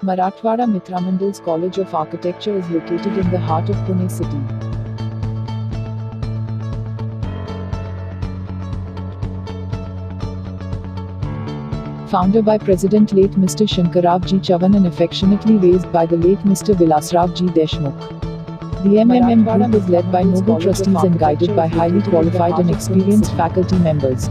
Marathwada Mitramandal's College of Architecture is located in the heart of Pune city. Founded by President late Mr. Shankarrao G. Chavan and affectionately raised by the late Mr. Vilasrao G. Deshmukh. The MMM group is led by noble trustees and guided by highly qualified and experienced faculty members.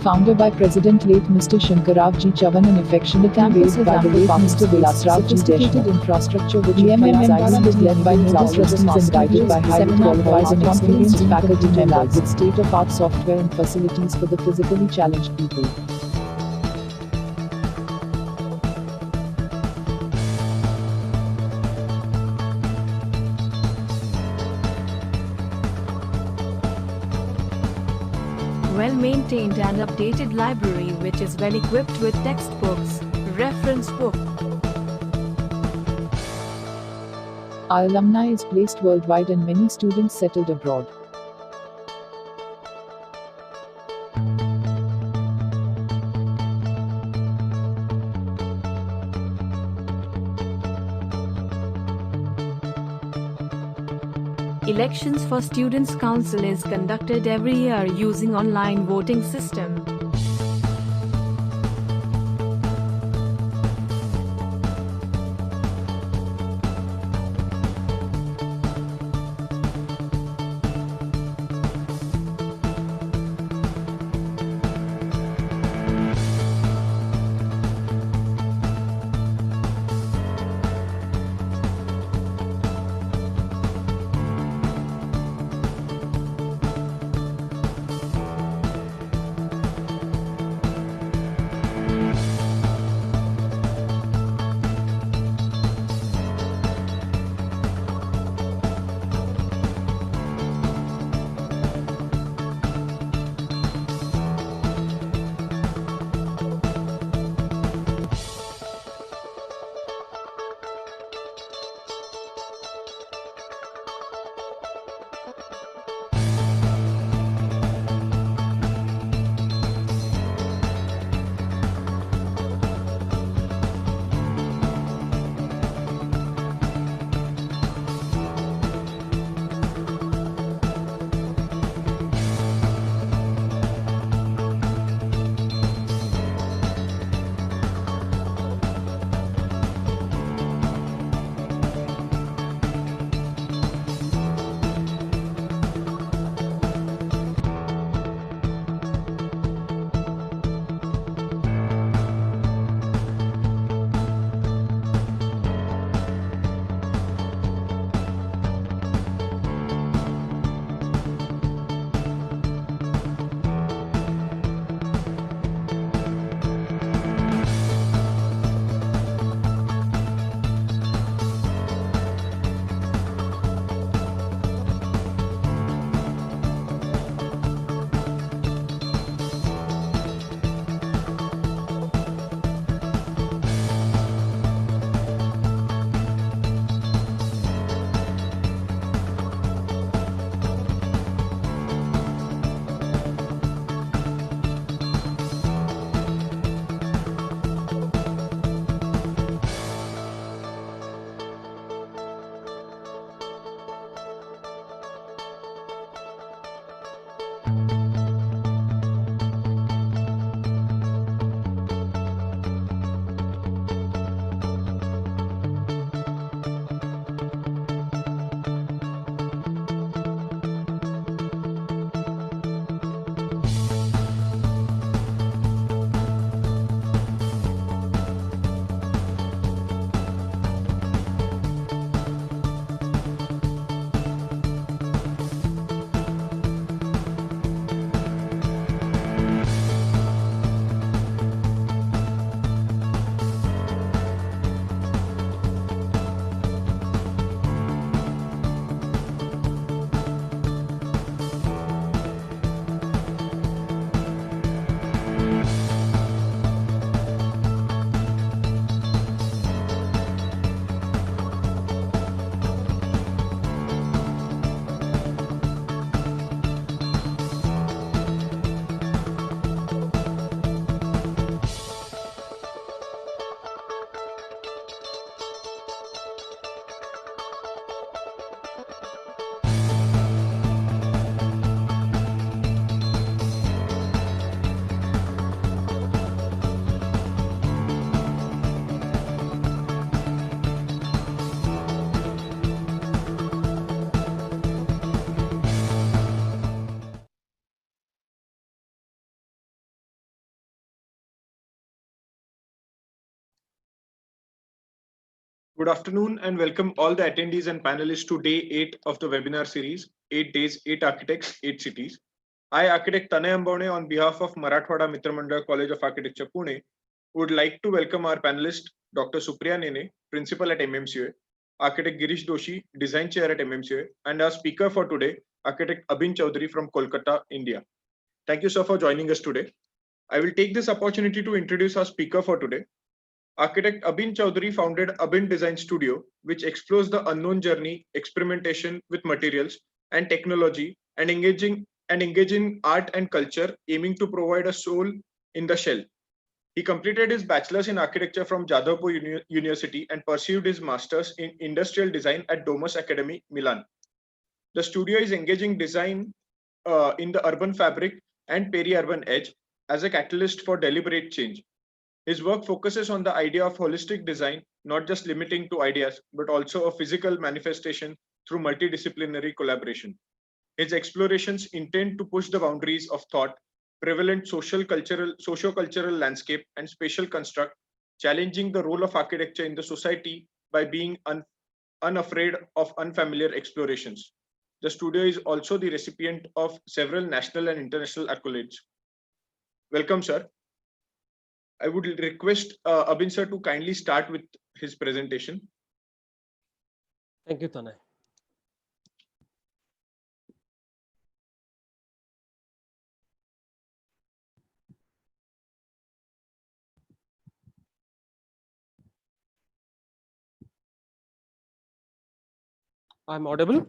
Founded by President late Mr. Shankarrao G. Chavan and affectionately raised by the late Mr. Vilasrao G. Deshmukh. Infrastructure with the MMM is led by noble trustees and guided by highly qualified and experienced faculty members with state-of-art software and facilities for the physically challenged people. Well-maintained and updated library which is well equipped with textbooks, reference book. Our alumni is placed worldwide and many students settled abroad. Elections for Students' Council is conducted every year using online voting system. Good afternoon and welcome all the attendees and panelists to day 8 of the webinar series, 8 days, 8 architects, 8 cities. I, architect Tanay Ambone, on behalf of Marathwada Mitra Mandal College of Architecture, Pune, would like to welcome our panelist, Dr. Supriya Nene, Principal at MMCA, Architect Girish Doshi, Design Chair at MMCA, and our speaker for today, Architect Abin Chaudhary from Kolkata, India. Thank you, sir, for joining us today. I will take this opportunity to introduce our speaker for today. Architect Abin Chaudhary founded Abin Design Studio, which explores the unknown journey, experimentation with materials and technology, and engage in art and culture, aiming to provide a soul in the shell. He completed his bachelor's in architecture from Jadavpur University and pursued his master's in industrial design at Domus Academy, Milan. The studio is engaging design in the urban fabric and peri-urban edge as a catalyst for deliberate change. His work focuses on the idea of holistic design, not just limiting to ideas, but also a physical manifestation through multidisciplinary collaboration. His explorations intend to push the boundaries of thought, prevalent socio-cultural landscape, and spatial construct, challenging the role of architecture in the society by being unafraid of unfamiliar explorations. The studio is also the recipient of several national and international accolades. Welcome, sir. I would request Abin sir to kindly start with his presentation. Thank you, Tanay. I'm audible?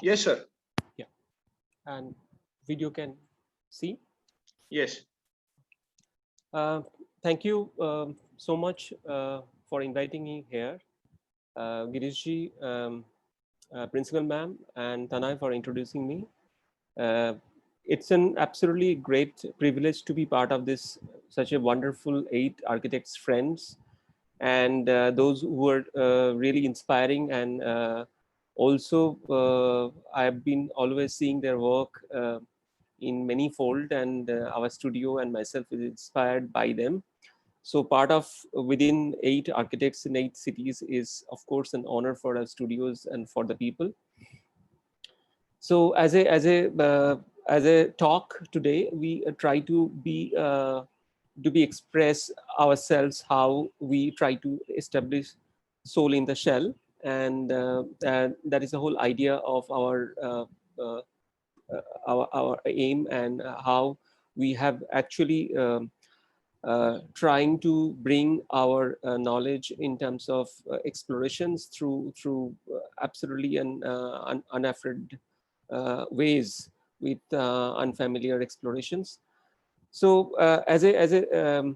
Yes, sir. Yeah. And video can see? Yes. Thank you so much for inviting me here. Girishji, Principal Ma'am, and Tanay for introducing me. It's an absolutely great privilege to be part of this, such a wonderful 8 architects friends, and those who are really inspiring, and also I've been always seeing their work in many fold, and our studio and myself is inspired by them. So part of within 8 architects in 8 cities is of course an honor for our studios and for the people. So as a talk today, we try to be express ourselves how we try to establish soul in the shell, and that is the whole idea of uh, our aim, and how we have actually trying to bring our knowledge in terms of explorations through absolutely unafraid ways with unfamiliar explorations. So as a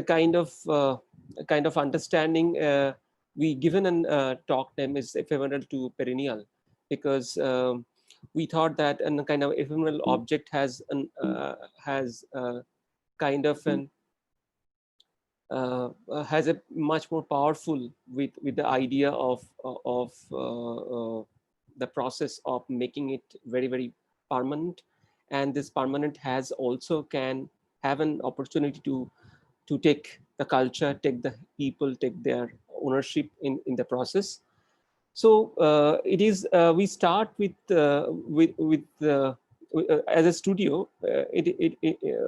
kind of understanding, we given an talk name is ephemeral to perennial, because we thought that a kind of ephemeral object has kind of an has a much more powerful with the idea of the process of making it very, very permanent, and this permanent has also can have an opportunity to take the culture, take the people, take their ownership in the process. So it is we start with as a studio.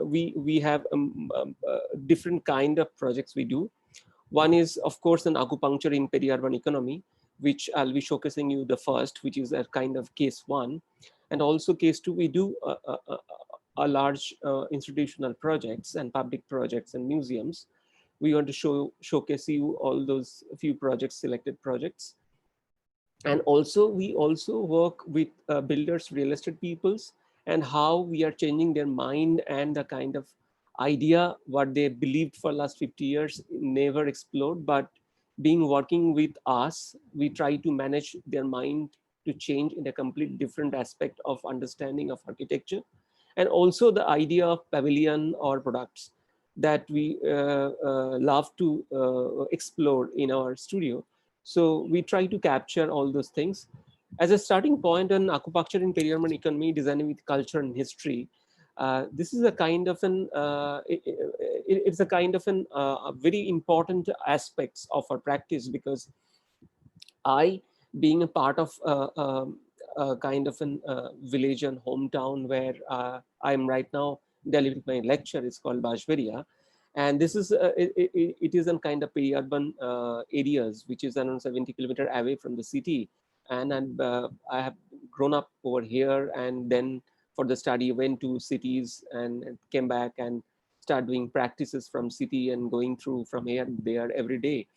We have different kind of projects we do. One is of course an acupuncture in peri-urban economy, which I'll be showcasing you the first, which is a kind of case 1, and also case 2. We do a large institutional projects and public projects and museums. We want to showcase you all those few projects, selected projects. And also we also work with builders, real estate peoples, and how we are changing their mind and the kind of idea what they believed for last 50 years never explored, but being working with us, we try to manage their mind to change in a complete different aspect of understanding of architecture. And also the idea of pavilion or products that we love to explore in our studio. So we try to capture all those things. As a starting point on acupuncture in peri-urban economy, designing with culture and history, This is a kind of it's a kind of a very important aspects of our practice, because I, being a part of a kind of a village and hometown where I'm right now delivering my lecture, it's called Bajberia. And this is, it is in kind of peri-urban areas, which is around 70 kilometers away from the city. And I have grown up over here, and then for the study went to cities and came back and start doing practices from city and going through from here and there every day.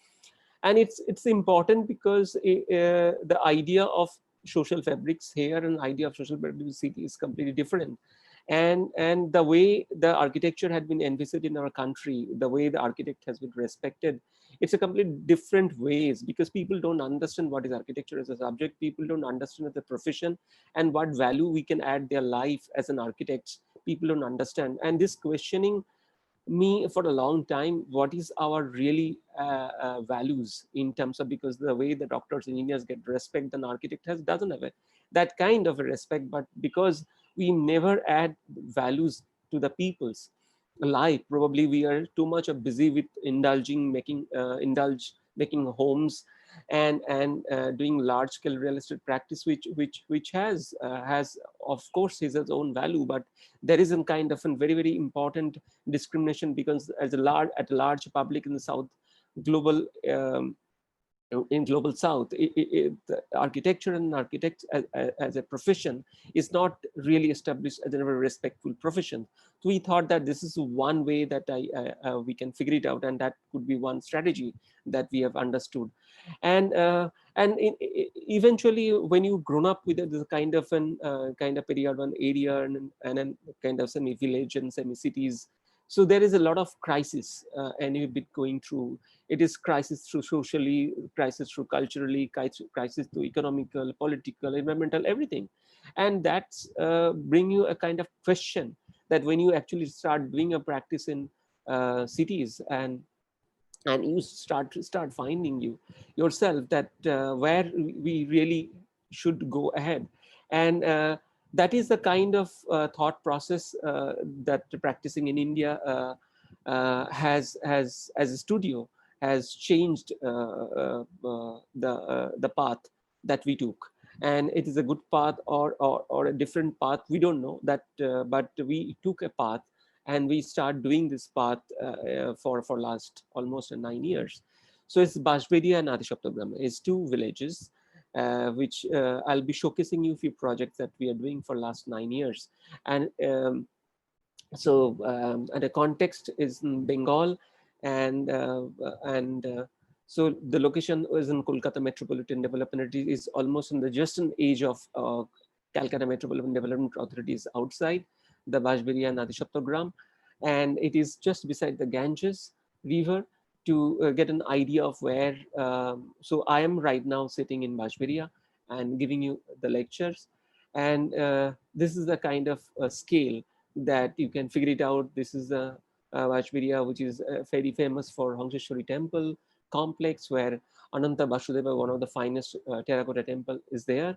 And it's important because the idea of social fabrics here and idea of social fabric in the city is completely different. And the way the architecture had been envisaged in our country, the way the architect has been respected, it's a completely different ways, because people don't understand what is architecture as a subject. People don't understand the profession and what value we can add their life as an architect. People don't understand, and this questioning me for a long time, what is our really values in terms of, because the way the doctors and engineers get respect, an architect doesn't have that kind of a respect. But because we never add values to the people's life, probably we are too much of busy with making homes and doing large scale real estate practice, which has of course his own value, but there is a kind of a very important discrimination, because as at a large public in the south global in global south, the architecture and architects as a profession is not really established as a very respectful profession. So we thought that this is one way that we can figure it out, and that could be one strategy that we have understood. And eventually, when you grown up with this kind of peri-urban area and then kind of semi village and semi cities, so there is a lot of crisis, and you've been going through. It is crisis through socially, crisis through culturally, crisis through economical, political, environmental, everything. And that's bring you a kind of question that when you actually start doing a practice in cities, and you start finding yourself that where we really should go ahead. And that is the kind of thought process that practicing in India has as a studio has changed the path that we took. And it is a good path or a different path, we don't know that, but we took a path, and we start doing this path for last almost 9 years. So it's Bajberia and Adishaptagram is two villages, which I'll be showcasing you a few projects that we are doing for last 9 years. And and the context is in Bengal, and so the location is in Kolkata Metropolitan Development. It is almost in the just an age of Calcutta Metropolitan Development Authority is outside the Bajberia and Adishaptagram, and it is just beside the Ganges River. To get an idea of where, so I am right now sitting in Bajberia and giving you the lectures, and this is the kind of scale that you can figure it out. This is the Bajberia, which is very famous for Hongsheshwari temple complex, where Ananta Vasudeva, one of the finest terracotta temple, is there,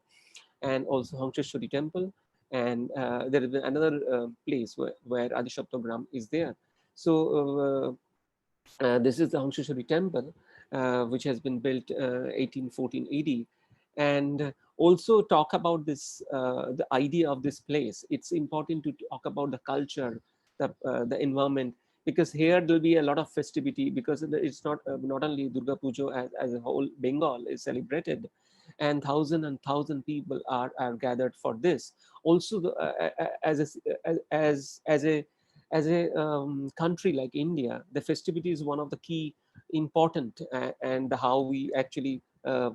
and also Hongsheshwari temple. And there is another place where Adishaptagram is there. So this is the Hongsheshwari temple, which has been built 1814 AD. And also talk about this, the idea of this place. It's important to talk about the culture, the environment, because here there'll be a lot of festivity, because it's not only Durga Puja as a whole Bengal is celebrated, and thousand people are gathered for this. Also, as a country like India, the festivity is one of the key important, and how we actually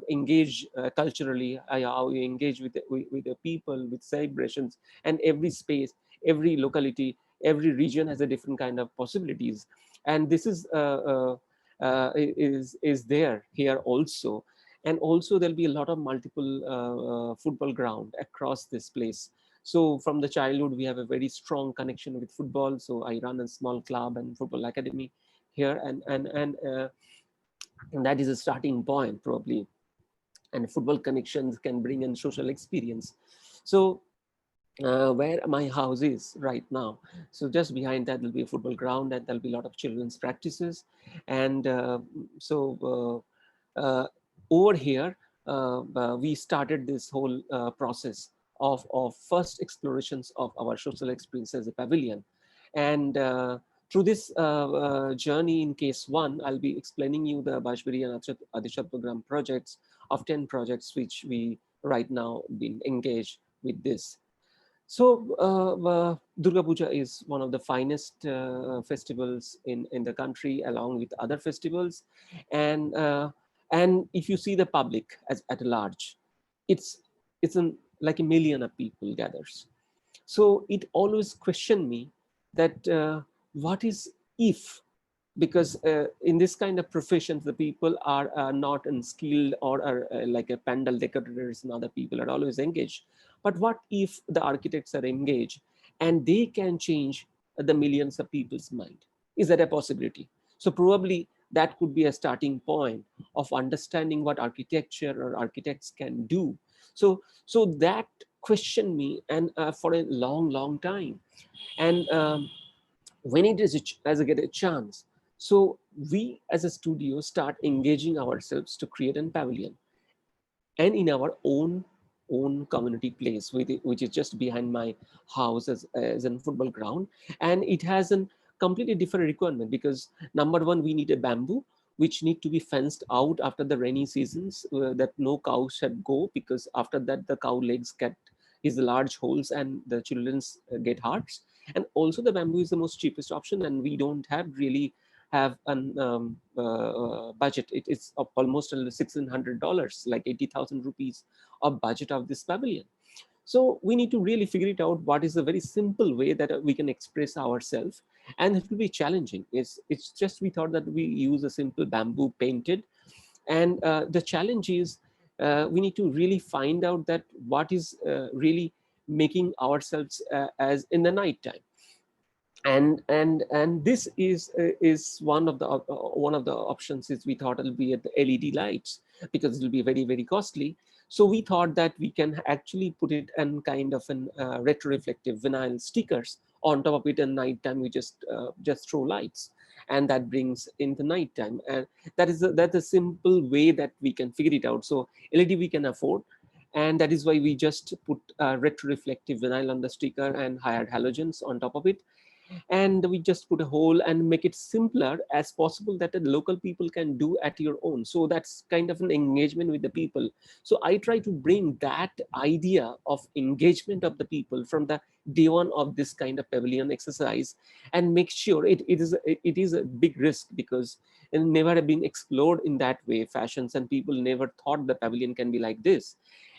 engage culturally, how we engage with the people, with celebrations, and every space, every locality, every region has a different kind of possibilities, and this is there here also. And also there'll be a lot of multiple football ground across this place. So from the childhood, we have a very strong connection with football. So I run a small club and football academy here, and that is a starting point probably. And football connections can bring in social experience. So where my house is right now. So just behind that, there'll be a football ground, and there'll be a lot of children's practices. And uh, over here, we started this whole process of first explorations of our social experience as a pavilion. And through this journey in case one, I'll be explaining you the Bashbiri and Adishat program projects of 10 projects which we right now been engaged with this. So Durga Puja is one of the finest festivals in the country, along with other festivals, and if you see the public as at large, it's like a million of people gathers. So it always questioned me that what is if, because in this kind of professions the people are not unskilled or are like a pandal decorators and other people are always engaged, but what if the architects are engaged and they can change the millions of people's mind? Is that a possibility? So probably that could be a starting point of understanding what architecture or architects can do. So that questioned me, and for a long time. And when it is as I get a chance, so we as a studio start engaging ourselves to create a pavilion, and in our own community place, which is just behind my house as a football ground. And it has a completely different requirement, because number one, we need a bamboo which need to be fenced out after the rainy seasons, that no cow should go, because after that the cow legs get is large holes and the children's get hearts. And also the bamboo is the most cheapest option, and we don't have really have an budget. It is almost $1,600, like 80,000 rupees of budget of this pavilion. So we need to really figure it out what is a very simple way that we can express ourselves, and it will be challenging. It's just we thought that we use a simple bamboo painted, and the challenge is we need to really find out that what is really making ourselves as in the night time. And this is one of the options. Is we thought it'll be at the LED lights, because it'll be very costly. So we thought that we can actually put it in kind of an retro-reflective vinyl stickers on top of it. And night time we just throw lights, and that brings in the night time. And that's a simple way that we can figure it out. So LED we can afford, and that is why we just put retro-reflective vinyl on the sticker and hired halogens on top of it. And we just put a hole and make it simpler as possible that the local people can do at your own. So that's kind of an engagement with the people. So I try to bring that idea of engagement of the people from the day one of this kind of pavilion exercise, and make sure it is a big risk, because it never have been explored in that way fashions, and people never thought the pavilion can be like this.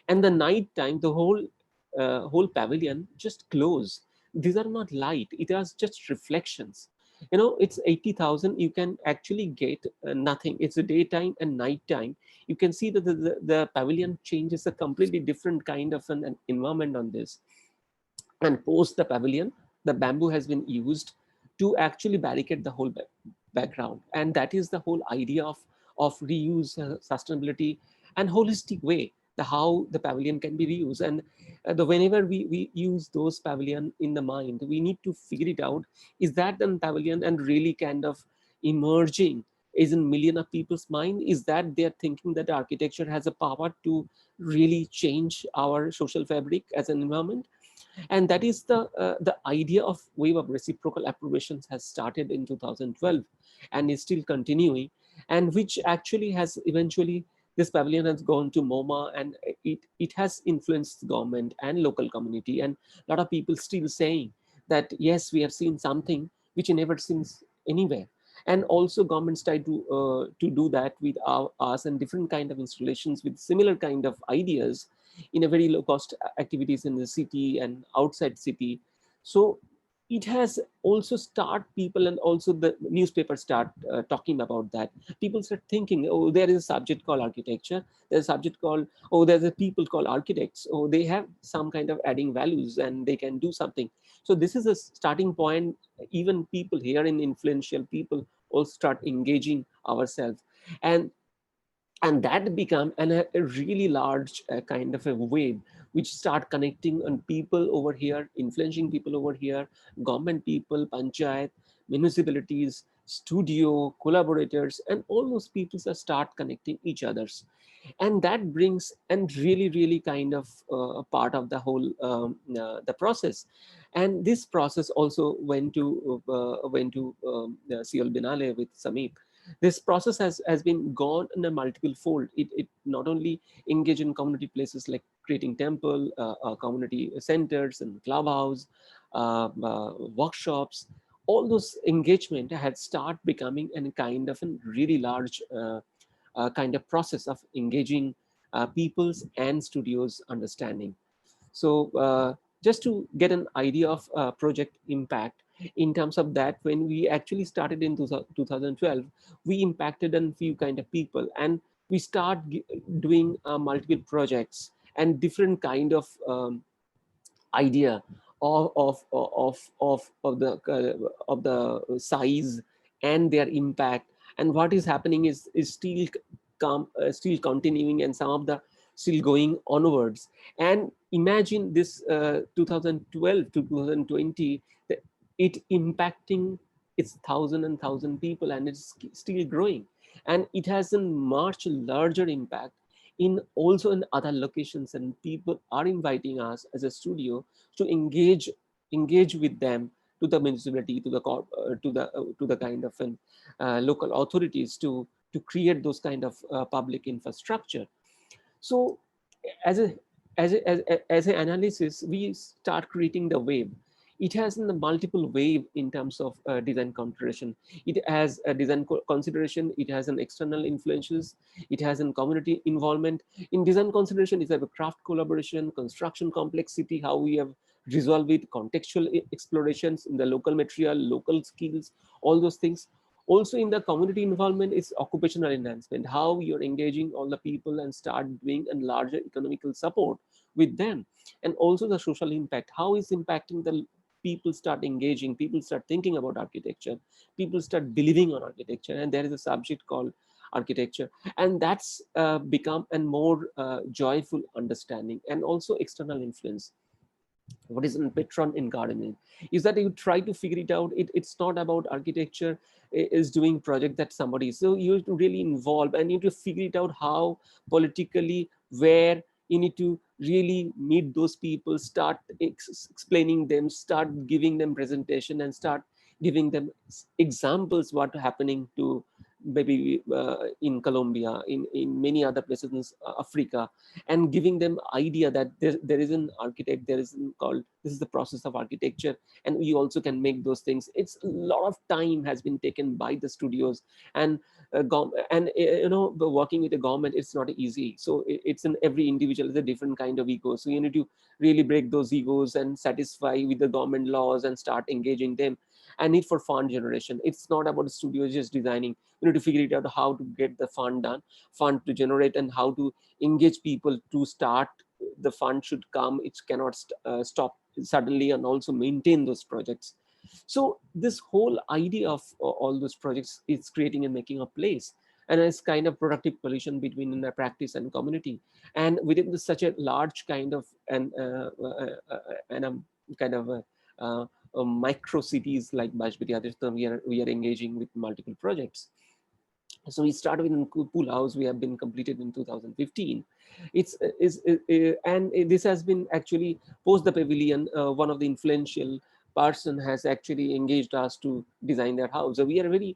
And the night time, the whole pavilion just close. These are not light, it has just reflections. It's 80,000, you can actually get nothing. It's a daytime and nighttime. You can see that the pavilion changes a completely different kind of an environment on this. And post the pavilion, the bamboo has been used to actually barricade the whole background. And that is the whole idea of reuse, sustainability, and holistic way, the how the pavilion can be reused. And whenever we use those pavilion in the mind, we need to figure it out, is that the pavilion and really kind of emerging is in million of people's mind? Is that they're thinking that architecture has a power to really change our social fabric as an environment? And that is the idea of wave of reciprocal appropriations has started in 2012 and is still continuing, and which actually has eventually, this pavilion has gone to MoMA, and it has influenced government and local community, and a lot of people still saying that yes, we have seen something which never seen anywhere. And also governments try to do that with us, and different kind of installations with similar kind of ideas in a very low cost activities in the city and outside city. So it has also start people, and also the newspapers start talking about that. People start thinking, oh, there is a subject called architecture, there's a subject called, oh, there's a people called architects, oh, they have some kind of adding values and they can do something. So this is a starting point. Even people here in influential people also start engaging ourselves, and that become a really large kind of a wave, which start connecting on people over here, influencing people over here, government people, panchayat, municipalities, studio, collaborators, and all those people start connecting each others. And that brings and really kind of a part of the whole the process. And this process also went to Siol Binale with Sameep. This process has been gone in a multiple fold. It not only engage in community places like creating temple, community centers and clubhouse, workshops. All those engagement had start becoming a kind of a really large kind of process of engaging people's and studios understanding. So just to get an idea of project impact, in terms of that, when we actually started in 2012, we impacted on few kind of people, and we start doing multiple projects and different kind of idea of the size and their impact, and what is happening is still continuing, and some of the still going onwards. And imagine this 2012 to 2020, it impacting its thousand people, and it's still growing, and it has a much larger impact in also in other locations, and people are inviting us as a studio to engage with them, to the municipality, to the kind of local authorities, to create those kind of public infrastructure. So as a as an analysis, we start creating the wave. It has in the multiple wave in terms of design consideration. It has a design consideration, it has an external influences, it has a community involvement. In design consideration, it's a craft collaboration, construction complexity, how we have resolved it, contextual explorations in the local material, local skills, all those things. Also in the community involvement, it's occupational enhancement, how you're engaging all the people and start doing a larger economical support with them. And also the social impact, how is impacting the people start engaging, people start thinking about architecture, people start believing on architecture, and there is a subject called architecture, and that's become a more joyful understanding. And also external influence. What is a patron in gardening is that you try to figure it out. It's not about architecture is doing project that somebody, so you have to really involve and you need to figure it out how politically, where you need to really meet those people, start explaining them, start giving them presentation, and start giving them examples what happening to maybe in Colombia, in many other places in Africa, and giving them idea that there is an architect, there is called, this is the process of architecture, and we also can make those things. It's a lot of time has been taken by the studios, and working with the government, it's not easy. So it's in every individual is a different kind of ego, so you need to really break those egos and satisfy with the government laws and start engaging them. And need for fund generation, it's not about the studio just designing. You need to figure it out how to get the fund to generate, and how to engage people to start. The fund should come, it cannot stop suddenly, and also maintain those projects. So this whole idea of all those projects is creating and making a place, and it's kind of productive coalition between the practice and community. And within such a large kind of micro cities like Bajpati, we are engaging with multiple projects. So we started with Pool House. We have been completed in 2015. And this has been actually post the pavilion. One of the influential person has actually engaged us to design their house. So we are very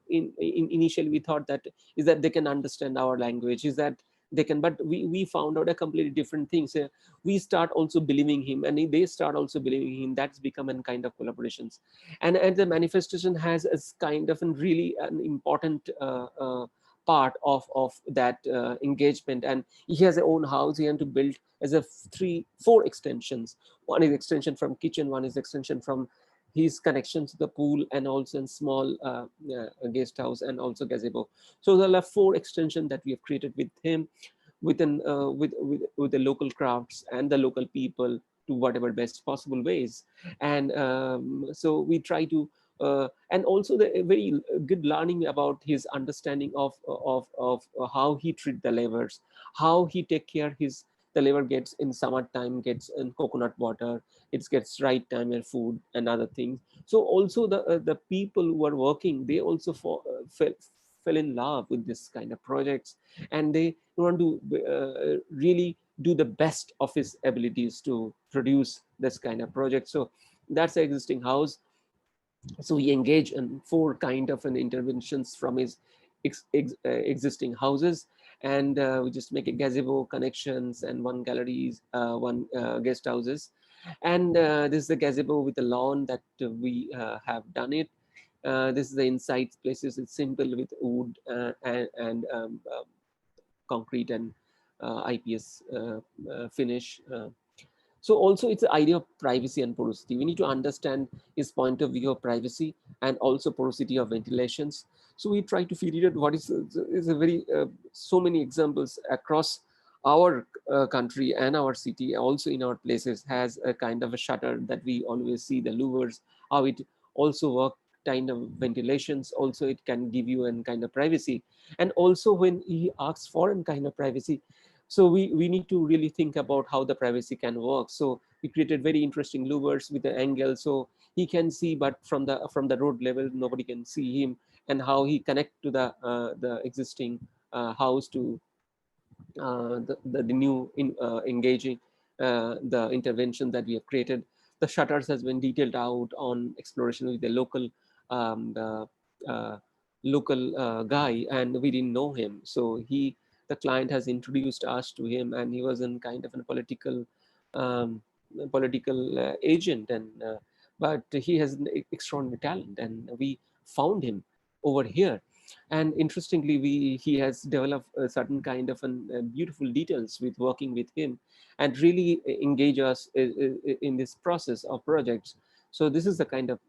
initially we thought that is that they can understand our language, is that they can, but we found out a completely different thing. So we start also believing him, and they start also believing him. That's become a kind of collaborations, and the manifestation has a kind of really an important part of that engagement. And he has his own house. He had to build as a 4 extensions. One is extension from kitchen, one is extension from his connections to the pool, and also in small guest house, and also gazebo. So there are 4 extensions that we have created with him, with the local crafts and the local people, to whatever best possible ways. And so we try to and also the very good learning about his understanding of how he treat the laborers, how he take care his the labor gets in summertime gets in coconut water, it gets right time and food and other things. So also the people who are working, they also fell in love with this kind of projects, and they want to really do the best of his abilities to produce this kind of project. So that's the existing house. So we engage in four kind of an interventions from his existing houses, and we just make a gazebo connections and one galleries, one guest houses, and this is the gazebo with the lawn that we have done it. This is the inside places. It's simple with wood and concrete and IPS finish. So also it's the idea of privacy and porosity. We need to understand his point of view of privacy and also porosity of ventilations. So we try to figure out what is a very so many examples across our country and our city, also in our places, has a kind of a shutter that we always see the louvers, how it also work kind of ventilations. Also it can give you a kind of privacy, and also when he asks for a kind of privacy, so we need to really think about how the privacy can work. So we created very interesting louvers with the angle, so he can see, but from the road level nobody can see him, and how he connect to the existing house to the new engaging the intervention that we have created. The shutters has been detailed out on exploration with the the local guy, and we didn't know him. So the client has introduced us to him, and he was in kind of a um, political agent, and but he has an extraordinary talent, and we found him over here. And interestingly, he has developed a certain kind of beautiful details with working with him, and really engage us in this process of projects. So this is the kind of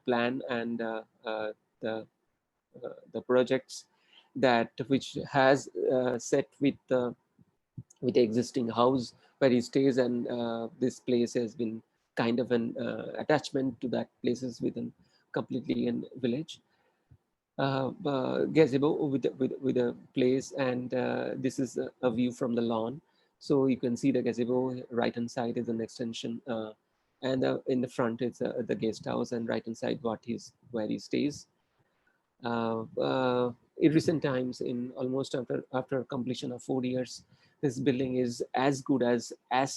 plan and the the projects that which has set with the existing house where he stays, and this place has been kind of an attachment to that places within completely in village gazebo with a place, and this is a view from the lawn. So you can see the gazebo. Right hand side is an extension, and in the front it's the guest house, and right hand side where he stays. In recent times, in almost after completion of 4 years, this building is as good as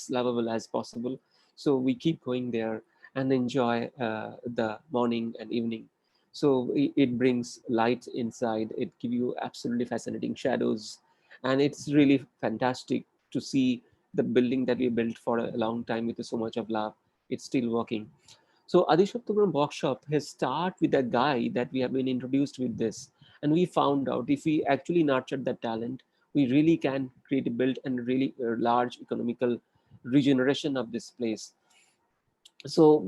lovable as possible. So we keep going there and enjoy the morning and evening. So it brings light inside. It gives you absolutely fascinating shadows, and it's really fantastic to see the building that we built for a long time with so much of love. It's still working. So Adishaptagram workshop has started with a guy that we have been introduced with this. And we found out if we actually nurture that talent, we really can create a build and really large economical regeneration of this place. So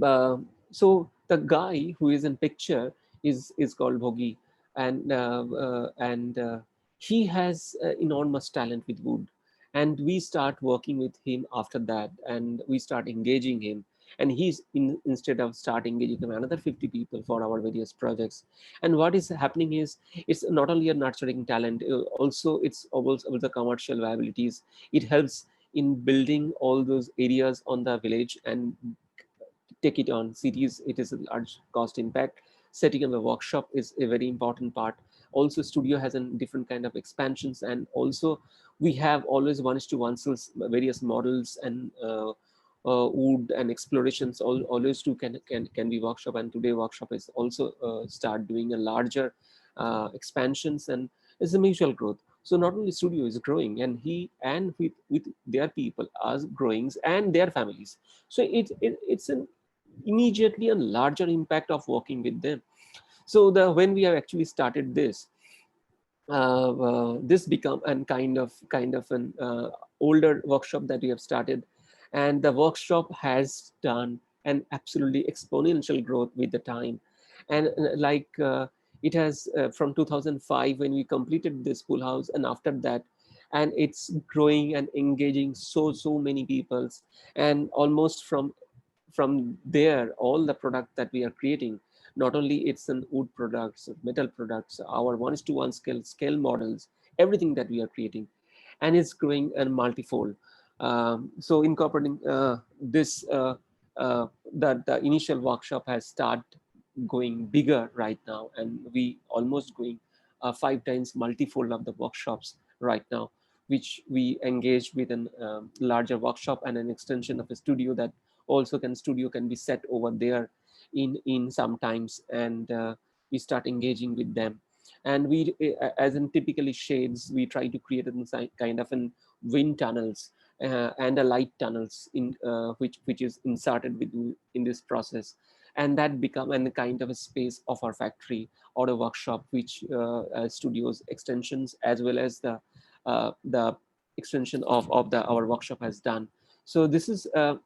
the guy who is in picture is called Bhogi, and he has enormous talent with wood, and we start working with him after that, and we start engaging him, and instead of start engaging him another 50 people for our various projects. And what is happening is it's not only a nurturing talent, also it's also the commercial viabilities. It helps in building all those areas on the village and take it on cities. It is a large cost impact. Setting up a workshop is a very important part. Also studio has a different kind of expansions, and also we have always 1:1 various models and wood and explorations always too can be workshop. And today workshop is also start doing a larger expansions, and it's a mutual growth. So not only studio is growing, and he and with their people are growing and their families. So it's an immediately a larger impact of working with them. So when we have actually started this, this become a kind of an older workshop that we have started, and the workshop has done an absolutely exponential growth with the time. And it has from 2005 when we completed this pool house, and after that, and it's growing and engaging so many peoples, and almost from there all the product that we are creating, not only it's in wood products, metal products, our 1:1 scale models, everything that we are creating, and it's growing and multifold. So incorporating this, the initial workshop has started going bigger right now, and we almost going 5 times multifold of the workshops right now, which we engage with a larger workshop and an extension of a studio that also studio can be set over there in sometimes, and we start engaging with them. And we, as in typically shades, we try to create a kind of an wind tunnels and a light tunnels in which is inserted within in this process, and that become a kind of a space of our factory or a workshop, which studios extensions as well as the extension of our workshop has done. So this is our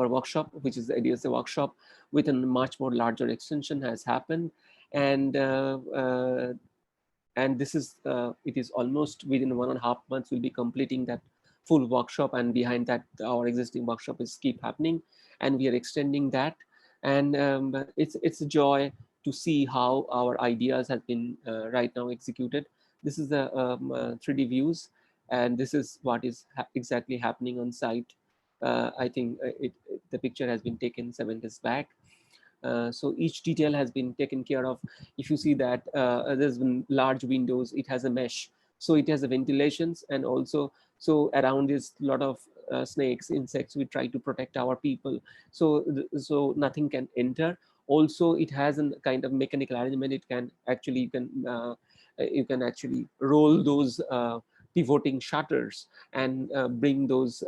workshop, which is the ADSA workshop with a much more larger extension has happened. And this is it is almost within 1.5 months we'll be completing that full workshop, and behind that our existing workshop is keep happening, and we are extending that. And it's a joy to see how our ideas have been right now executed. This is the 3D views, and this is what is exactly happening on site. I think the picture has been taken 7 days back. So each detail has been taken care of. If you see that there's been large windows, it has a mesh, so it has the ventilations, and also so around is a lot of snakes, insects. We try to protect our people, so nothing can enter. Also, it has a kind of mechanical arrangement. It can actually you can actually roll those pivoting shutters and bring those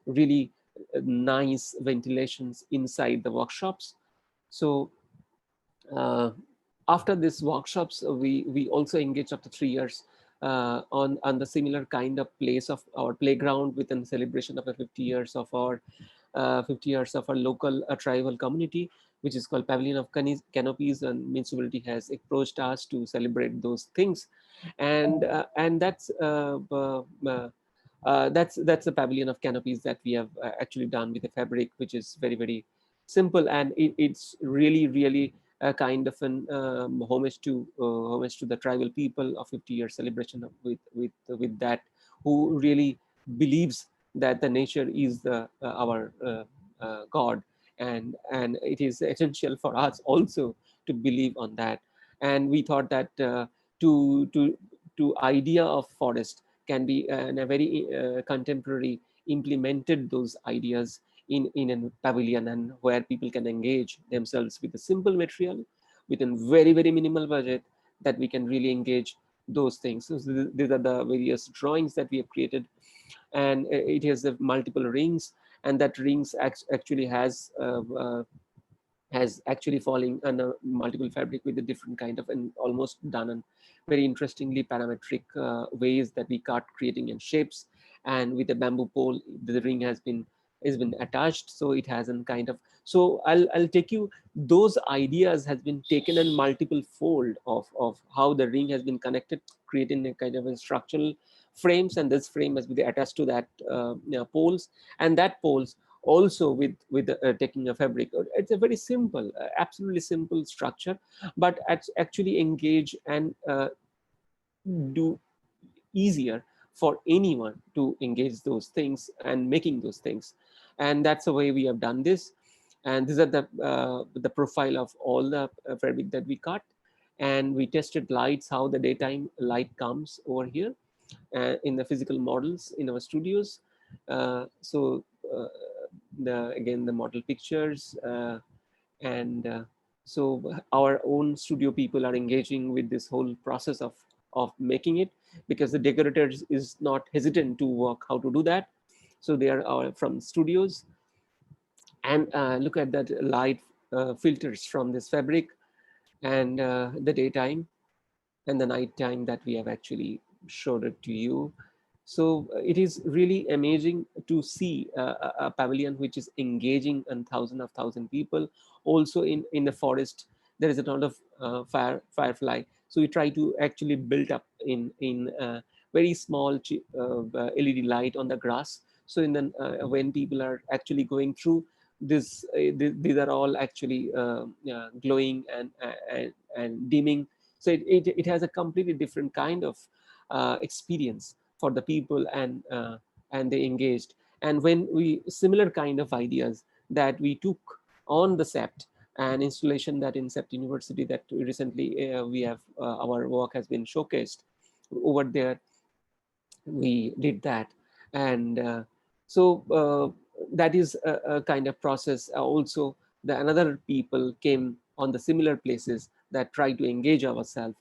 really nice ventilations inside the workshops. So after these workshops, we also engage after 3 years on the similar kind of place of our playground within celebration of a 50 years of our 50 years of our local tribal community, which is called Pavilion of Canopies, and municipality has approached us to celebrate those things. And that's the Pavilion of Canopies that we have actually done with a fabric which is very, very simple, and it's really a kind of an homage to the tribal people of 50-year celebration with that, who really believes that the nature is our God, and it is essential for us also to believe on that. And we thought that to idea of forest can be in a very contemporary implemented those ideas in a pavilion, and where people can engage themselves with a simple material within very minimal budget, that we can really engage those things. So these are the various drawings that we have created, and it has the multiple rings, and that rings actually has actually falling on multiple fabric with a different kind of, and almost done in very interestingly parametric ways that we cut, creating in shapes. And with a bamboo pole, the ring has been attached, so it has a kind of, so I'll take you, those ideas has been taken in multiple fold of how the ring has been connected, creating a kind of a structural frames, and this frame has been attached to that poles, and that poles also with taking a fabric. It's a very simple, absolutely simple structure, but actually engage and do easier for anyone to engage those things and making those things. And that's the way we have done this. And these are the profile of all the fabric that we cut, and we tested lights, how the daytime light comes over here in the physical models in our studios. So again, the model pictures, and so our own studio people are engaging with this whole process of making it, because the decorators is not hesitant to work how to do that. So they are from studios, and look at that light filters from this fabric, and the daytime and the nighttime that we have actually showed it to you. So it is really amazing to see a pavilion which is engaging and thousand people. Also in the forest, there is a lot of firefly. So we try to actually build up in very small LED light on the grass. So when people are actually going through this, these are all actually glowing and dimming. So it has a completely different kind of experience for the people, and they engaged. And when we similar kind of ideas that we took on the SEPT and installation that in SEPT University that recently we have our work has been showcased over there, we did that. And that is a kind of process. Also the another people came on the similar places that try to engage ourselves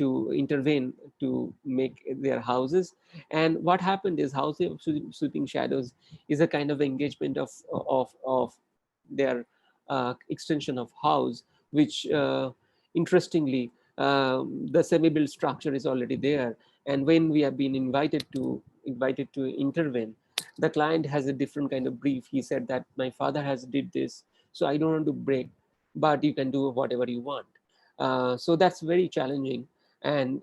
to intervene to make their houses. And what happened is House of Sweeping Shadows is a kind of engagement of their extension of house, which interestingly the semi-built structure is already there. And when we have been invited to intervene, the client has a different kind of brief. He said that my father has did this, so I don't want to break, but you can do whatever you want. So that's very challenging. And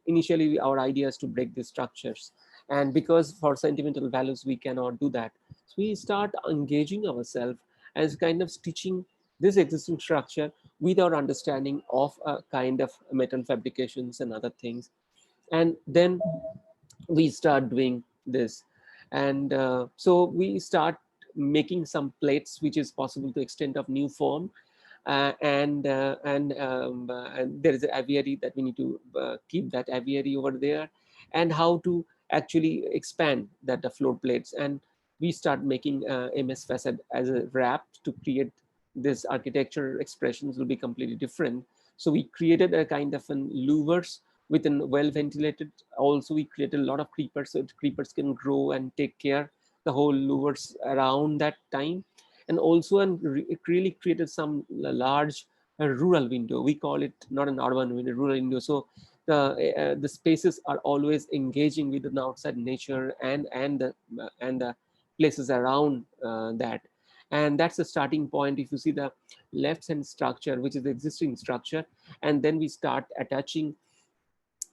initially our idea is to break these structures, and because for sentimental values we cannot do that, so we start engaging ourselves as kind of stitching this existing structure with our understanding of a kind of metal fabrications and other things. And then we start doing this. And so we start making some plates which is possible to extend of new form. And there is an aviary that we need to keep that aviary over there, and how to actually expand that the floor plates. And we start making MS facade as a wrap to create this architecture expressions will be completely different. So we created a kind of an louvers within well ventilated. Also we created a lot of creepers, so creepers can grow and take care the whole louvers around that time. And also it really created some large rural window. We call it not an urban window, rural window. So the spaces are always engaging with the outside nature and the places around that. And that's the starting point. If you see the left hand structure, which is the existing structure, and then we start attaching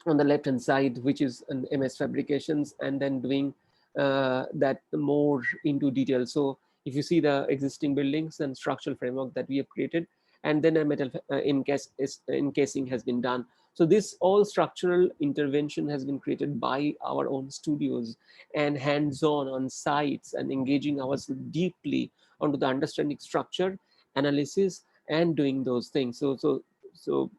on the left hand side, which is an MS fabrications, and then doing that more into detail. So if you see the existing buildings and structural framework that we have created, and then a metal encasing has been done. So this all structural intervention has been created by our own studios, and hands-on on sites, and engaging ourselves deeply onto the understanding structure analysis and doing those things. So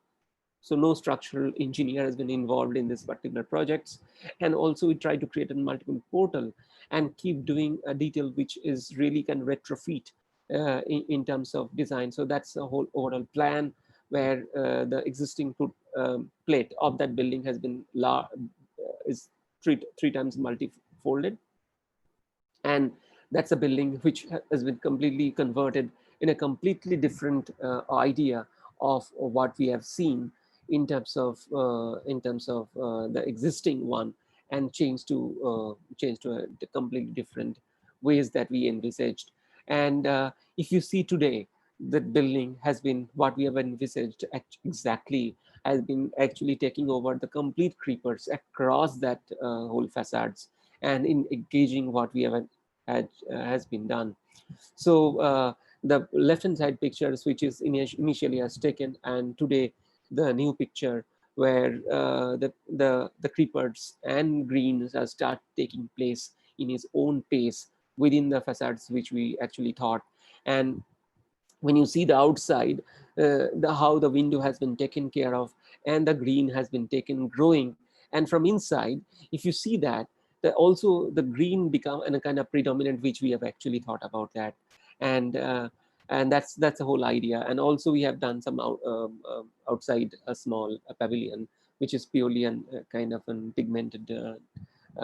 no structural engineer has been involved in this particular projects. And also we try to create a multiple portal and keep doing a detail which is really can retrofit in terms of design. So that's the whole overall plan, where the existing plate of that building has been is three times multi-folded. And that's a building which has been completely converted in a completely different idea of what we have seen in terms of the existing one, and change to a completely different ways that we envisaged. And if you see today, the building has been what we have envisaged exactly, has been actually taking over the complete creepers across that whole facades, and in engaging what we have has been done. So the left hand side pictures, which is initially has taken, and today the new picture where the creepers and greens are start taking place in its own pace within the facades, which we actually thought. And when you see the outside, how the window has been taken care of, and the green has been taken growing. And from inside, if you see that, also the green become a kind of predominant, which we have actually thought about that. And that's the whole idea. And also we have done some outside a small pavilion, which is purely a kind of a pigmented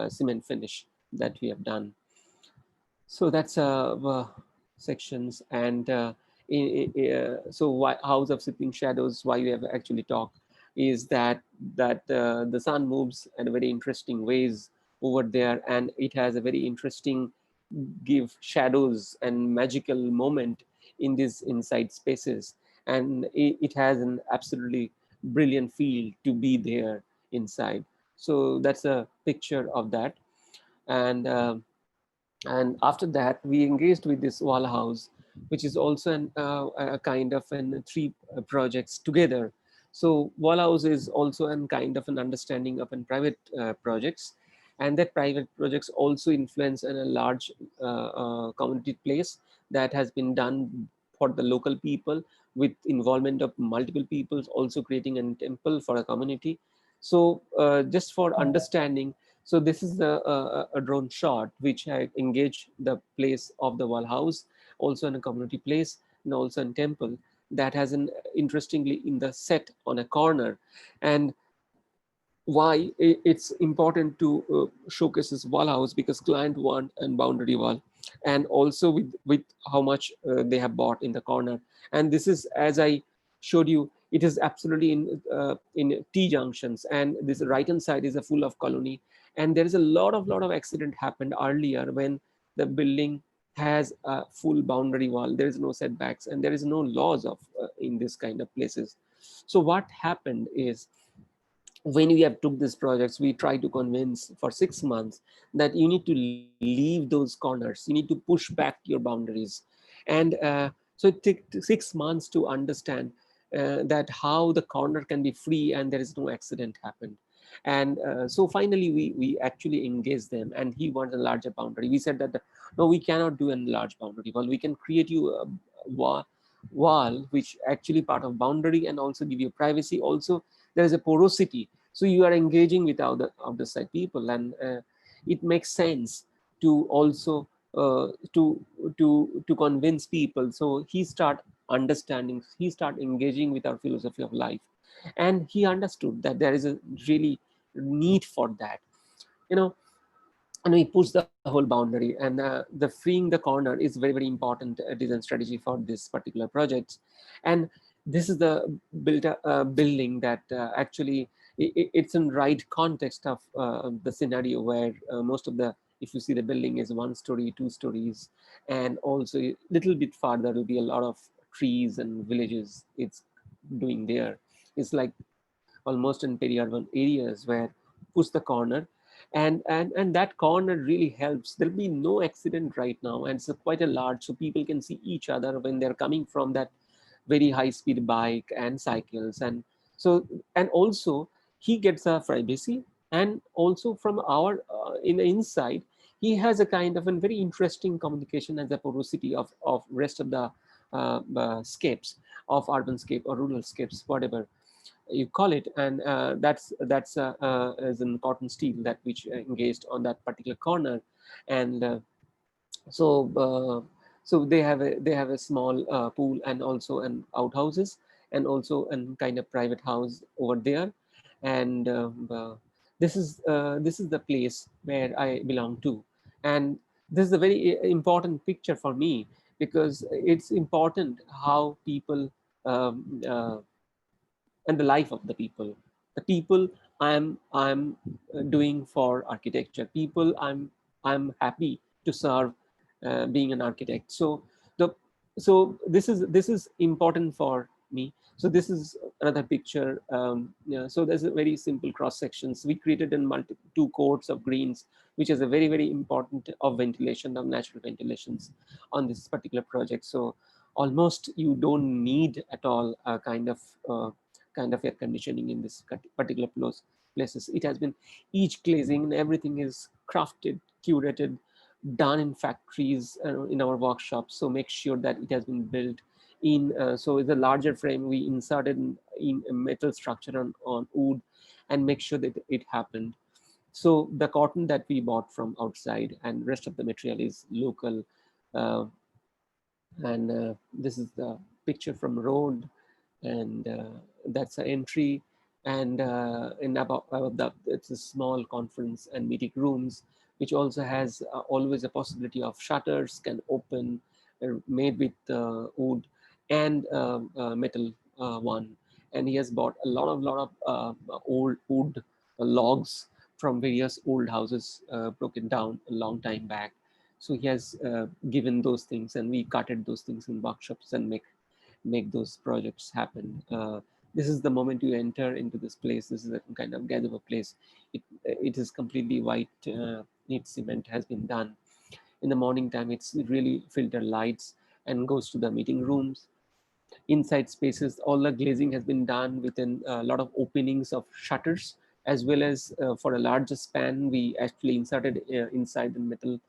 cement finish that we have done. So that's sections. And so why House of Sweeping Shadows, why we have actually talked, is that the sun moves in a very interesting ways over there, and it has a very interesting give shadows and magical moment in these inside spaces. And it has an absolutely brilliant feel to be there inside. So that's a picture of that. And after that, we engaged with this wall house, which is also a kind of three projects together. So wall house is also a kind of an understanding of private projects. and that private projects also influence in a large community place that has been done for the local people, with involvement of multiple peoples, also creating a temple for a community. So just for understanding, so this is a drone shot which I engage the place of the wall house, also in a community place, and also in temple that has an interestingly in the set on a corner. And why it's important to showcase this wall house, because client want and boundary wall, and also with how much they have bought in the corner. And this is, as I showed you, it is absolutely in T junctions, and this right hand side is a full of colony. And there is a lot of accident happened earlier when the building has a full boundary wall. There is no setbacks and there is no laws of in this kind of places. So what happened is, when we have took these projects, we try to convince for 6 months that you need to leave those corners, you need to push back your boundaries. And so it took 6 months to understand that how the corner can be free and there is no accident happened. And so finally we actually engaged them, and he wants a larger boundary. We said that no, we cannot do a large boundary wall, we can create you a wall which actually part of boundary and also give you privacy. Also there is a porosity, so you are engaging with other side people, and it makes sense to also to convince people. So he start understanding, he start engaging with our philosophy of life, and he understood that there is a really need for that, you know. And we push the whole boundary, and the freeing the corner is very important design strategy for this particular project. And this is the building that actually it's in right context of the scenario where most of the, if you see, the building is 1 story, 2 stories, and also a little bit farther will be a lot of trees and villages it's doing there. It's like almost in peri-urban areas where push the corner, and that corner really helps. There'll be no accident right now, and it's quite a large, so people can see each other when they're coming from that very high speed bike and cycles. And so, and also he gets a privacy, and also from our in the inside he has a kind of a very interesting communication as a porosity of rest of the scapes of urban scape or rural scapes, whatever you call it. And that's as in cotton steel that which engaged on that particular corner. And so so they have a small pool, and also an outhouses, and also an kind of private house over there. And this is the place where I belong to. And this is a very important picture for me, because it's important how people and the life of the people, the people I'm doing for architecture, people I'm happy to serve being an architect. So the this is important for me. So this is another picture. Yeah, so there's a very simple cross sections we created in two courts of greens, which is a very important of ventilation, of natural ventilations on this particular project. So almost you don't need at all a kind of air conditioning in this particular places. It has been, each glazing and everything is crafted, curated, done in factories, in our workshops. So make sure that it has been built in. So with a larger frame, we inserted in a metal structure on wood, and make sure that it happened. So the cotton that we bought from outside, and rest of the material is local. Uh, and this is the picture from road, and that's an entry. And in above that, it's a small conference and meeting rooms, which also has always a possibility of shutters can open, made with wood and metal one. And he has bought a lot of old wood logs from various old houses broken down a long time back. So he has given those things, and we cutted those things in workshops and make those projects happen. This is the moment you enter into this place. This is a kind of gazebo place. It is completely white. Neat cement has been done. In the morning time, it's really filter lights and goes to the meeting rooms. Inside spaces, all the glazing has been done within a lot of openings of shutters. as well as for a larger span, we actually inserted inside the metal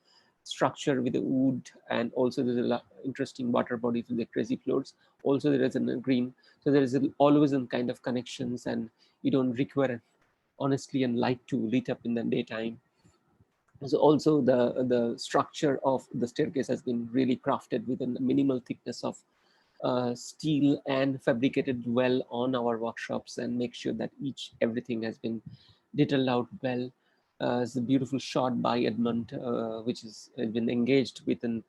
structure with the wood, and also there's a interesting water body with the crazy floors. Also there is a green, so there is always a kind of connections, and you don't require honestly and light to lit up in the daytime. So also the structure of the staircase has been really crafted with a minimal thickness of steel and fabricated well on our workshops, and make sure that everything has been detailed out well. It's a beautiful shot by Edmund, which has been engaged with an.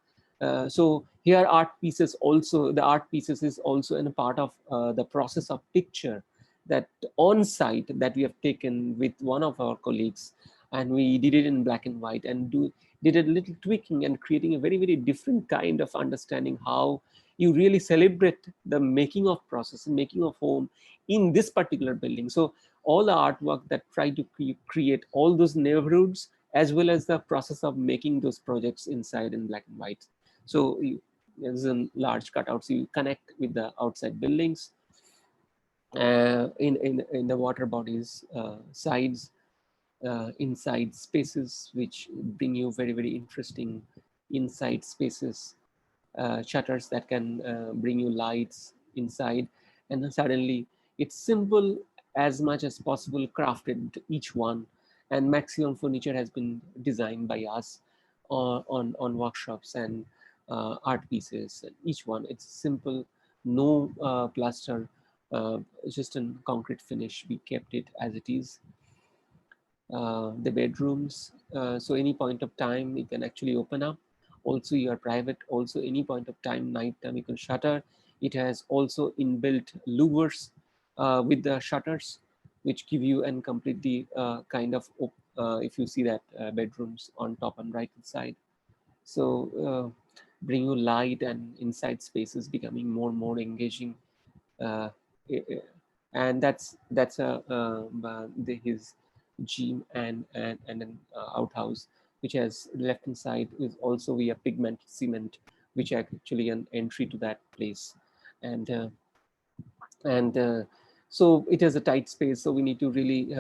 So here the art pieces is also in a part of the process of picture that on site that we have taken with one of our colleagues, and we did it in black and white, and did a little tweaking and creating a very, very different kind of understanding how you really celebrate the making of process and making of home in this particular building. So all the artwork that try to create all those neighborhoods, as well as the process of making those projects inside in black and white. So there's a large cutout, so you connect with the outside buildings, in the water bodies, sides, inside spaces, which bring you very, very interesting inside spaces, shutters that can bring you lights inside. And then suddenly it's simple as much as possible, crafted each one, and maximum furniture has been designed by us on workshops and art pieces. And each one, it's simple, no plaster, just a concrete finish. We kept it as it is. The bedrooms, so any point of time you can actually open up. Also your private, also any point of time, night time, you can shutter. It has also inbuilt louvers with the shutters, which give you and completely kind of if you see that bedrooms on top and right hand side, so bring you light, and inside spaces becoming more and more engaging. uh, and that's his gym and an outhouse, which has left hand side is also via pigment cement, which actually an entry to that place. And uh, and uh, so it has a tight space, so we need to really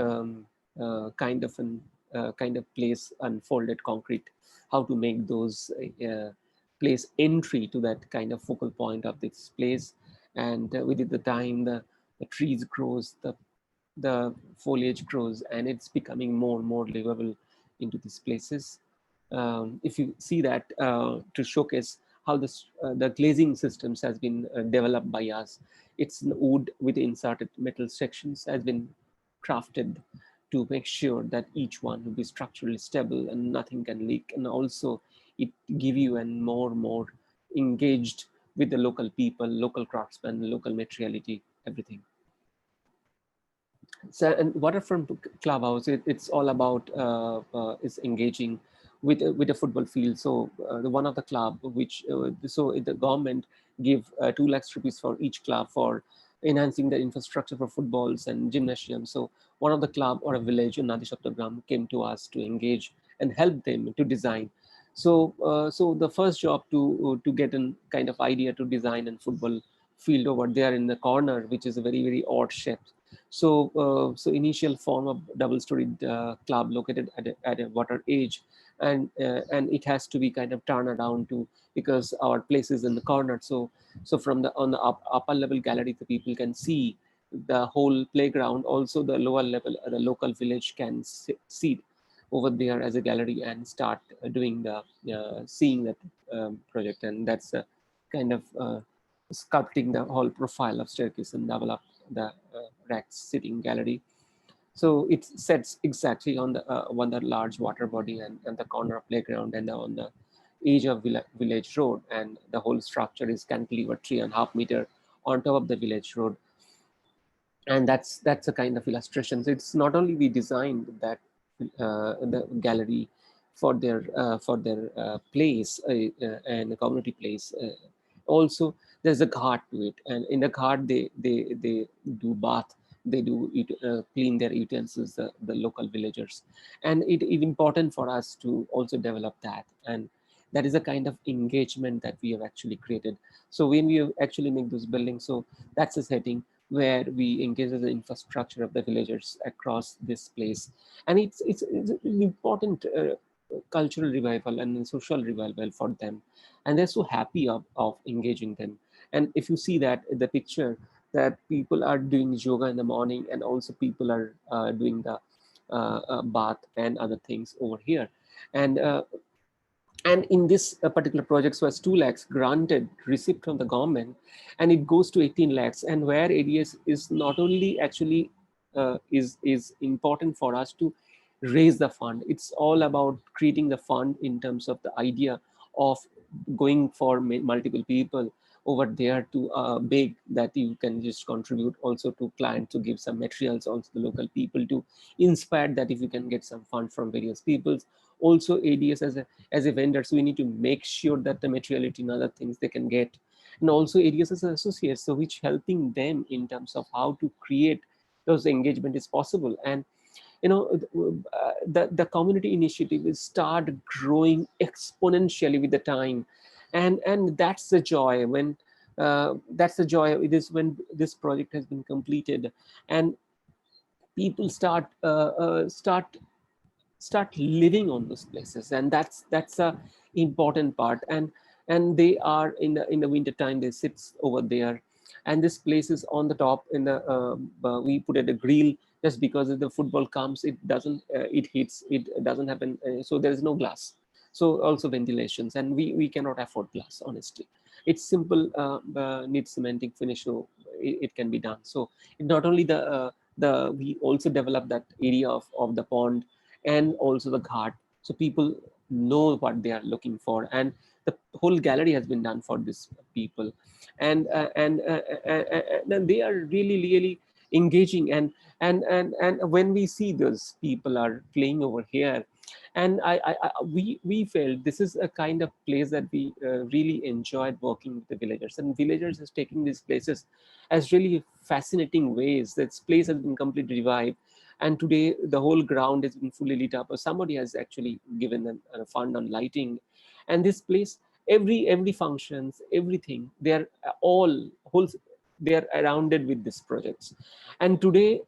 kind of place unfolded concrete, how to make those place entry to that kind of focal point of this place. And within the time, the trees grows, the foliage grows, and it's becoming more and more livable into these places. If you see that, to showcase how the glazing systems has been developed by us, it's wood with inserted metal sections has been crafted to make sure that each one will be structurally stable and nothing can leak. And also it give you and more engaged with the local people, local craftsmen, local materiality, everything. So, and Waterfront Clubhouse, it's all about is engaging with a football field. So the one of the club which so the government give 2 lakhs rupees for each club for enhancing the infrastructure for footballs and gymnasium. So one of the club or a village in Nadishaptagram came to us to engage and help them to design. So so the first job to get a kind of idea to design a football field over there in the corner, which is a very, very odd shape. So, so initial form of double-storied club located at a water edge, and it has to be kind of turned around to, because our place is in the corner. So from the on the upper level gallery, the people can see the whole playground. Also, the lower level, the local village can see over there as a gallery and start doing the seeing that project, and that's a kind of sculpting the whole profile of staircase and develop the racks sitting gallery. So it sets exactly on the large water body and the corner of playground and on the edge of village road, and the whole structure is cantilever 3.5 meter on top of the village road. And that's a kind of illustration. So it's not only we designed that the gallery for their place and a community place. Also, there's a ghat to it, and in the ghat they do bath, they do clean their utensils, the local villagers, and it is important for us to also develop that, and that is a kind of engagement that we have actually created. So when we actually make those buildings, so that's a setting. where we engage as the infrastructure of the villagers across this place. And it's an important cultural revival and social revival for them. And they're so happy of engaging them. And if you see that in the picture, that people are doing yoga in the morning, and also people are doing the bath and other things over here. And in this particular project was 2 lakhs granted receipt from the government, and it goes to 18 lakhs. And where ADS is not only actually is important for us to raise the fund, it's all about creating the fund in terms of the idea of going for multiple people over there to beg that you can just contribute also to clients, to give some materials also the local people, to inspire that if you can get some fund from various peoples. Also ADS as a vendor, so we need to make sure that the materiality and other things they can get. And also ADS as an associate, so which helping them in terms of how to create those engagement is possible. And you know, the community initiative will start growing exponentially with the time. And that's the joy when that's the joy it is when this project has been completed, and people start living on those places. And that's a important part. And they are in the winter time, they sits over there. And this place is on the top in the we put it a grill, just because if the football comes, it doesn't it hits, it doesn't happen, so there is no glass. So also ventilations, and we cannot afford glass, honestly. It's simple, needs cementing finish, so it can be done. So not only the we also develop that area of the pond and also the ghat, so people know what they are looking for. And the whole gallery has been done for this people. And they are really engaging. And when we see those people are playing over here, and we felt this is a kind of place that we really enjoyed working with the villagers. And villagers is taking these places as really fascinating ways. This place has been completely revived, and today the whole ground has been fully lit up, or somebody has actually given them a fund on lighting. And this place, every functions, everything, they are all whole, they are surrounded with these projects. And today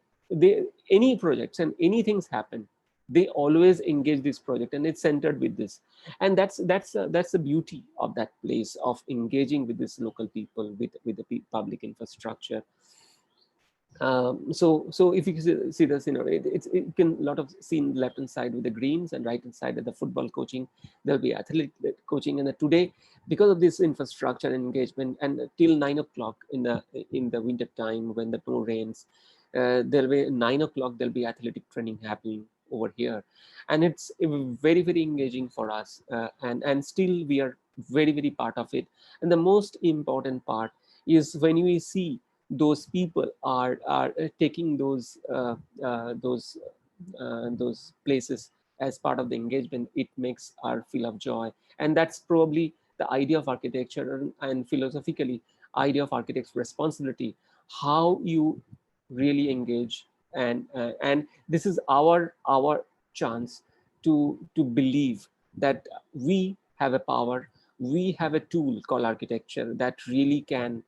any projects and anything's happen, they always engage this project, and it's centered with this. And that's the beauty of that place, of engaging with this local people, with the public infrastructure. So if you see the scenery, it can lot of seen left hand side with the greens, and right hand side at the football coaching, there'll be athletic coaching. And today, because of this infrastructure and engagement, and till 9 o'clock in the winter time when the no rains, there'll be 9 o'clock, there'll be athletic training happening over here. And it's very engaging for us, and still we are very part of it. And the most important part is when we see those people are taking those places as part of the engagement, it makes our feel of joy. And that's probably the idea of architecture, and philosophically idea of architect's responsibility, how you really engage. And this is our chance to believe that we have a power, we have a tool called architecture that really can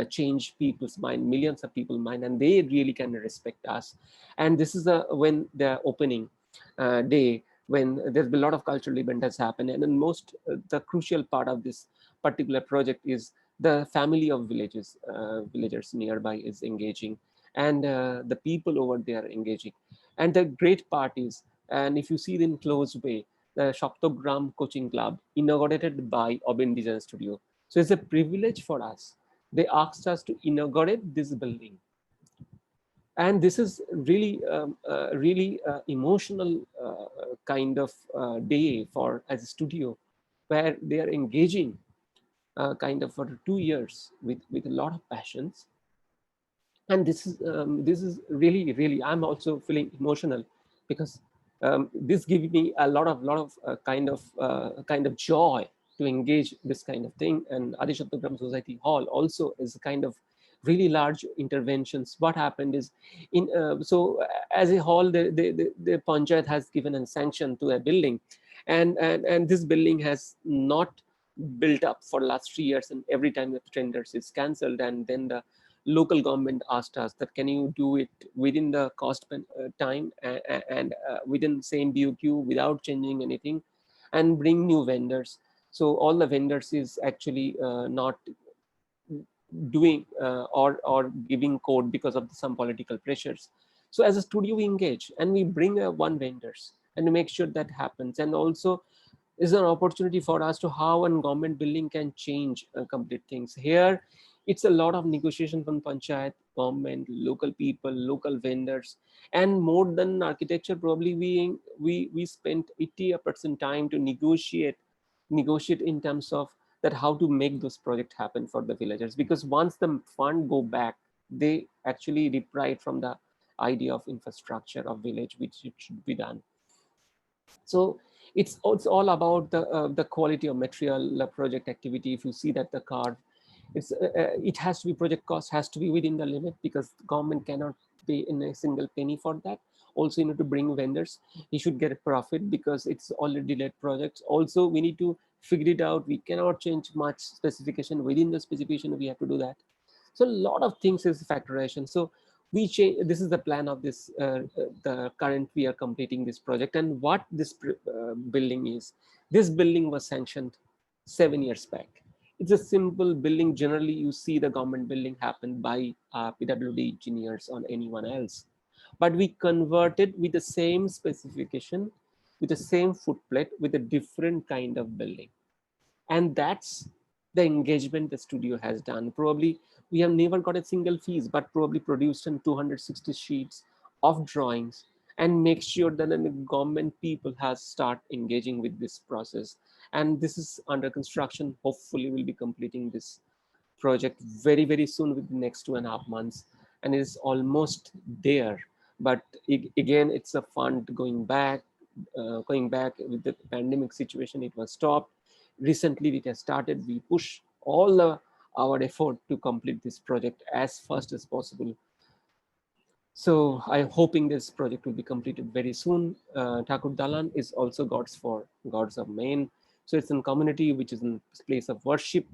change people's mind, millions of people's mind, and they really can respect us. And this is when the opening day, when there's a lot of cultural event has happened. And then most the crucial part of this particular project is the family of villagers nearby is engaging, and the people over there engaging. And the great part is, and if you see it in close way, the Shoptogram Coaching Club, inaugurated by Abin Design Studio. So it's a privilege for us. They asked us to inaugurate this building. And this is really emotional kind of day for as a studio, where they are engaging kind of for 2 years with a lot of passions. And this is really I'm also feeling emotional, because this gives me a lot of kind of joy to engage this kind of thing. And Adishattogram Society Hall also is a kind of really large interventions. What happened is, so as a hall, the Panchayat has given a sanction to a building, and this building has not built up for last 3 years, and every time the tenders is cancelled, and then the local government asked us that can you do it within the cost time and within same BOQ without changing anything and bring new vendors. So all the vendors is actually not doing or giving code because of some political pressures. So as a studio, we engage and we bring one vendors and make sure that happens. And also is an opportunity for us to how a government building can change complete things. Here, it's a lot of negotiation from panchayat, government, local people, local vendors, and more than architecture, probably we spent 80% time to negotiate in terms of that how to make those projects happen for the villagers. Because once the fund go back, they actually deprive from the idea of infrastructure of village, which it should be done. So it's all about the quality of material, the project activity. If you see that the card, it has to be project cost has to be within the limit because the government cannot pay in a single penny for that. Also, you need to bring vendors. You should get a profit because it's already delayed projects. Also, we need to figure it out. We cannot change much specification within the specification. We have to do that. So a lot of things is factorization. So we change. This is the plan of this. The current we are completing this project, and what this building is. This building was sanctioned 7 years back. It's a simple building. Generally, you see the government building happen by PWD engineers or anyone else, but we converted with the same specification, with the same footplate, with a different kind of building. And that's the engagement the studio has done. Probably we have never got a single fees, but probably produced in 260 sheets of drawings and make sure that the government people has start engaging with this process. And this is under construction. Hopefully we'll be completing this project very, very soon with the next 2.5 months. And it is almost there. But again, it's a fund going back with the pandemic situation, it was stopped. Recently it has started. We push all our effort to complete this project as fast as possible. So I'm hoping this project will be completed very soon. Thakur Dalan is also gods of main. So it's a community which is a place of worship.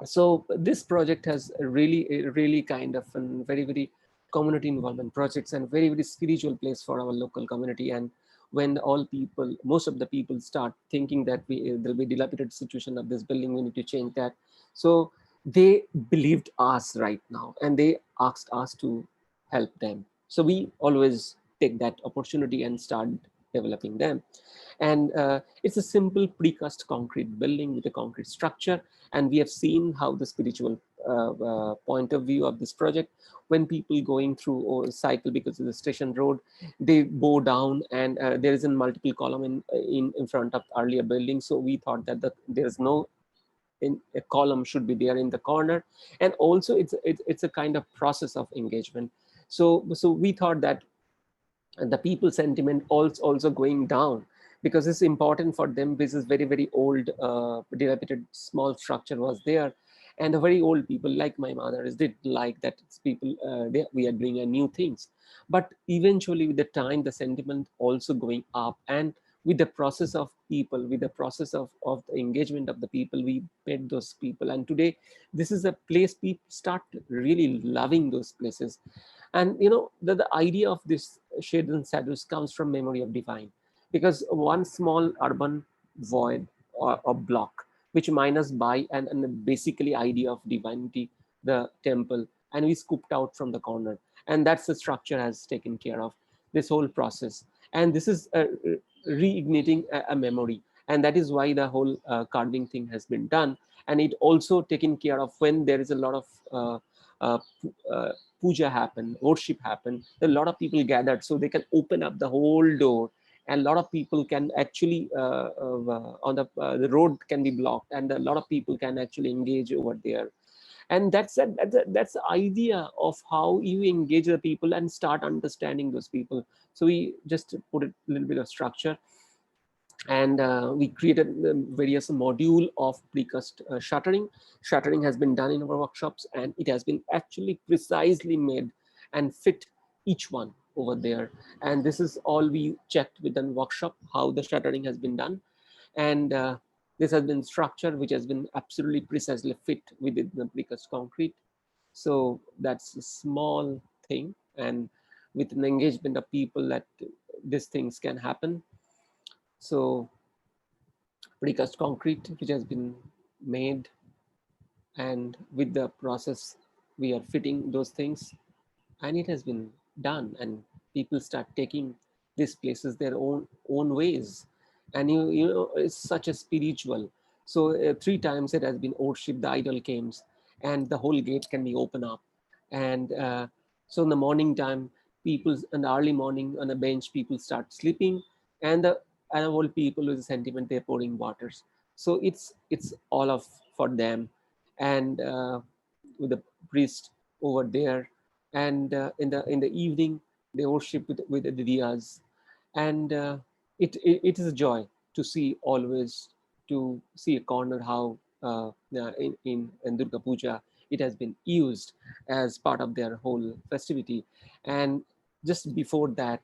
So this project has really kind of a very community involvement projects and very spiritual place for our local community. And when most of the people start thinking that there'll be dilapidated situation of this building, we need to change that. So they believed us right now and they asked us to help them. So we always take that opportunity and start developing them. And it's a simple precast concrete building with a concrete structure. And we have seen how the spiritual point of view of this project, when people going through or cycle because of the station road, they bow down and there is a multiple column in front of earlier building. So we thought that there's no a column should be there in the corner. And also it's a kind of process of engagement. So we thought that the people sentiment also going down because it's important for them. This is very old dilapidated small structure was there, and the very old people like my mother did like that it's people we are doing a new things. But eventually with the time the sentiment also going up, and with the process of people, with the process of the engagement of the people, we met those people. And today this is a place people start really loving those places. And you know the idea of this shades and shadows comes from memory of divine, because one small urban void or block which minus by and basically idea of divinity, the temple, and we scooped out from the corner, and that's the structure has taken care of this whole process. And this is reigniting a memory, and that is why the whole carving thing has been done. And it also taken care of when there is a lot of puja happen, worship happen, a lot of people gathered, so they can open up the whole door, and a lot of people can actually on the road can be blocked, and a lot of people can actually engage over there. And that's the idea of how you engage the people and start understanding those people. So we just put a little bit of structure, and we created various module of precast shuttering. Shuttering has been done in our workshops, and it has been actually precisely made and fit each one over there. And this is all we checked within workshop, how the shuttering has been done. And this has been structure which has been absolutely precisely fit within the precast concrete. So that's a small thing, and with an engagement of people that these things can happen. So precast concrete which has been made, and with the process we are fitting those things, and it has been done, and people start taking these places their own ways. And you know, it's such a spiritual. So 3 times it has been worship, the idol comes, and the whole gate can be open up. And so in the morning time, people in the early morning on a bench, people start sleeping, and the old people with sentiment, they're pouring waters. So it's all of for them. And with the priest over there, and in the evening they worship with the diyas. And it is a joy to see, always to see a corner how in Durga Puja it has been used as part of their whole festivity. And just before that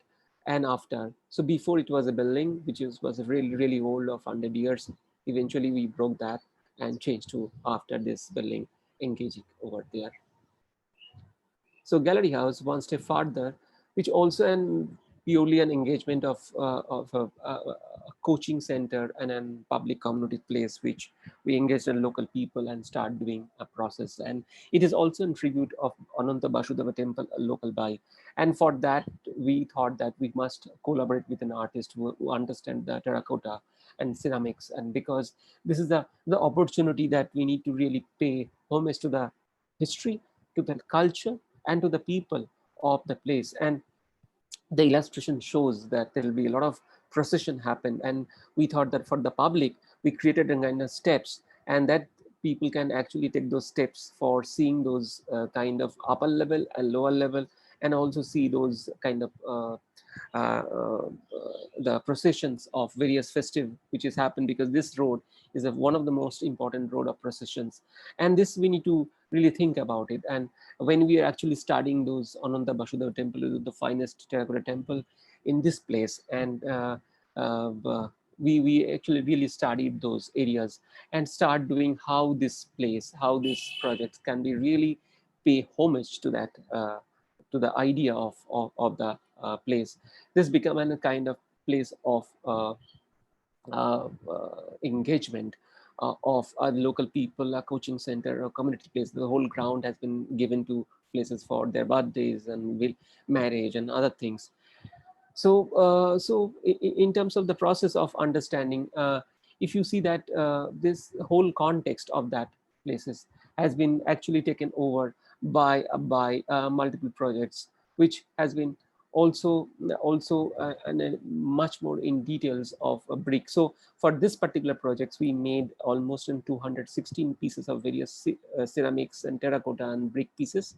and after, so before it was a building which was really old of 100 years. Eventually we broke that and changed to after this building engaging over there. So Gallery House, one step further, which also an purely an engagement of a coaching center and a public community place, which we engage in local people and start doing a process. And it is also a tribute of Ananta Vasudeva temple, a local buy. And for that, we thought that we must collaborate with an artist who understand the terracotta and ceramics. And because this is the opportunity that we need to really pay homage to the history, to the culture, and to the people of the place. And the illustration shows that there will be a lot of procession happen, and we thought that for the public we created a kind of steps, and that people can actually take those steps for seeing those kind of upper level and lower level, and also see those kind of the processions of various festive which has happened, because this road is one of the most important road of processions. And this we need to really think about it. And when we are actually studying those Ananta Vasudeva temple, the finest terracotta temple in this place, and we actually really studied those areas and start doing how this place, how this project can be really pay homage to that to the idea of the place. This become a kind of place of engagement of local people, a coaching center, a community place. The whole ground has been given to places for their birthdays and marriage and other things. So in terms of the process of understanding, if you see that this whole context of that places has been actually taken over by multiple projects, which has been also and much more in details of a brick. So for this particular projects, we made almost in 216 pieces of various ceramics and terracotta and brick pieces,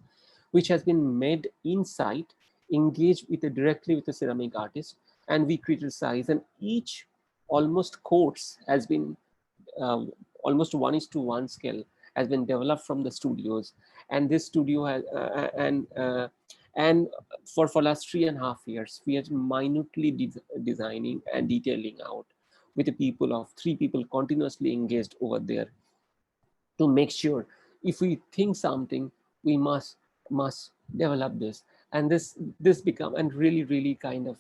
which has been made inside, engaged with directly with the ceramic artist, and we created size. And each almost course has been almost 1:1 scale has been developed from the studios. And this studio has and for last 3.5 years we are minutely designing and detailing out with the people of 3 people continuously engaged over there, to make sure if we think something, we must develop this. And this become and really kind of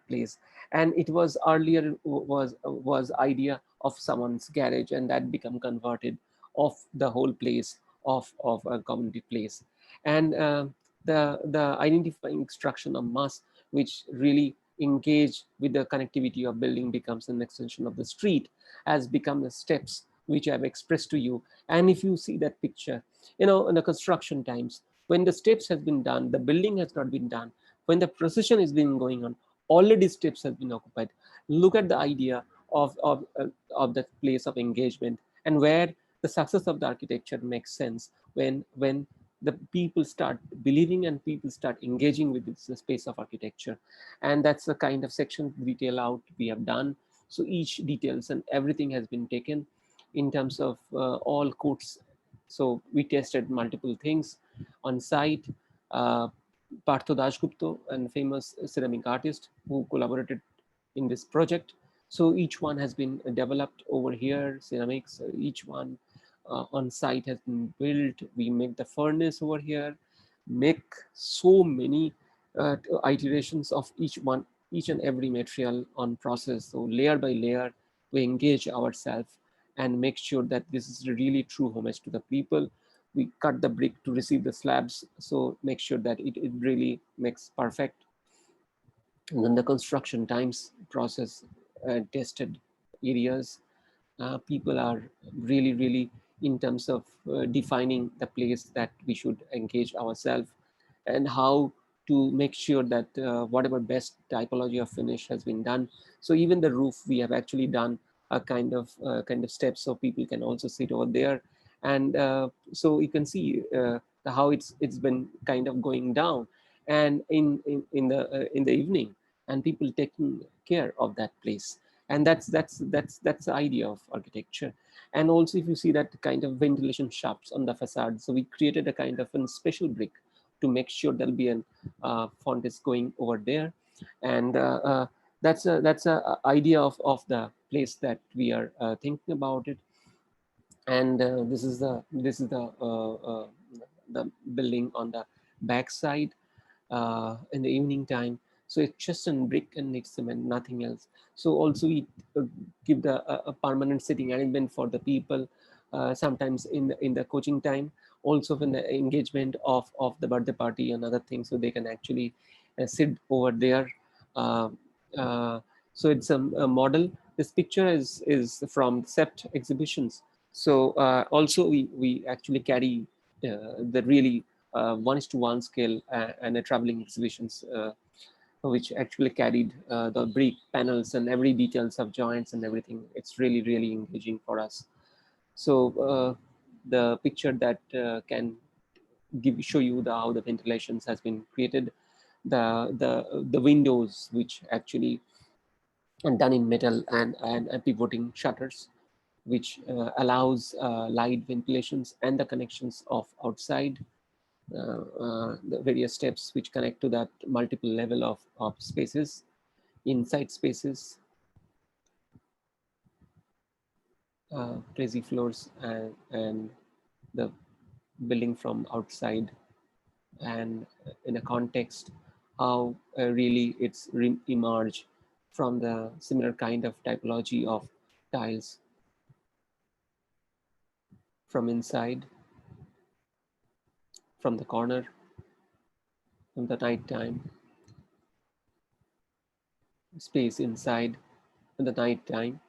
place. And it was earlier was idea of someone's garage, and that become converted of the whole place of a community place. And the identifying instruction of mass, which really engage with the connectivity of building, becomes an extension of the street, has become the steps which I've expressed to you. And if you see that picture, you know, in the construction times, when the steps has been done, the building has not been done. When the procession is been going on, already steps have been occupied. Look at the idea of that place of engagement, and where the success of the architecture makes sense when the people start believing and people start engaging with this space of architecture. And that's the kind of section detail out we have done. So each details and everything has been taken in terms of all courts. So we tested multiple things on site. Partho Dashgupta, and famous ceramic artist who collaborated in this project. So each one has been developed over here, ceramics, each one on site has been built. We make the furnace over here, make so many iterations of each and every material on process. So layer by layer, we engage ourselves and make sure that this is really true homage to the people. We cut the brick to receive the slabs, so make sure that it really makes perfect. And then the construction times process, tested areas. People are really in terms of defining the place that we should engage ourselves, and how to make sure that whatever best typology of finish has been done. So even the roof, we have actually done a kind of steps so people can also sit over there. And so you can see how it's been kind of going down, and in the evening, and people taking care of that place. And that's the idea of architecture. And also, if you see that kind of ventilation shafts on the facade, so we created a kind of a special brick to make sure there'll be an font is going over there. And that's a idea of the place that we are thinking about it. And this is the building on the back side in the evening time. So it's just a brick and it's cement, nothing else. So also we give a permanent sitting arrangement for the people. Sometimes in the coaching time, also when the engagement of the birthday party and other things, so they can actually sit over there. Uh, uh, so it's a model. This picture is from Sept exhibitions. So also we actually carry the really 1:1 scale and a traveling exhibitions, which actually carried the brick panels and every details of joints and everything. It's really engaging for us. So the picture that can show you how the ventilations has been created, the windows which actually are done in metal and pivoting shutters, which allows light ventilations and the connections of outside, the various steps which connect to that multiple level of spaces, inside spaces, crazy floors, and the building from outside, and in a context how really it's emerged from the similar kind of typology of tiles from inside, from the corner, from the night time space inside in the night time,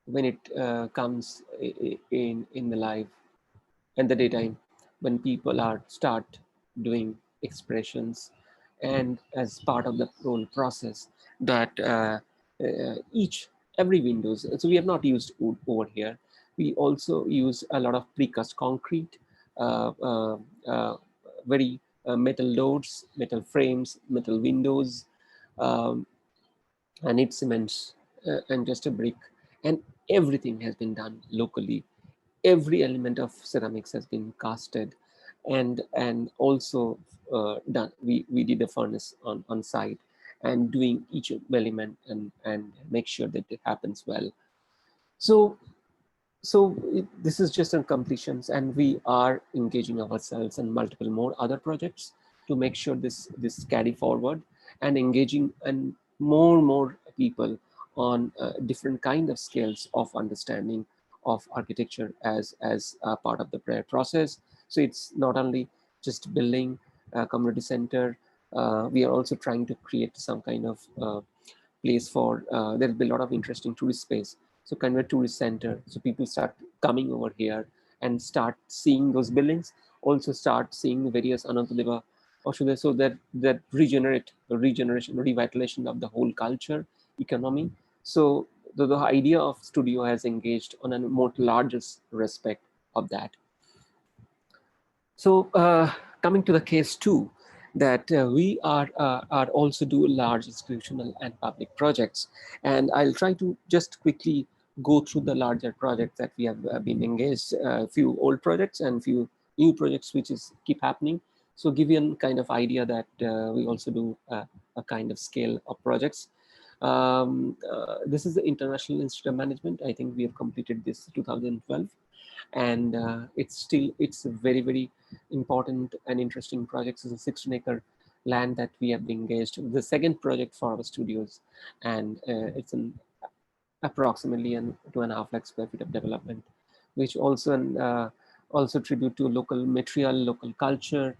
when it comes in the life, and the daytime when people are start doing expressions, and as part of the whole process that every windows. So we have not used wood over here. We also use a lot of precast concrete, uh, uh, uh, very metal doors, metal frames, metal windows, um, and it cements and just a brick, and everything has been done locally. Every element of ceramics has been casted, and also done. We did a furnace on site, and doing each element and make sure that it happens well. So this is just on completions, and we are engaging ourselves in multiple more other projects to make sure this carry forward, and engaging and more people on different kind of scales of understanding of architecture as a part of the prayer process. So it's not only just building a community center. We are also trying to create some kind of place for there'll be a lot of interesting tourist space. So kind of a tourist center, so people start coming over here and start seeing those buildings, also start seeing various Anantadeva Oshude, so that regeneration, revitalization of the whole culture, economy. So the idea of studio has engaged on a more largest respect of that. So coming to the case two, that we are also do large institutional and public projects, and I'll try to just quickly go through the larger projects that we have been engaged, a few old projects and few new projects which is keep happening. So give you a kind of idea that we also do a kind of scale of projects. This is the International Institute of Management. I think we have completed this 2012. and it's a very important and interesting project. It's a 16-acre land that we have been engaged. The second project for our studios, and it's an approximately an 2.5 lakh square feet of development, which also tribute to local material, local culture,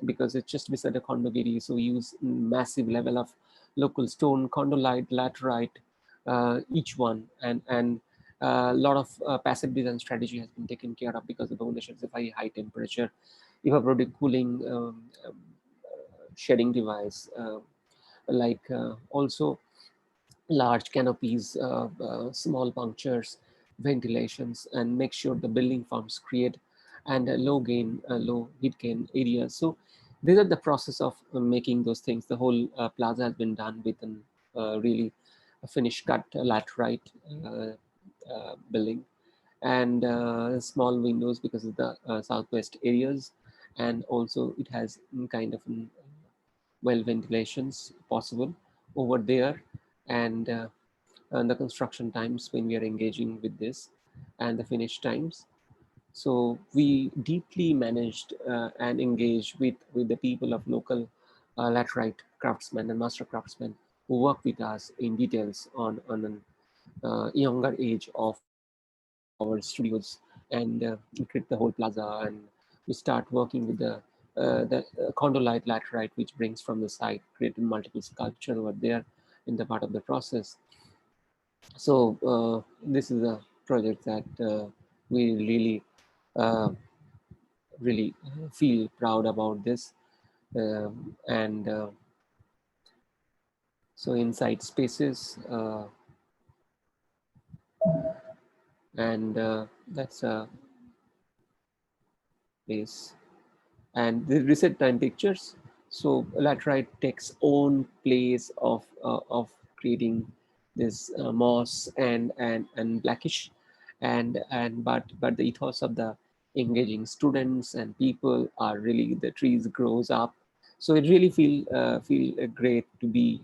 because it's just beside a condogiri. So we use massive level of local stone, condolite, laterite, each one, and a lot of passive design strategy has been taken care of because the foundation is a very high temperature, evaporative cooling, shading device, also large canopies, small punctures, ventilations, and make sure the building forms create and a low heat gain areas. So these are the process of making those things. The whole plaza has been done with an really finished cut laterite building, and small windows because of the southwest areas, and also it has kind of well ventilations possible over there, and the construction times when we are engaging with this, and the finish times. So we deeply managed and engaged with the people of local laterite craftsmen and master craftsmen who work with us in details on a younger age of our studios, and we create the whole plaza, and we start working with the condolite laterite, which brings from the site, creating multiple sculpture over there in the part of the process. So this is a project that we uh, really feel proud about this, and so inside spaces, and that's a place, and the reset time pictures. So laterite takes own place of creating this moss and blackish, but the ethos of the engaging students and people are really, the trees grows up. So it really feel great to be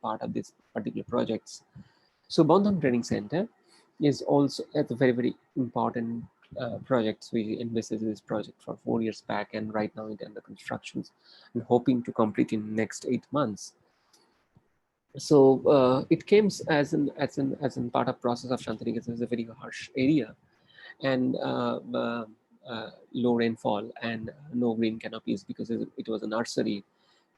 part of this particular projects. So Bandhan Training Center is also at a very important project. We invested in this project for 4 years back, and right now it's under constructions and hoping to complete in next 8 months. So it came as an part of process of Chaudhary. It was a very harsh area, and low rainfall and no green canopies, because it was a nursery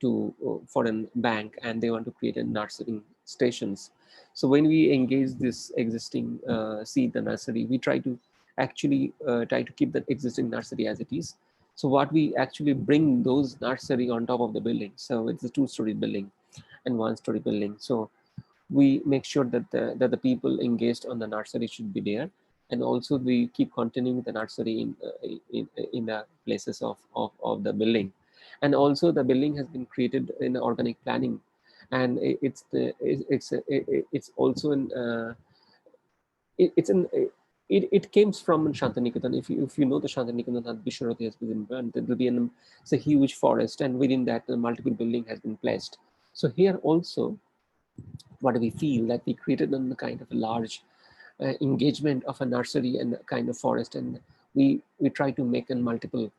to foreign bank, and they want to create a nursery stations. So when we engage this existing see the nursery, we try to actually keep the existing nursery as it is. So what we actually bring those nursery on top of the building. So it's a 2-story building and 1-story building. So we make sure that the people engaged on the nursery should be there, and also we keep continuing the nursery in the places of the building. And also the building has been created in organic planning, and it's also it came from Shantiniketan. If you know the Shantiniketan Bisharati has been burned, there will be it's a huge forest, and within that multiple building has been placed. So here also, what do we feel that we created a kind of a large engagement of a nursery and a kind of forest, and we try to make a multiple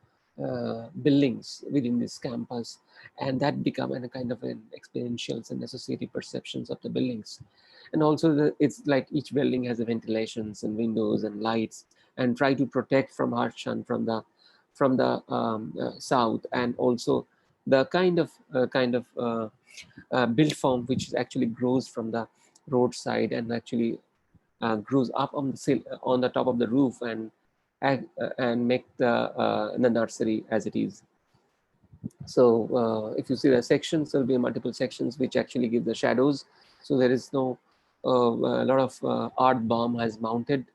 buildings within this campus, and that become a kind of an experientials and associative perceptions of the buildings. And also it's like each building has a ventilations and windows and lights, and try to protect from harsh sun from the south, and also the kind of built form which actually grows from the roadside, and actually grows up on the top of the roof, and make the nursery as it is. So if you see the sections, there will be multiple sections which actually give the shadows. So there is no a lot of art bomb has mounted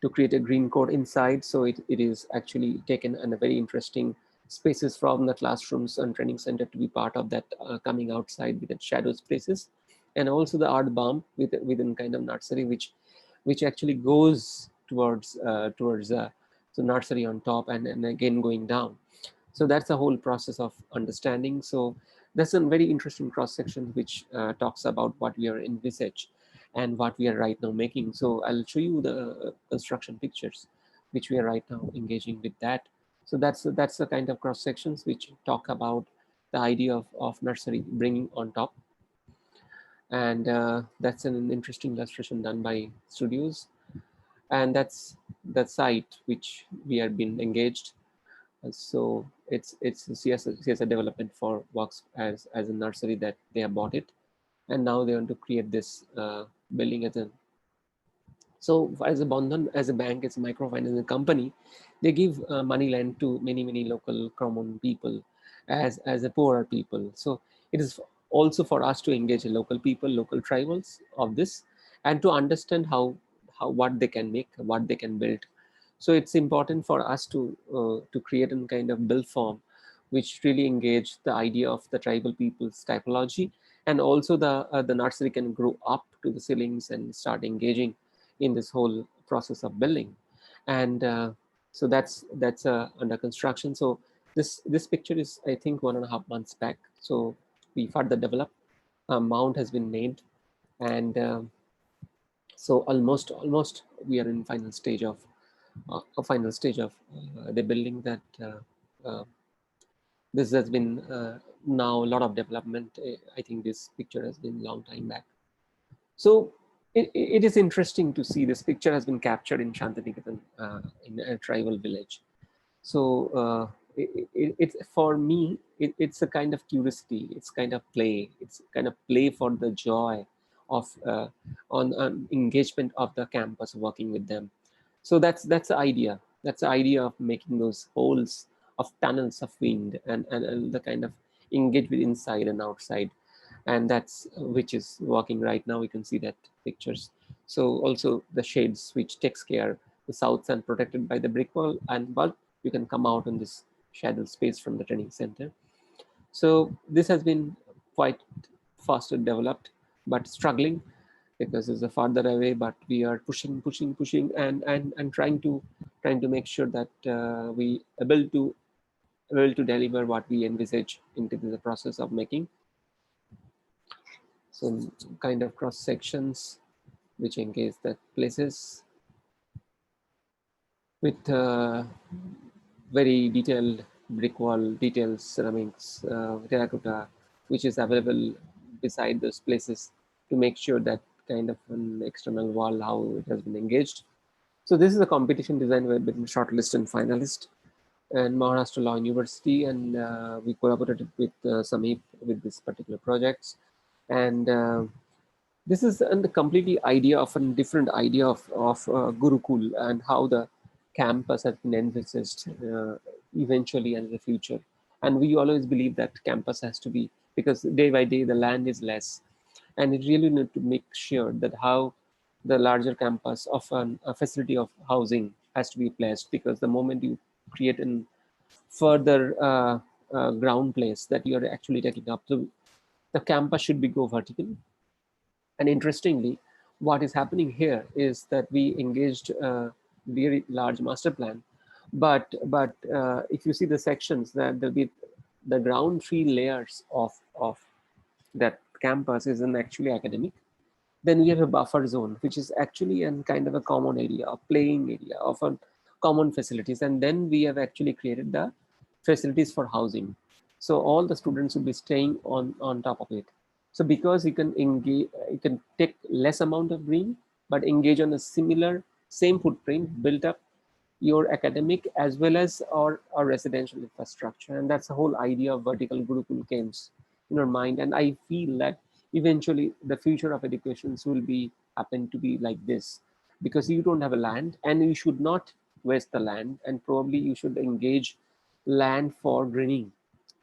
to create a green coat inside. So it is actually taken in a very interesting spaces from the classrooms and training center to be part of that coming outside with the shadow spaces, and also the art bomb within kind of nursery which actually goes towards the nursery on top, and again going down. So that's the whole process of understanding. So that's a very interesting cross section which talks about what we are envisaged and what we are right now making. So I'll show you the construction pictures which we are right now engaging with that. So that's the kind of cross sections which talk about the idea of nursery bringing on top. And that's an interesting illustration done by studios. And that's the site which we have been engaged. So it's a CSR development for works as a nursery that they have bought it, and now they want to create this building as a. So as a Bandhan, as a bank, as a microfinance company, they give money lend to many local common people as a poorer people. So it is also for us to engage local people, local tribals of this, and to understand how what they can make, what they can build. So it's important for us to create a kind of build form which really engage the idea of the tribal people's typology, and also the nursery can grow up to the ceilings and start engaging in this whole process of building. And so that's under construction. So this picture is, I think, 1.5 months back. So we further developed. A mount has been made, and so almost we are in final stage of the building. That this has been now a lot of development. I think this picture has been long time back. So it is interesting to see this picture has been captured in Shantiniketan, in a tribal village. So it's for me, it's a kind of curiosity. It's kind of play. It's kind of play for the joy of on engagement of the campus, working with them. So that's the idea. That's the idea of making those holes of tunnels of wind, and the kind of engage with inside and outside. And that's which is working right now. We can see that pictures. So also the shades which takes care the south sun protected by the brick wall, and bulb, you can come out in this shadow space from the training center. So this has been quite faster developed, but struggling because it's a farther away, but we are pushing, and trying to make sure that we able to deliver what we envisage into the process of making. So kind of cross sections which engage the places with very detailed brick wall, detailed ceramics, terracotta, which is available beside those places to make sure that kind of an external wall, how it has been engaged. So this is a competition design where been shortlist and finalist, and Maharashtra Law University, and we collaborated with Samip with this particular projects. And this is a completely idea of a different idea of Gurukul, and how the campus has been envisaged eventually in the future. And we always believe that campus has to be, because day by day the land is less, and it really need to make sure that how the larger campus of a facility of housing has to be placed, because the moment you create a further ground place that you are actually taking up, so the campus should be go vertical. And interestingly, what is happening here is that we engaged a very large master plan, but if you see the sections, that there'll be the ground 3 layers of that campus is an actually academic. Then we have a buffer zone, which is actually a kind of a common area, a playing area of a common facilities. And then we have actually created the facilities for housing. So all the students will be staying on top of it. So because you can engage, you can take less amount of green, but engage on a similar same footprint, build up your academic as well as our residential infrastructure. And that's the whole idea of vertical Gurukul games in our mind. And I feel that eventually the future of educations will be happen to be like this, because you don't have a land and you should not waste the land, and probably you should engage land for greening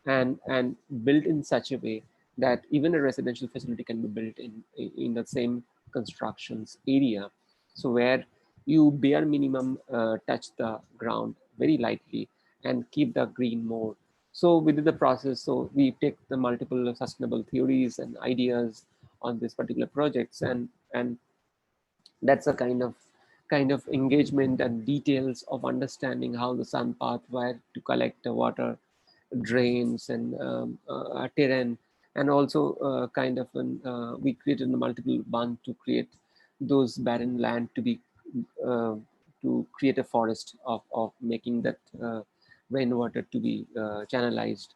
and built in such a way that even a residential facility can be built in the same constructions area. So where you bare minimum touch the ground very lightly and keep the green more. So within the process, so we take the multiple sustainable theories and ideas on this particular projects, and that's a kind of engagement and details of understanding how the sun path, where to collect the water, drains, and terrain. And also we created a multiple bund to create those barren land to be to create a forest of making that rainwater to be channelized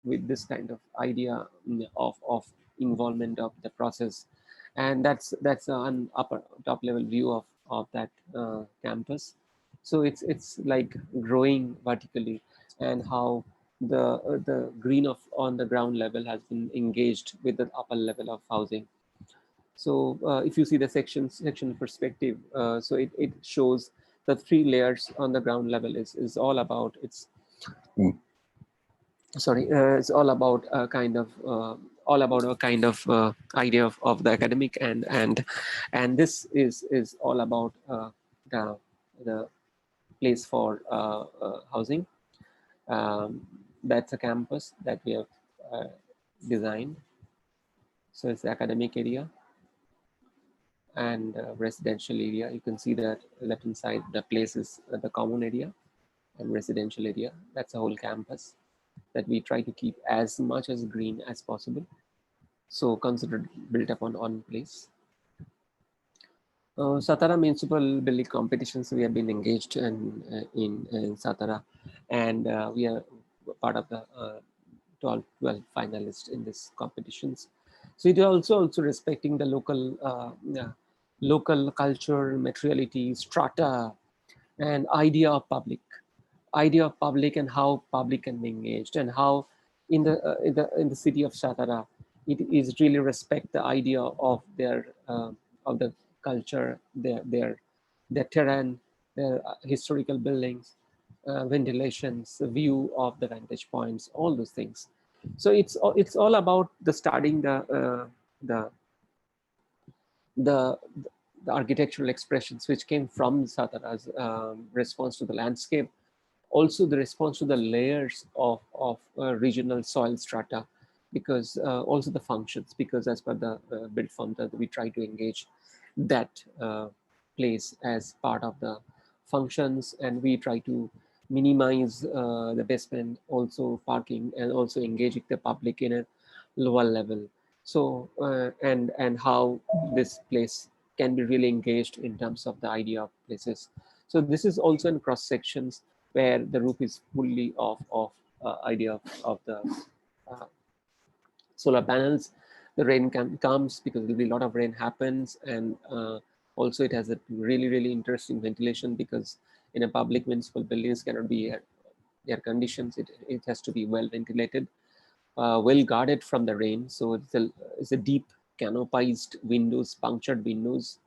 with this kind of idea of involvement of the process. And that's an upper top level view of that campus. So it's like growing vertically, and how the green of on the ground level has been engaged with the upper level of housing. So if you see the section perspective, so it shows the 3 layers on the ground level is all about its it's all about a kind of idea of the academic, and this is all about the place for housing. That's a campus that we have designed. So it's the academic area and residential area. You can see that left hand side, the place is the common area and residential area. That's a whole campus that we try to keep as much as green as possible. So considered built upon one place. Satara municipal building competitions, we have been engaged in Satara, and we are part of the 12 finalists in this competitions. So it is also respecting the local culture, materiality, strata, and idea of public and how public can be engaged, and how in the city of Satara, it is really respect the idea of their of the culture, their terrain, their historical buildings, ventilations, the view of the vantage points, all those things. So it's all about the studying the architectural expressions which came from Satara's response to the landscape, also the response to the layers of regional soil strata, because also the functions, because as per the build form that we try to engage that place as part of the functions, and we try to minimize the basement, also parking, and also engaging the public in a lower level. So and how this place can be really engaged in terms of the idea of places. So this is also in cross sections where the roof is fully of idea of the solar panels. The rain comes because there'll be a lot of rain happens, and also it has a really interesting ventilation, because in a public municipal buildings cannot be air conditions. It has to be well ventilated, well guarded from the rain. So it's a deep canopized windows, punctured windows,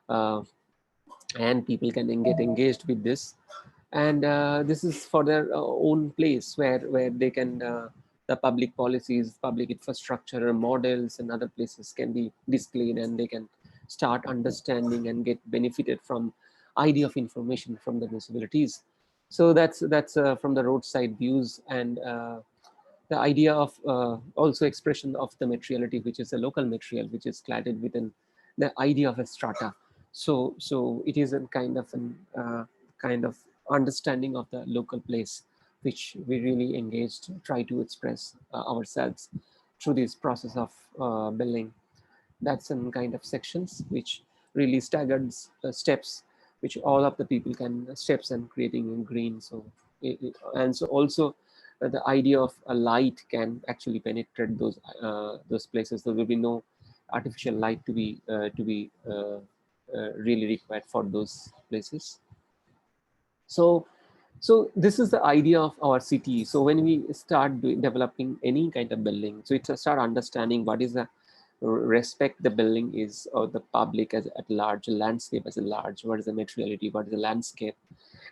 and people can get engaged with this. And this is for their own place where they can the public policies, public infrastructure models, and other places can be displayed, and they can start understanding and get benefited from idea of information from the municipalities. So that's from the roadside views, and the idea of also expression of the materiality, which is a local material, which is cladded within the idea of a strata. So it is a kind of understanding of the local place, which we really engaged, try to express ourselves through this process of building. That's some kind of sections which really staggered steps, which all of the people can steps and creating in green. So and so also the idea of a light can actually penetrate those places. There will be no artificial light to be really required for those places. So this is the idea of our city. So when we start developing any kind of building, so it's a start understanding what is the respect the building is, or the public as at large, landscape as a large, what is the materiality, what is the landscape,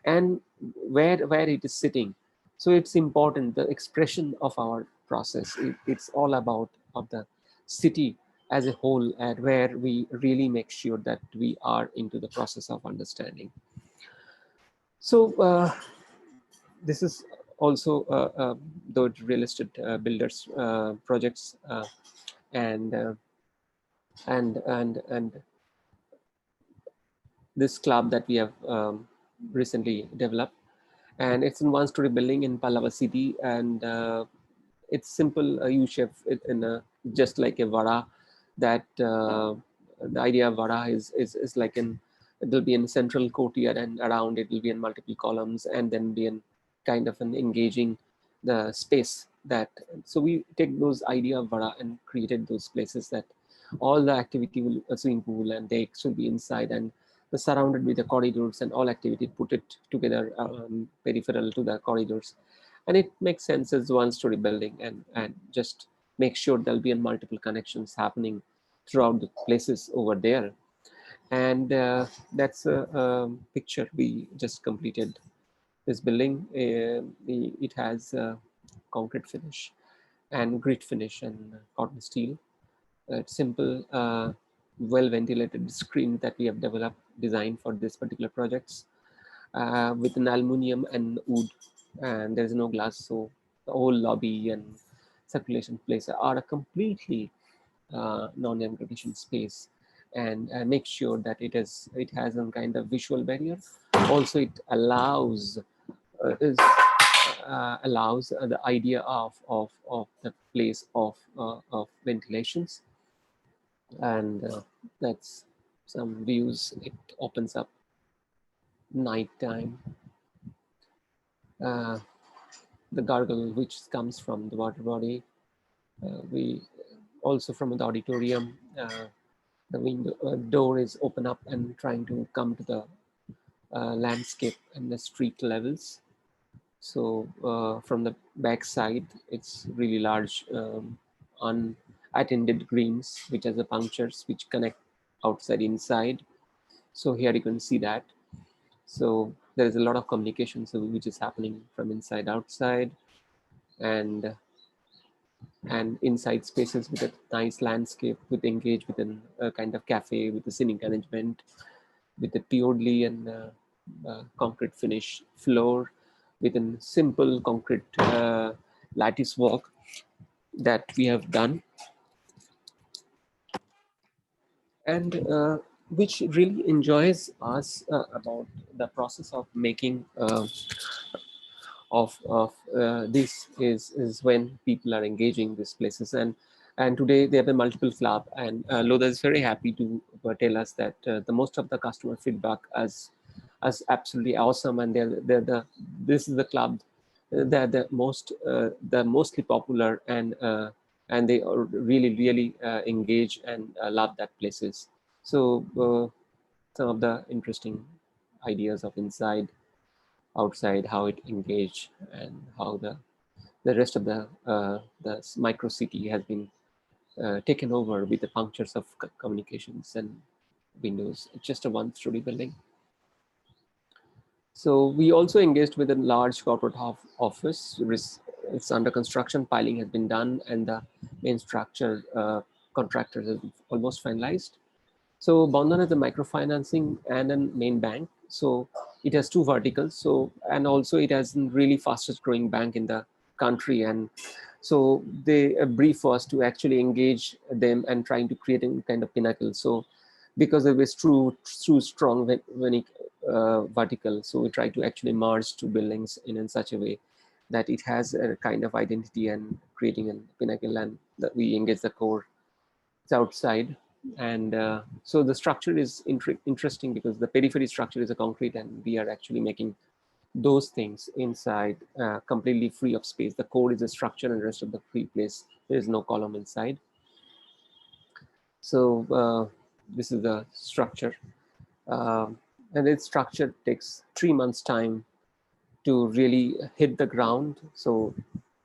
and where it is sitting. So it's important, the expression of our process. It's all about of the city as a whole, and where we really make sure that we are into the process of understanding. So this is also the real estate builders projects and this club that we have recently developed, and it's in one-story building in Pallava city, and it's simple U-shape in just like a vada. That the idea of vada is like an It will be in central courtyard, and around it will be in multiple columns, and then be in kind of an engaging the space that. So we take those idea of Vada and created those places that all the activity will, a swimming pool and decks will be inside, and surrounded with the corridors, and all activity put it together peripheral to the corridors. And it makes sense as one story building, and just make sure there'll be multiple connections happening throughout the places over there. And that's a picture we just completed. This building, it has concrete finish and grit finish and cotton steel. It's simple, well ventilated screen that we have developed, designed for this particular projects, with an aluminum and wood, and there's no glass, so the whole lobby and circulation place are a completely non-aggregation space, and make sure that it has some kind of visual barrier. Also, it allows the idea of the place of ventilations, and that's some views. It opens up nighttime. The gargle which comes from the water body. We also from the auditorium, the window door is open up and trying to come to the landscape and the street levels. So from the back side, it's really large unattended greens, which has the punctures which connect outside inside. So here you can see that. So there is a lot of communication, so which is happening from inside outside, and inside spaces with a nice landscape, with engage within a kind of cafe with a scenic arrangement, with a purely and concrete finish floor, within simple concrete lattice work that we have done, and which really enjoys us about the process of making of this is when people are engaging these places. And today there have been multiple club, and Lodha is very happy to tell us that the most of the customer feedback as absolutely awesome, and this is the club they're the mostly popular, and they are really engage and love that places. So some of the interesting ideas of inside outside, how it engage, and how the rest of the micro city has been taken over with the punctures of communications and windows. It's just a one-story building. So we also engaged with a large corporate office. It's under construction, piling has been done, and the main structure contractors have almost finalized. So Bandhan has a microfinancing and a main bank. So it has two verticals. So, and also it has the really fastest growing bank in the country. And so they brief us to actually engage them and trying to create a kind of pinnacle. So because it was true strong vertical, so we try to actually merge two buildings in such a way that it has a kind of identity and creating a pinnacle, and that we engage the core. It's outside. And so the structure is interesting because the periphery structure is a concrete, and we are actually making those things inside completely free of space. The core is a structure, and the rest of the free place, there is no column inside. So this is the structure, and its structure takes 3 months time to really hit the ground. So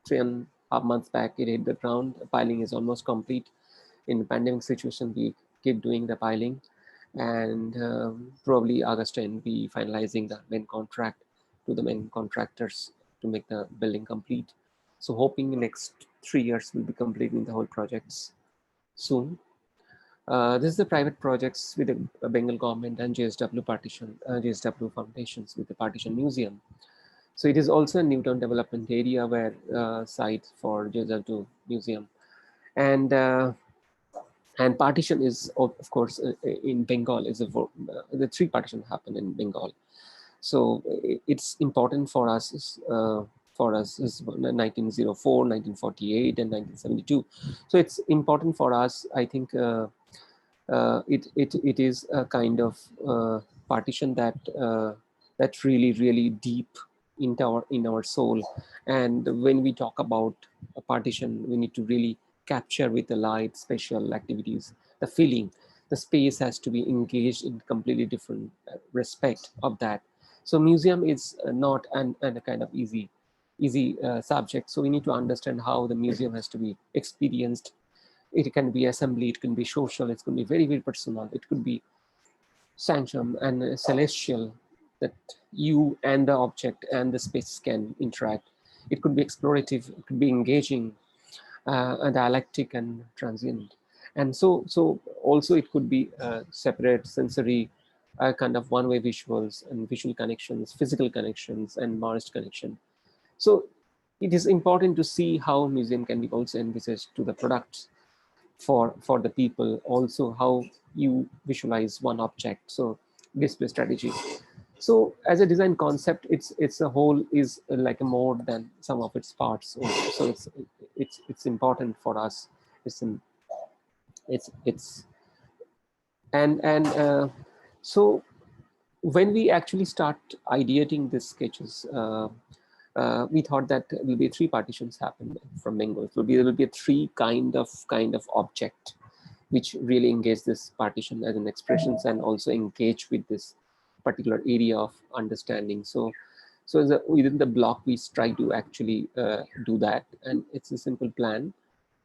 3.5 months back it hit the ground. The piling is almost complete. In the pandemic situation, we keep doing the piling, and probably August end be finalizing the main contract to the main contractors to make the building complete. So hoping the next 3 years will be completing the whole projects soon. This is the private projects with the Bengal government and JSW foundations with the Partition Museum. So it is also a Newtown development area where site for JSW Museum, and partition is of course in Bengal is the 3 partitions happen in Bengal. So it's important for us is 1904, 1948, and 1972. So it's important for us. I think it is a kind of partition that that's really deep into our soul. And when we talk about a partition, we need to really capture with the light, special activities, the feeling. The space has to be engaged in completely different respect of that. So museum is not a kind of easy subject. So we need to understand how the museum has to be experienced. It can be assembly, it can be social, it can be very personal, it could be sanctum and celestial, that you and the object and the space can interact. It could be explorative, it could be engaging, and dialectic and transient. And so also it could be separate sensory, kind of one-way visuals and visual connections, physical connections, and merged connection. So it is important to see how museum can be also envisaged to the products for the people, also how you visualize one object. So display strategy. So as a design concept, it's a whole is like a more than some of its parts. So it's important for us. It's so when we actually start ideating these sketches, we thought that will be 3 partitions happen from Bengal. There will be a 3 kind of object which really engage this partition as an expressions and also engage with this particular area of understanding. So within the block, we try to actually do that, and it's a simple plan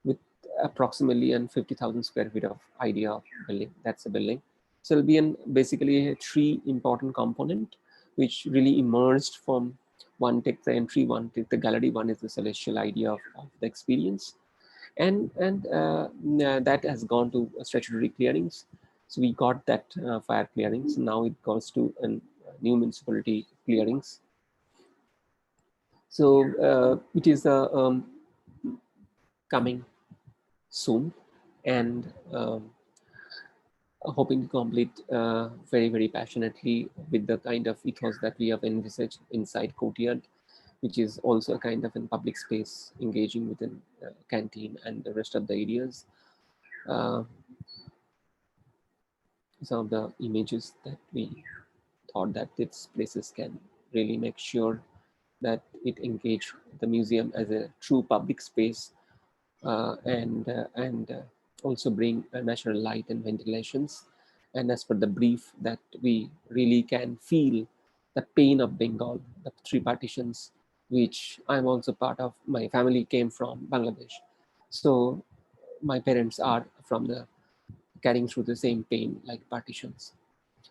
with approximately 50,000 square feet of idea of building. That's a building. So it'll be basically 3 important component which really emerged from one take the entry, one take the gallery, one is the celestial idea of the experience. And that has gone to statutory clearings. So we got that fire clearings. Now it goes to a new municipality clearings. So it is coming soon, and hoping to complete very passionately with the kind of ethos that we have envisaged inside courtyard, which is also a kind of in public space, engaging within canteen and the rest of the areas. Some of the images that we thought that these places can really make sure that it engage the museum as a true public space, and also bring natural light and ventilations. And as per the brief, that we really can feel the pain of Bengal, the 3 partitions, which I'm also part of. My family came from Bangladesh. So my parents are from the carrying through the same pain like partitions.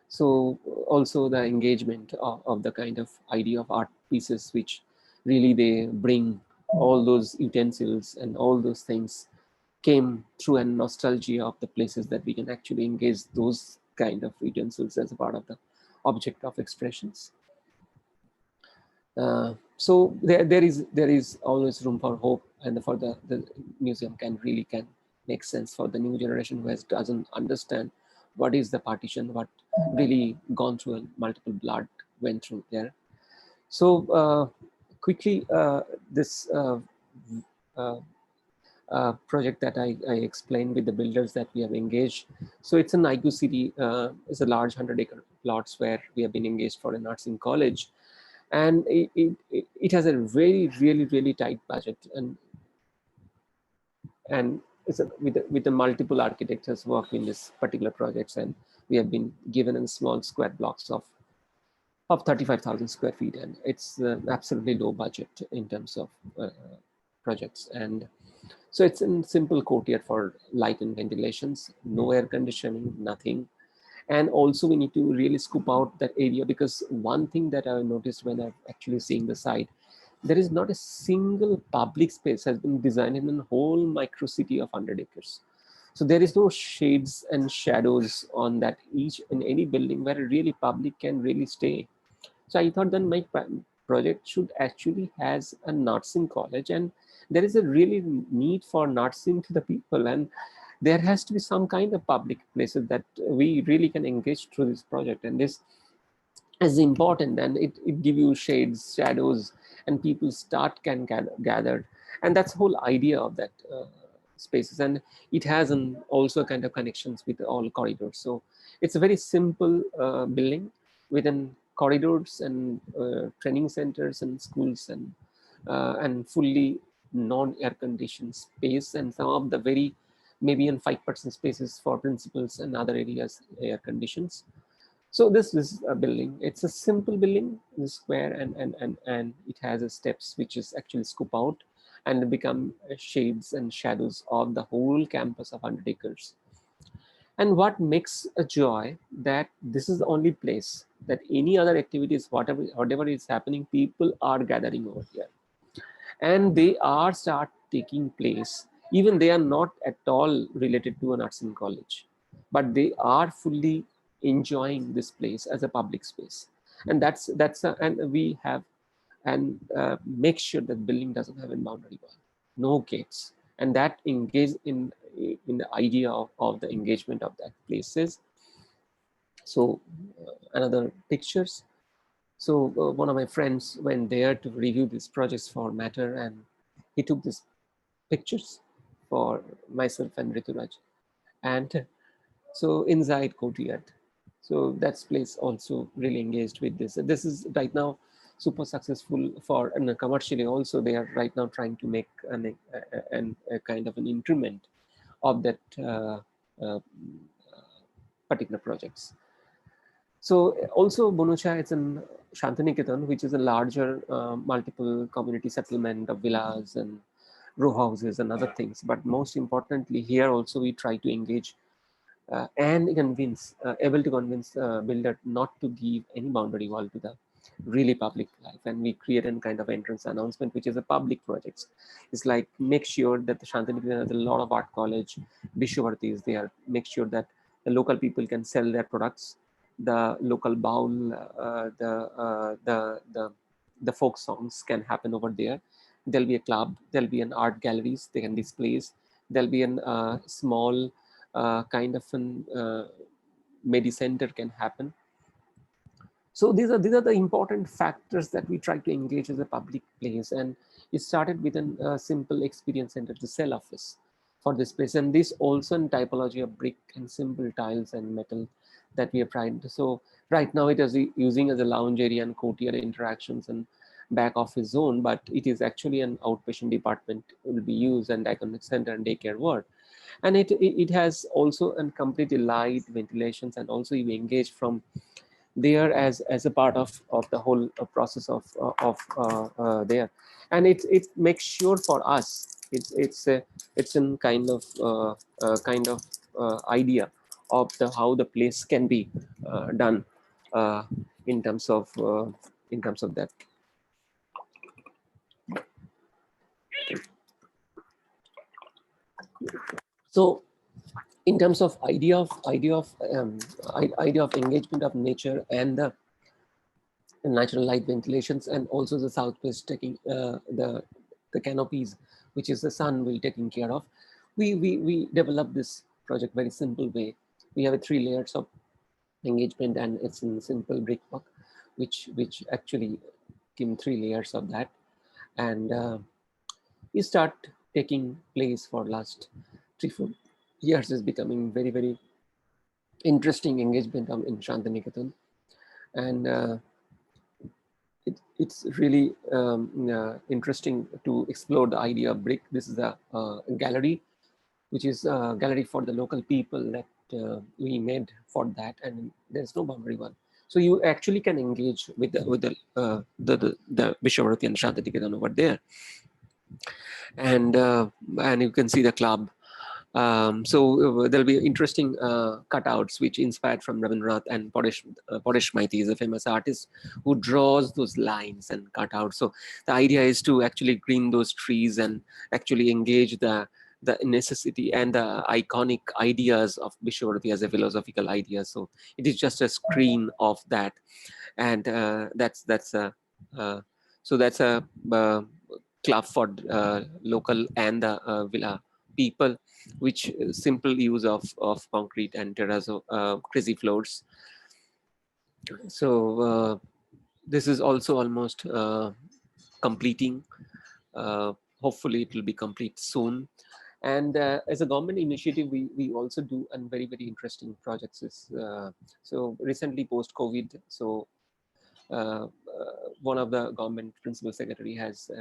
So also the engagement of the kind of idea of art pieces, which really they bring all those utensils and all those things came through a nostalgia of the places that we can actually engage those kind of utensils as a part of the object of expressions. So there is always room for hope, and for the museum can make sense for the new generation who doesn't understand what is the partition, what really gone through and multiple blood went through there. So quickly, this project that I explained with the builders that we have engaged. So it's an Naigu city. It's a large 100-acre plots where we have been engaged for a nursing college. And it has a really tight budget, and it's with the multiple architects has worked in this particular projects, and we have been given in small square blocks of 35,000 square feet, and it's absolutely low budget in terms of projects. And so it's in simple courtyard for light and ventilations, no air conditioning, nothing. And also we need to really scoop out that area, because one thing that I noticed when I'm actually seeing the site, there is not a single public space has been designed in a whole micro city of 100 acres. So there is no shades and shadows on that each in any building where really public can really stay. So I thought that my project should actually has a nursing college, and there is a really need for nursing to the people, and there has to be some kind of public places that we really can engage through this project. And this is important, and it give you shades, shadows, and people can gather. And that's the whole idea of that spaces. And it has also kind of connections with all corridors. So it's a very simple building, within corridors and training centers and schools, and fully non-air conditioned space, and some of the very maybe in 5% spaces for principals and other areas air conditions. So this is a building. It's a simple building, it's square, and it has a steps which is actually scoop out and become shades and shadows of the whole campus of 100 acres. And what makes a joy that this is the only place that any other activities, whatever is happening, people are gathering over here, and they are start taking place. Even they are not at all related to a nursing college, but they are fully enjoying this place as a public space. And and we have and make sure that building doesn't have a boundary wall, no gates, and that engage in the idea of the engagement of that places. So another pictures. So one of my friends went there to review these projects for Matter, and he took these pictures for myself and Rituraj. And so inside courtyard. So that's place also really engaged with this. This is right now super successful for, and commercially also they are right now trying to make a kind of an increment of that particular projects. So also Bonucha, it's in Shantiniketan, which is a larger multiple community settlement of villas and row houses and other things. But most importantly, here also we try to engage and able to convince builder not to give any boundary wall to the really public life. And we create a kind of entrance announcement, which is a public projects. It's like make sure that the Shantiniketan has a lot of art college, Vishwavarti is there, make sure that the local people can sell their products, the local baul, the folk songs can happen over there. There'll be a club, there'll be an art galleries, they can displays, there'll be a small kind of an medi center can happen. So these are the important factors that we try to engage as a public place. And it started with a simple experience center, the cell office for this place, and this also in typology of brick and simple tiles and metal that we have tried. So right now it is using as a lounge area and courtyard interactions and back office zone, but it is actually an outpatient department will be used, and diagnostic center and daycare ward. And it has also a completely light ventilations, and also you engage from there as a part of the whole process of there. And it makes sure for us it's in kind of idea of how the place can be done in terms of that. So in terms of idea of engagement of nature and the natural light ventilations, and also the southwest taking the canopies, which is the sun will taking care of, we develop this project very simple way. We have 3 layers of engagement, and it's in simple brickwork, which actually came 3 layers of that. And we start taking place for last 3-4 years, is becoming very, very interesting engagement in Shantiniketan. And it's really interesting to explore the idea of brick. This is a gallery, which is a gallery for the local people that we made for that, and there's no boundary one. So you actually can engage with the Vishwavarti and Shantiniketan over there, and you can see the club. So there'll be interesting cutouts which inspired from Rabindranath, and Paresh Maiti is a famous artist who draws those lines and cutouts. So the idea is to actually green those trees and actually engage the necessity and the iconic ideas of Vishwavarti as a philosophical idea. So it is just a screen of that, and that's a club for local and the villa people, which simple use of concrete and terrazzo crazy floors. So this is also almost completing. Hopefully it will be complete soon. And as a government initiative, we also do and very, very interesting projects. So recently post-COVID, so one of the government principal secretary has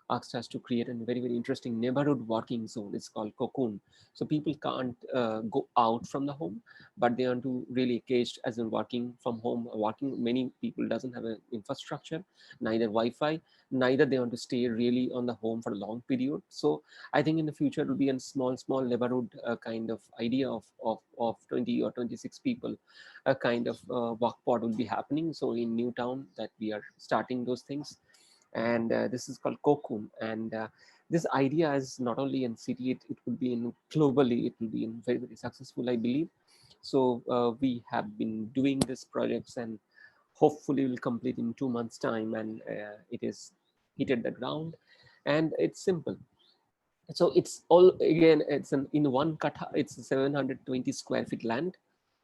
asked us to create a very, very interesting neighborhood working zone. It's called Cocoon. So people can't go out from the home, but they want to really engaged as in working from home. Many people doesn't have an infrastructure, neither Wi-Fi, neither they want to stay really on the home for a long period. So I think in the future it will be a small neighborhood kind of idea of 20 or 26 people. A kind of work pod will be happening. So in Newtown that we are starting those things, and this is called Cocoon. And this idea is not only in city, it will be in globally, it will be in very, very successful, I believe. So we have been doing this projects, and hopefully we'll complete in 2 months time, and it is hit the ground, and it's simple. So it's all, again, it's in one kata, it's 720 square feet land.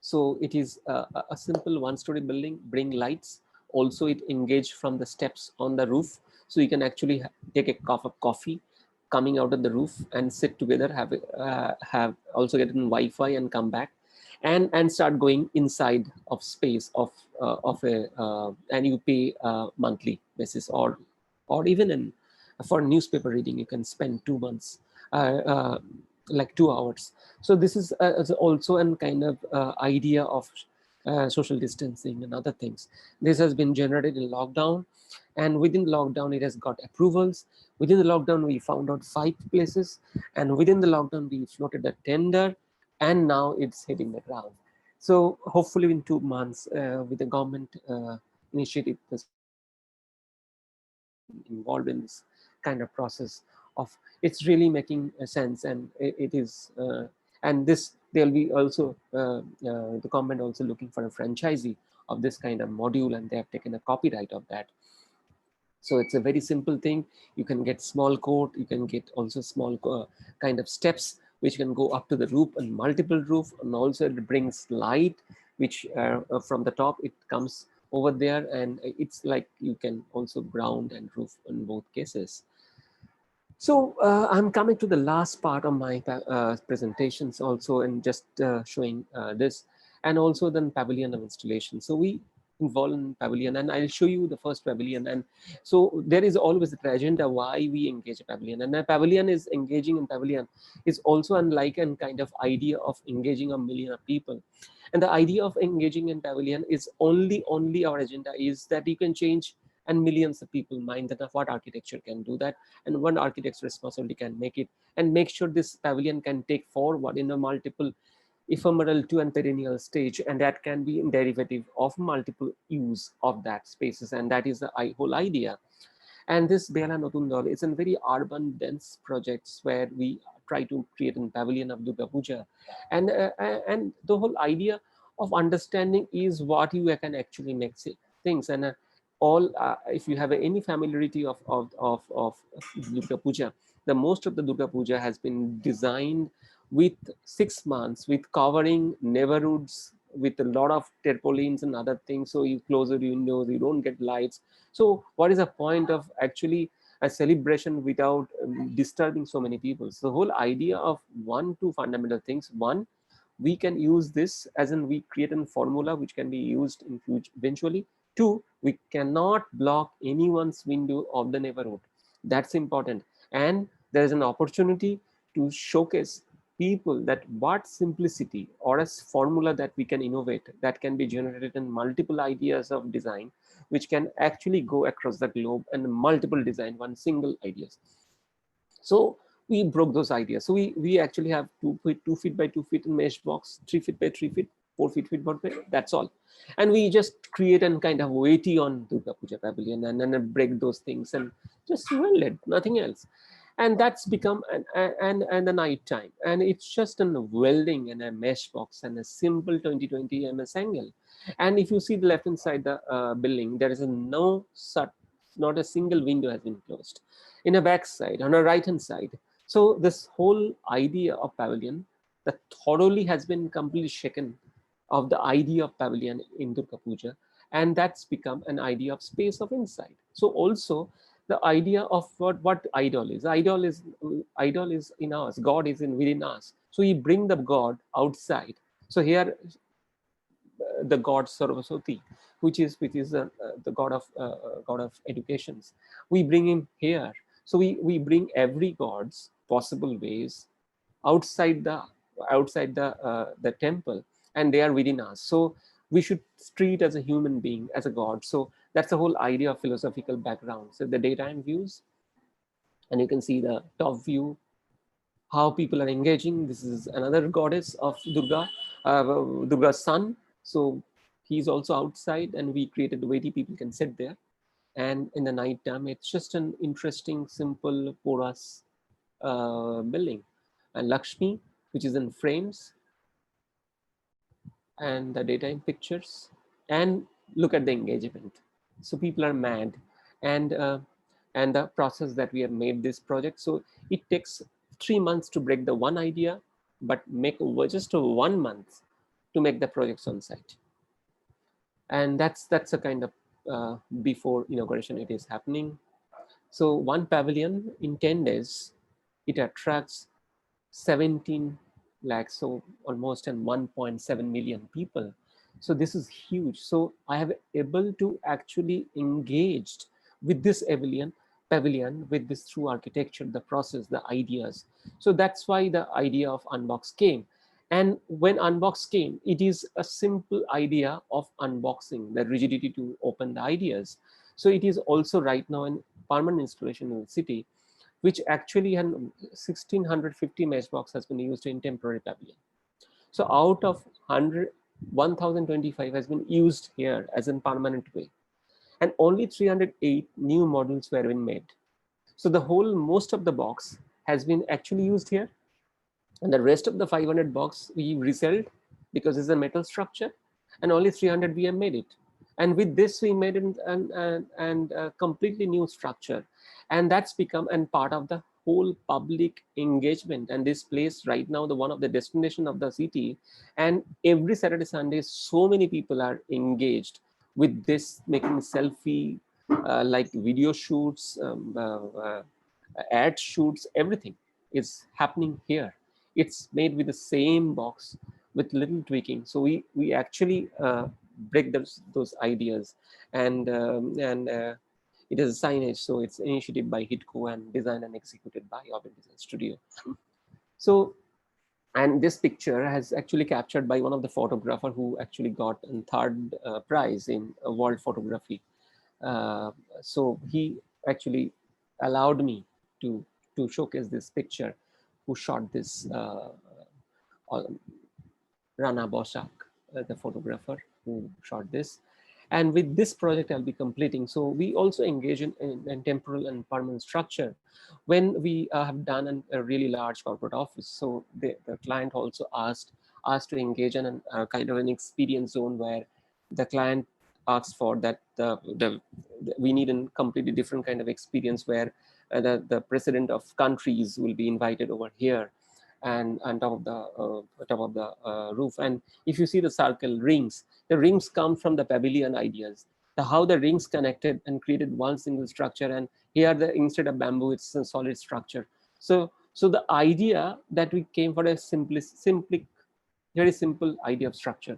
So it is a simple one-story building, bring lights. Also it engage from the steps on the roof. So you can actually take a cup of coffee coming out of the roof and sit together, have also get in Wi-Fi and come back and start going inside of space of a and you pay monthly basis, or even in for newspaper reading you can spend 2 months like 2 hours. So this is also a kind of idea of social distancing and other things. This has been generated in lockdown, and within lockdown it has got approvals. Within the lockdown we found out 5 places, and within the lockdown we floated a tender, and now it's hitting the ground. So hopefully in 2 months with the government initiative, this involved in this kind of process of, it's really making a sense, and it is and this there'll be also the government also looking for a franchisee of this kind of module, and they have taken a copyright of that. So it's a very simple thing. You can get small court, you can get also small kind of steps which can go up to the roof and multiple roof, and also it brings light which from the top it comes over there, and it's like you can also ground and roof in both cases. So I'm coming to the last part of my presentations also, and just showing this, and also then Pavilion of Installation. So we involved in Pavilion, and I'll show you the first Pavilion. And so there is always the agenda why we engage a Pavilion, and a Pavilion is engaging in Pavilion is also unlike a kind of idea of engaging a million of people. And the idea of engaging in Pavilion is only our agenda is that you can change and millions of people mind that of what architecture can do that, and one architect's responsibility can make it, and make sure this pavilion can take forward in a multiple ephemeral to and perennial stage, and that can be in derivative of multiple use of that spaces, and that is the whole idea. And this Bela Notundol is a very urban dense projects where we try to create a pavilion of Durga Puja, and the whole idea of understanding is what you can actually make things, and all if you have any familiarity of Durga Puja, the most of the Durga Puja has been designed with 6 months with covering neighborhoods with a lot of tarpaulins and other things, so you close the windows, you don't get lights. So what is the point of actually a celebration without disturbing so many people? So the whole idea of 2 fundamental things. One, we can use this as in we create a formula which can be used in future eventually. 2, we cannot block anyone's window of the neighborhood. That's important. And there is an opportunity to showcase people that what simplicity or a formula that we can innovate that can be generated in multiple ideas of design, which can actually go across the globe, and multiple design, one single ideas. So we broke those ideas. So we actually have 2 feet by 2 feet in mesh box, 3 feet by 3 feet, 4 feet by 4 feet. That's all. And we just create a kind of weighty on Durga Puja Pavilion, and then break those things and just weld it, nothing else. And that's become and the night time, and it's just a welding and a mesh box and a simple 2020 ms angle. And if you see the left hand side the building, there is not a single window has been closed. In a back side, on a right hand side. So this whole idea of pavilion that thoroughly has been completely shaken of the idea of pavilion in Durga Puja, and that's become an idea of space of inside. So also the idea of what idol is. Idol is in us. God is within us. So we bring the God outside. So here, the god Saraswati, which is the god of educations. We bring him here. So we bring every god's possible ways outside the temple, and they are within us. So we should treat as a human being, as a god. So that's the whole idea of philosophical background. So the daytime views, and you can see the top view, how people are engaging. This is another goddess of Durga, Durga's son. So he's also outside, and we created a way people can sit there. And in the night time, it's just an interesting, simple, porous building. And Lakshmi, which is in frames, and the daytime pictures, and look at the engagement. So people are mad, and the process that we have made this project. So it takes 3 months to break the one idea, but make over just 1 month to make the projects on site. And that's a kind of before inauguration it is happening. So one pavilion in 10 days, it attracts 17 lakhs, so almost 1.7 million people. So this is huge. So I have able to actually engaged with this pavilion with this through architecture, the process, the ideas. So that's why the idea of Unbox came. And when Unbox came, it is a simple idea of unboxing, the rigidity to open the ideas. So it is also right now in permanent installation in the city, which actually had 1650 mesh box has been used in temporary pavilion. So out of 1025 has been used here as in permanent way, and only 308 new models were being made. So the whole most of the box has been actually used here, and the rest of the 500 box we resold because it's a metal structure, and only 300 we have made it. And with this we made a completely new structure, and that's become and part of the whole public engagement. And this place right now, the one of the destination of the city, and every Saturday Sunday so many people are engaged with this, making selfie, like video shoots, ad shoots, everything is happening here. It's made with the same box with little tweaking. So we actually break those ideas, and it is a signage. So it's initiated by Hitco and designed and executed by Abin Design Studio. So, and this picture has actually captured by one of the photographer who actually got a third prize in world photography. So he actually allowed me to showcase this picture, who shot this Rana Bosak, the photographer who shot this. And with this project I'll be completing. So we also engage in temporal and permanent structure when we have done a really large corporate office. So the client also asked us to engage in a kind of an experience zone where the client asks for that we need a completely different kind of experience where the president of countries will be invited over here and on top of the roof. And if you see the circle rings, the rings come from the pavilion ideas, how the rings connected and created one single structure. And here instead of bamboo, it's a solid structure. So the idea that we came for a very simple idea of structure,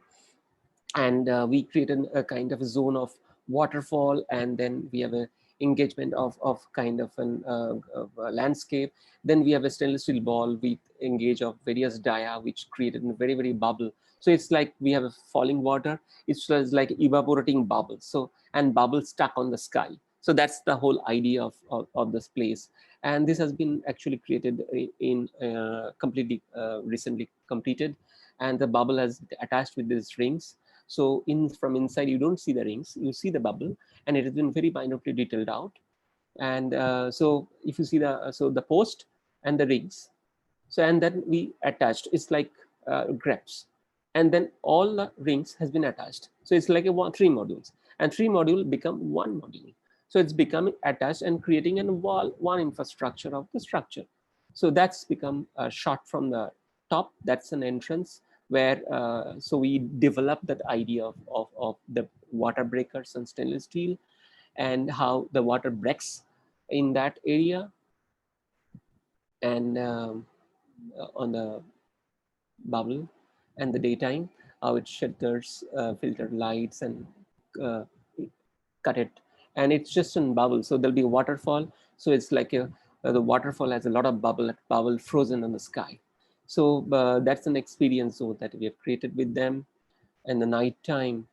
and we created a kind of a zone of waterfall, and then we have a engagement of kind of a landscape. Then we have a stainless steel ball with engage of various dia, which created a very bubble. So it's like we have a falling water. It's like evaporating bubbles. So, and bubbles stuck on the sky. So that's the whole idea of this place. And this has been actually created in completely recently completed, and the bubble has attached with these rings. So from inside, you don't see the rings, you see the bubble, and it has been very minutely detailed out. And so if you see the post and the rings, so and then we attached, it's like grapes, and then all the rings has been attached. So it's like three modules, and three module become one module. So it's becoming attached and creating one infrastructure of the structure. So that's become a shot from the top. That's an entrance where so we developed that idea of the water breakers and stainless steel, and how the water breaks in that area, and on the bubble, and the daytime, how it shutters, filter lights, and uh, cut it, and it's just in bubble. So there'll be a waterfall. So it's like the waterfall has a lot of bubble frozen in the sky. So that's an experience zone that we have created with them. And the night time,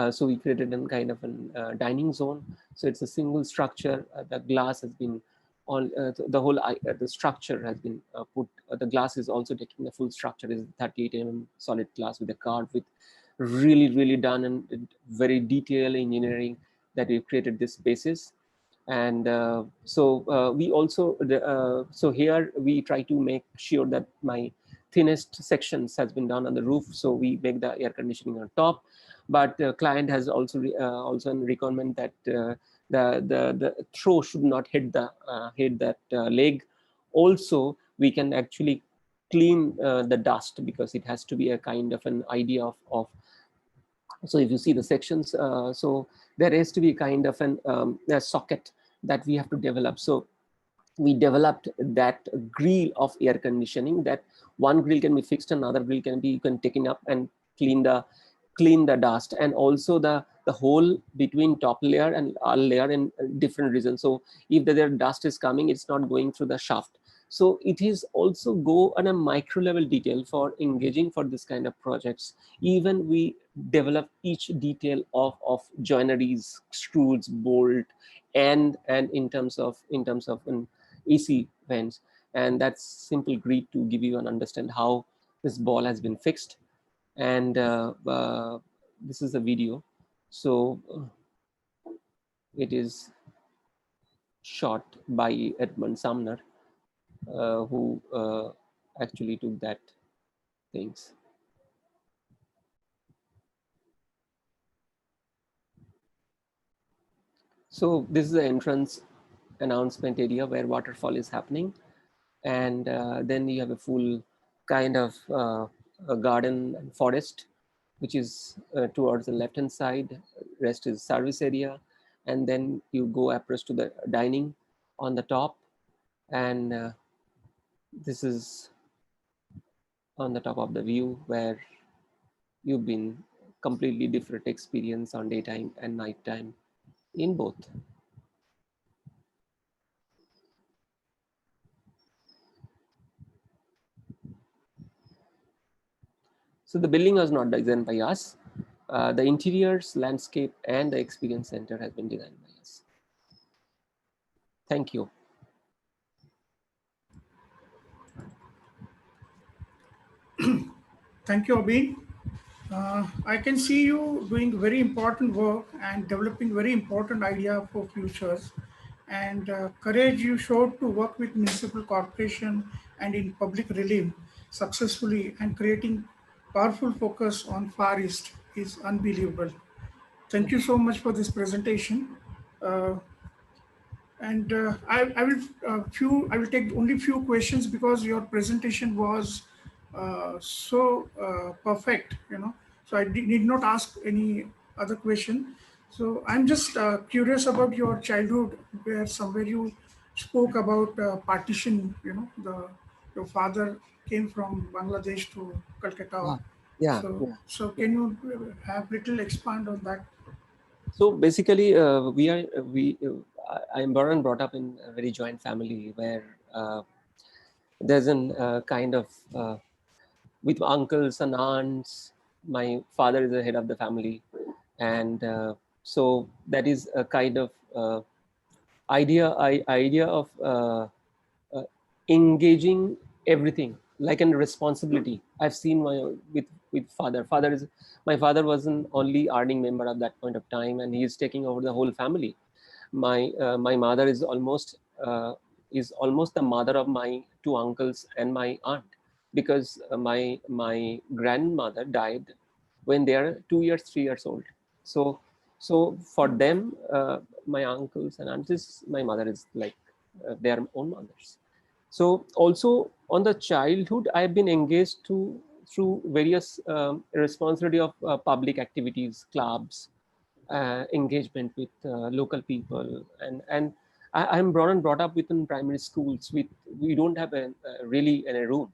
so we created a kind of a dining zone. So it's a single structure. The glass has been all, the whole the structure has been put. The glass is also taking the full structure is 38 solid glass with a card with really done and very detailed engineering that we've created this spaces. And we also so here we try to make sure that my thinnest sections has been done on the roof, so we make the air conditioning on top. But client has also also a requirement that the throw should not hit that leg. Also we can actually clean the dust, because it has to be a kind of an idea of so if you see the sections, so there has to be kind of a socket that we have to develop. So we developed that grill of air conditioning, that one grill can be fixed, another grill can be, you can take it up and clean the dust, and also the hole between top layer and all layer in different regions. So if the dust is coming, it's not going through the shaft. So it is also go on a micro level detail for engaging for this kind of projects. Even we develop each detail of joineries, screws, bolt, and in terms of an AC vents. And that's simple grid to give you an understand how this ball has been fixed. And this is a video. So it is shot by Edmund Sumner, who actually took that things. So this is the entrance announcement area where waterfall is happening. And then you have a full kind of a garden and forest, which is towards the left hand side. Rest is service area. And then you go approach to the dining on the top. And this is on the top of the view where you've been completely different experience on daytime and nighttime in both. So the building was not designed by us. The interiors, landscape, and the experience center has been designed by us. Thank you. Thank you, Abin. I can see you doing very important work and developing very important idea for futures, and courage you showed to work with municipal corporation and in public relief successfully and creating powerful focus on Far East is unbelievable. Thank you so much for this presentation. Uh, and I will take only few questions because your presentation was so perfect, you know. So I need not ask any other question. So I'm just curious about your childhood, where somewhere you spoke about partition. You know, your father came from Bangladesh to Calcutta. Yeah. So can you have little expand on that? So basically, I am born and brought up in a very joint family where there's an kind of with uncles and aunts. My father is the head of the family, and so that is a kind of idea of engaging everything like a responsibility. I've seen with father. My father wasn't only earning member at that point of time, and he is taking over the whole family. My mother is almost the mother of my two uncles and my aunt, because my grandmother died when they are 2 years 3 years old. So for them, my uncles and aunts, my mother is like their own mothers. So also on the childhood, I've been engaged through various responsibility of public activities, clubs, engagement with local people, and I'm brought up within primary schools. We don't have really a room,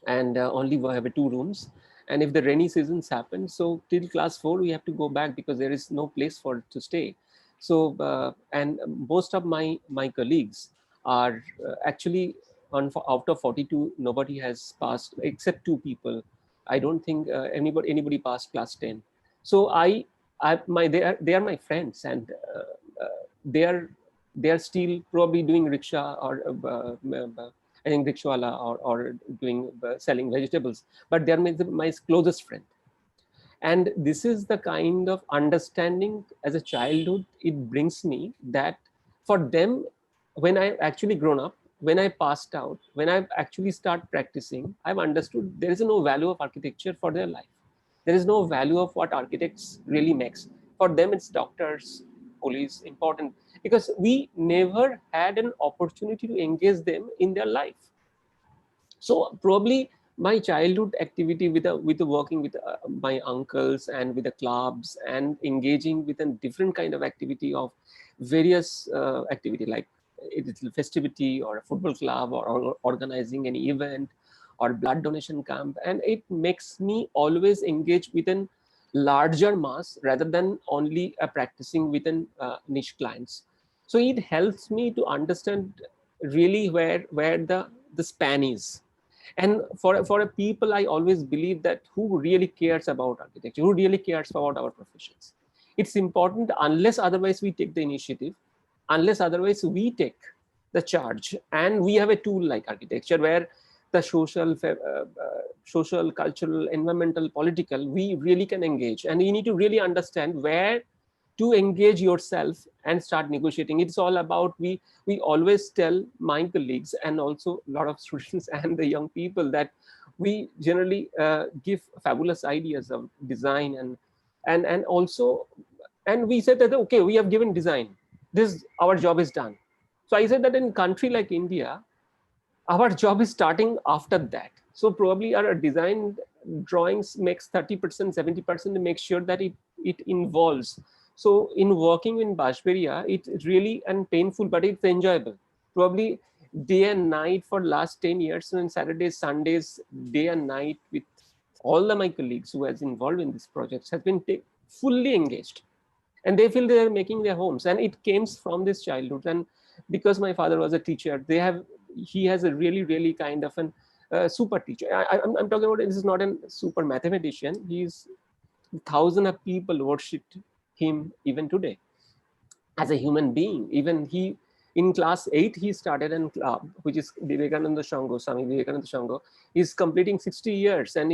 and only we have 2 rooms. And if the rainy seasons happen, so till class 4 we have to go back because there is no place for to stay. So and most of my colleagues are actually out of 42, nobody has passed except 2 people. I don't think anybody passed class 10. So they are my friends, and they are they are still probably doing rickshaw or I think rickshawala, or doing selling vegetables, but they're my closest friend. And this is the kind of understanding as a childhood it brings me, that for them, when I actually grown up, when I passed out, when I actually start practicing, I've understood there is no value of architecture for their life. There is no value of what architects really makes. For them, it's doctors, police, important, because we never had an opportunity to engage them in their life. So probably my childhood activity with the working with my uncles and with the clubs and engaging with a different kind of activity of various activity, like it's a festivity or a football club, or organizing an event or blood donation camp, and it makes me always engage with a larger mass rather than only practicing within niche clients. So it helps me to understand really where the span is. And for a people, I always believe that who really cares about architecture, who really cares about our professions, it's important. Unless otherwise we take the initiative, unless otherwise we take the charge, and we have a tool like architecture where the social, cultural, environmental, political, we really can engage. And you need to really understand where to engage yourself and start negotiating. It's all about, we always tell my colleagues and also a lot of students and the young people that we generally give fabulous ideas of design, and also, and we said that okay, we have given design, this our job is done. So I said that in country like India, our job is starting after that. So probably our design drawings makes 30%, 70% to make sure that it involves. So in working in Bashberia, it's really and painful, but it's enjoyable. Probably day and night for last 10 years, and Saturdays, Sundays, day and night with all my colleagues who has involved in this project has been fully engaged, and they feel they are making their homes, and it came from this childhood. And because my father was a teacher, he has a really kind of an super teacher. I'm talking about, this is not a super mathematician. He's thousands of people worshipped him even today as a human being. Even he, in class 8, he started a club, which is Vivekananda Shango, Swami Vivekananda Shango. He's completing 60 years, and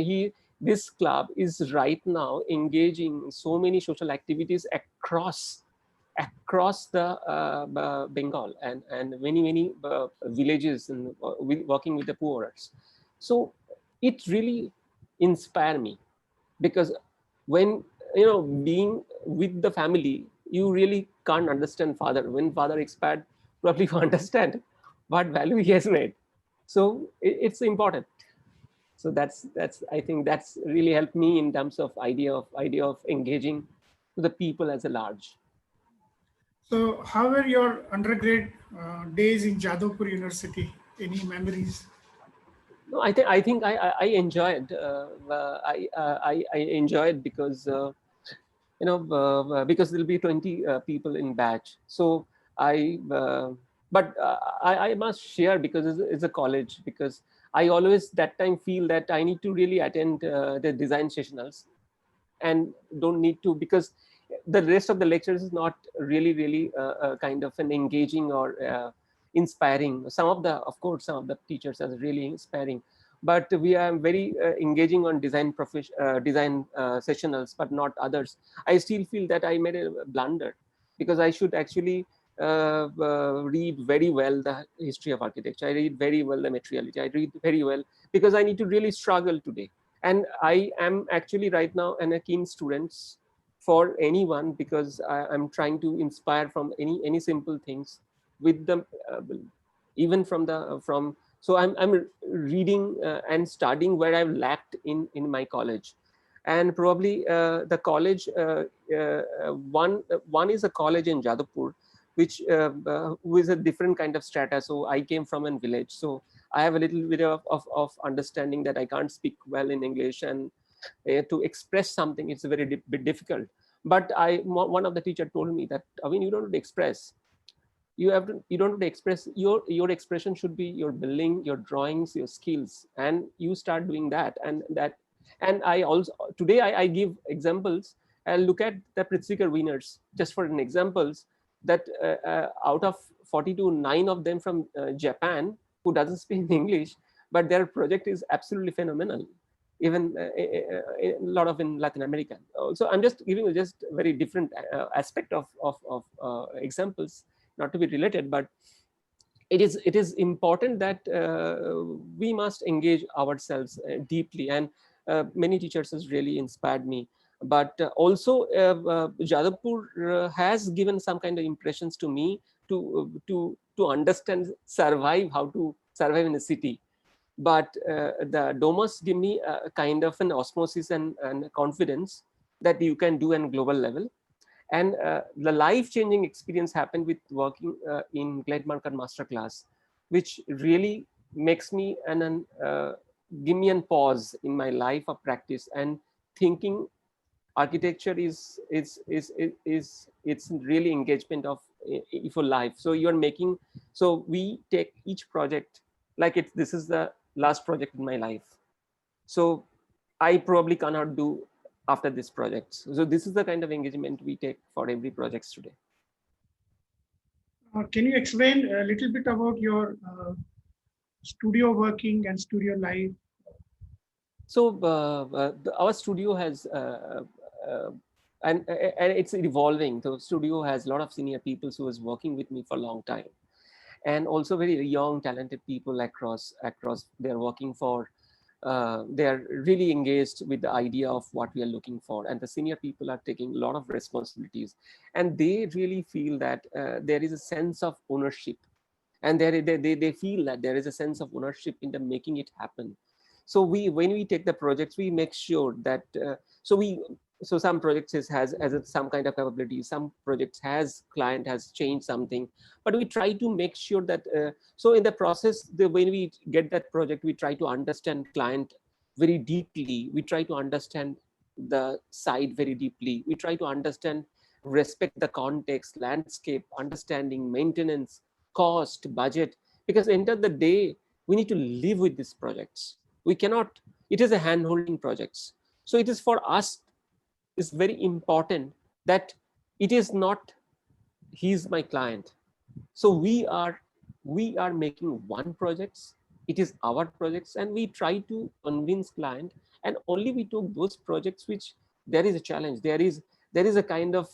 this club is right now engaging in so many social activities across the Bengal, and many villages, and working with the poor. So it really inspired me, because when being with the family, you really can't understand father. When father expired, probably you understand what value he has made. So it's important. So that's I think that's really helped me in terms of idea of engaging the people as a large. So how were your undergrad days in Jadavpur University? Any memories? No, I think I enjoyed. I enjoyed because because there'll be 20 people in batch. So I must share, because it's a college. Because I always that time feel that I need to really attend the design sessionals, and don't need to, because the rest of the lectures is not really kind of an engaging or inspiring. Of course some of the teachers are really inspiring, but we are very engaging on design sessionals, but not others. I still feel that I made a blunder, because I should actually read very well the history of architecture. I read very well the materiality. I read very well, because I need to really struggle today. And I am actually right now a keen student for anyone, because I'm trying to inspire from any simple things with them, even from. So I'm reading and studying where I've lacked in my college. And probably the college, one is a college in Jadavpur, who is a different kind of strata. So I came from a village, so I have a little bit of understanding that I can't speak well in English, and to express something, it's very bit difficult. But one of the teacher told me that, I mean, you don't have to express. You don't have to express. Your expression should be your building, your drawings, your skills, and you start doing that. And I also today I give examples. And look at the Pritzker winners, just for an examples, that out of 42, 9 of them from Japan, who doesn't speak English, but their project is absolutely phenomenal. Even a lot of in Latin America. So I'm just giving you just very different aspect of examples, not to be related, but it is important that we must engage ourselves deeply. And many teachers has really inspired me. But also Jadavpur has given some kind of impressions to me to understand, how to survive in a city. But the Domus give me a kind of an osmosis and confidence that you can do on global level. And the life-changing experience happened with working in Gleitmarker Masterclass, which really makes me give me a pause in my life of practice and thinking. Architecture is it's really engagement of for life. So you are making. So we take each project like this is the last project in my life. So I probably cannot do after this project. So this is the kind of engagement we take for every projects today. Can you explain a little bit about your studio working and studio life? So our studio has and it's evolving. The studio has a lot of senior people who is working with me for a long time, and also very young talented people across. They're working for. They're really engaged with the idea of what we are looking for, and the senior people are taking a lot of responsibilities, and they really feel that there is a sense of ownership, and they feel that there is a sense of ownership in the making it happen. So when we take the projects, we make sure that so some projects has some kind of capability, some projects has client has changed something, but we try to make sure that so in the process, when we get that project, we try to understand client very deeply. We try to understand the site very deeply. We try to understand, respect the context, landscape, understanding, maintenance, cost, budget, because end of the day, we need to live with these projects. We cannot, it is a hand-holding projects. So it is for us, it's very important that it is not, he's my client. So we are making one projects, it is our projects, and we try to convince client, and only we took those projects which there is a challenge, there is a kind of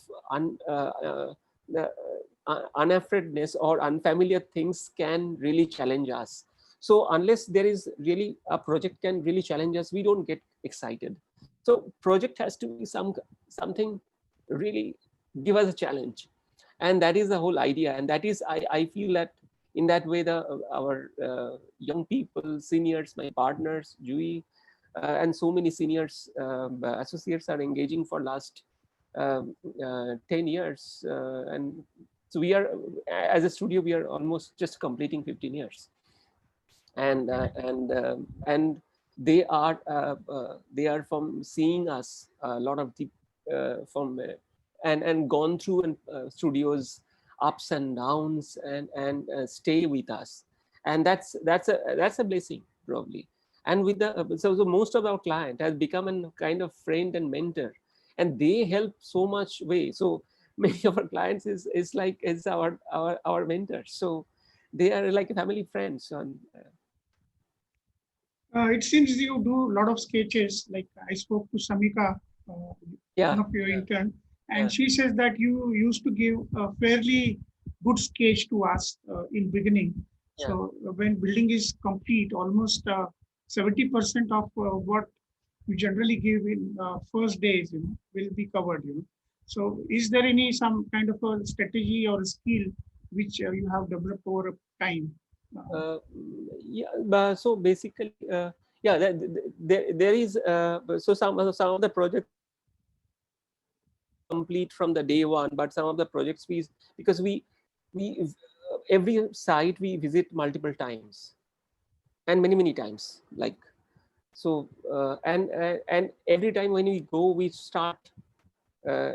unafraidness or unfamiliar things can really challenge us. So unless there is really a project can really challenge us, we don't get excited. So project has to be something really give us a challenge, and that is the whole idea. And that is I feel that in that way our young people, seniors, my partners, Jui, and so many seniors associates are engaging for last 10 years, and so we are, as a studio, we are almost just completing 15 years. And they are from seeing us a lot of deep from and gone through and studios ups and downs and stay with us, and that's a blessing probably. And with the so most of our client has become a kind of friend and mentor, and they help so much way. So many of our clients is like our mentors. So they are like family friends. And it seems you do a lot of sketches. Like I spoke to Samika, one of your intern, and she says that you used to give a fairly good sketch to us in beginning. So when building is complete, almost 70% of what we generally give in first days, will be covered. So is there some kind of a strategy or a skill which you have developed over time? So basically, there is so some of the projects complete from the day one, but some of the projects because we every site we visit multiple times and many times, like, so and every time when we go, we uh,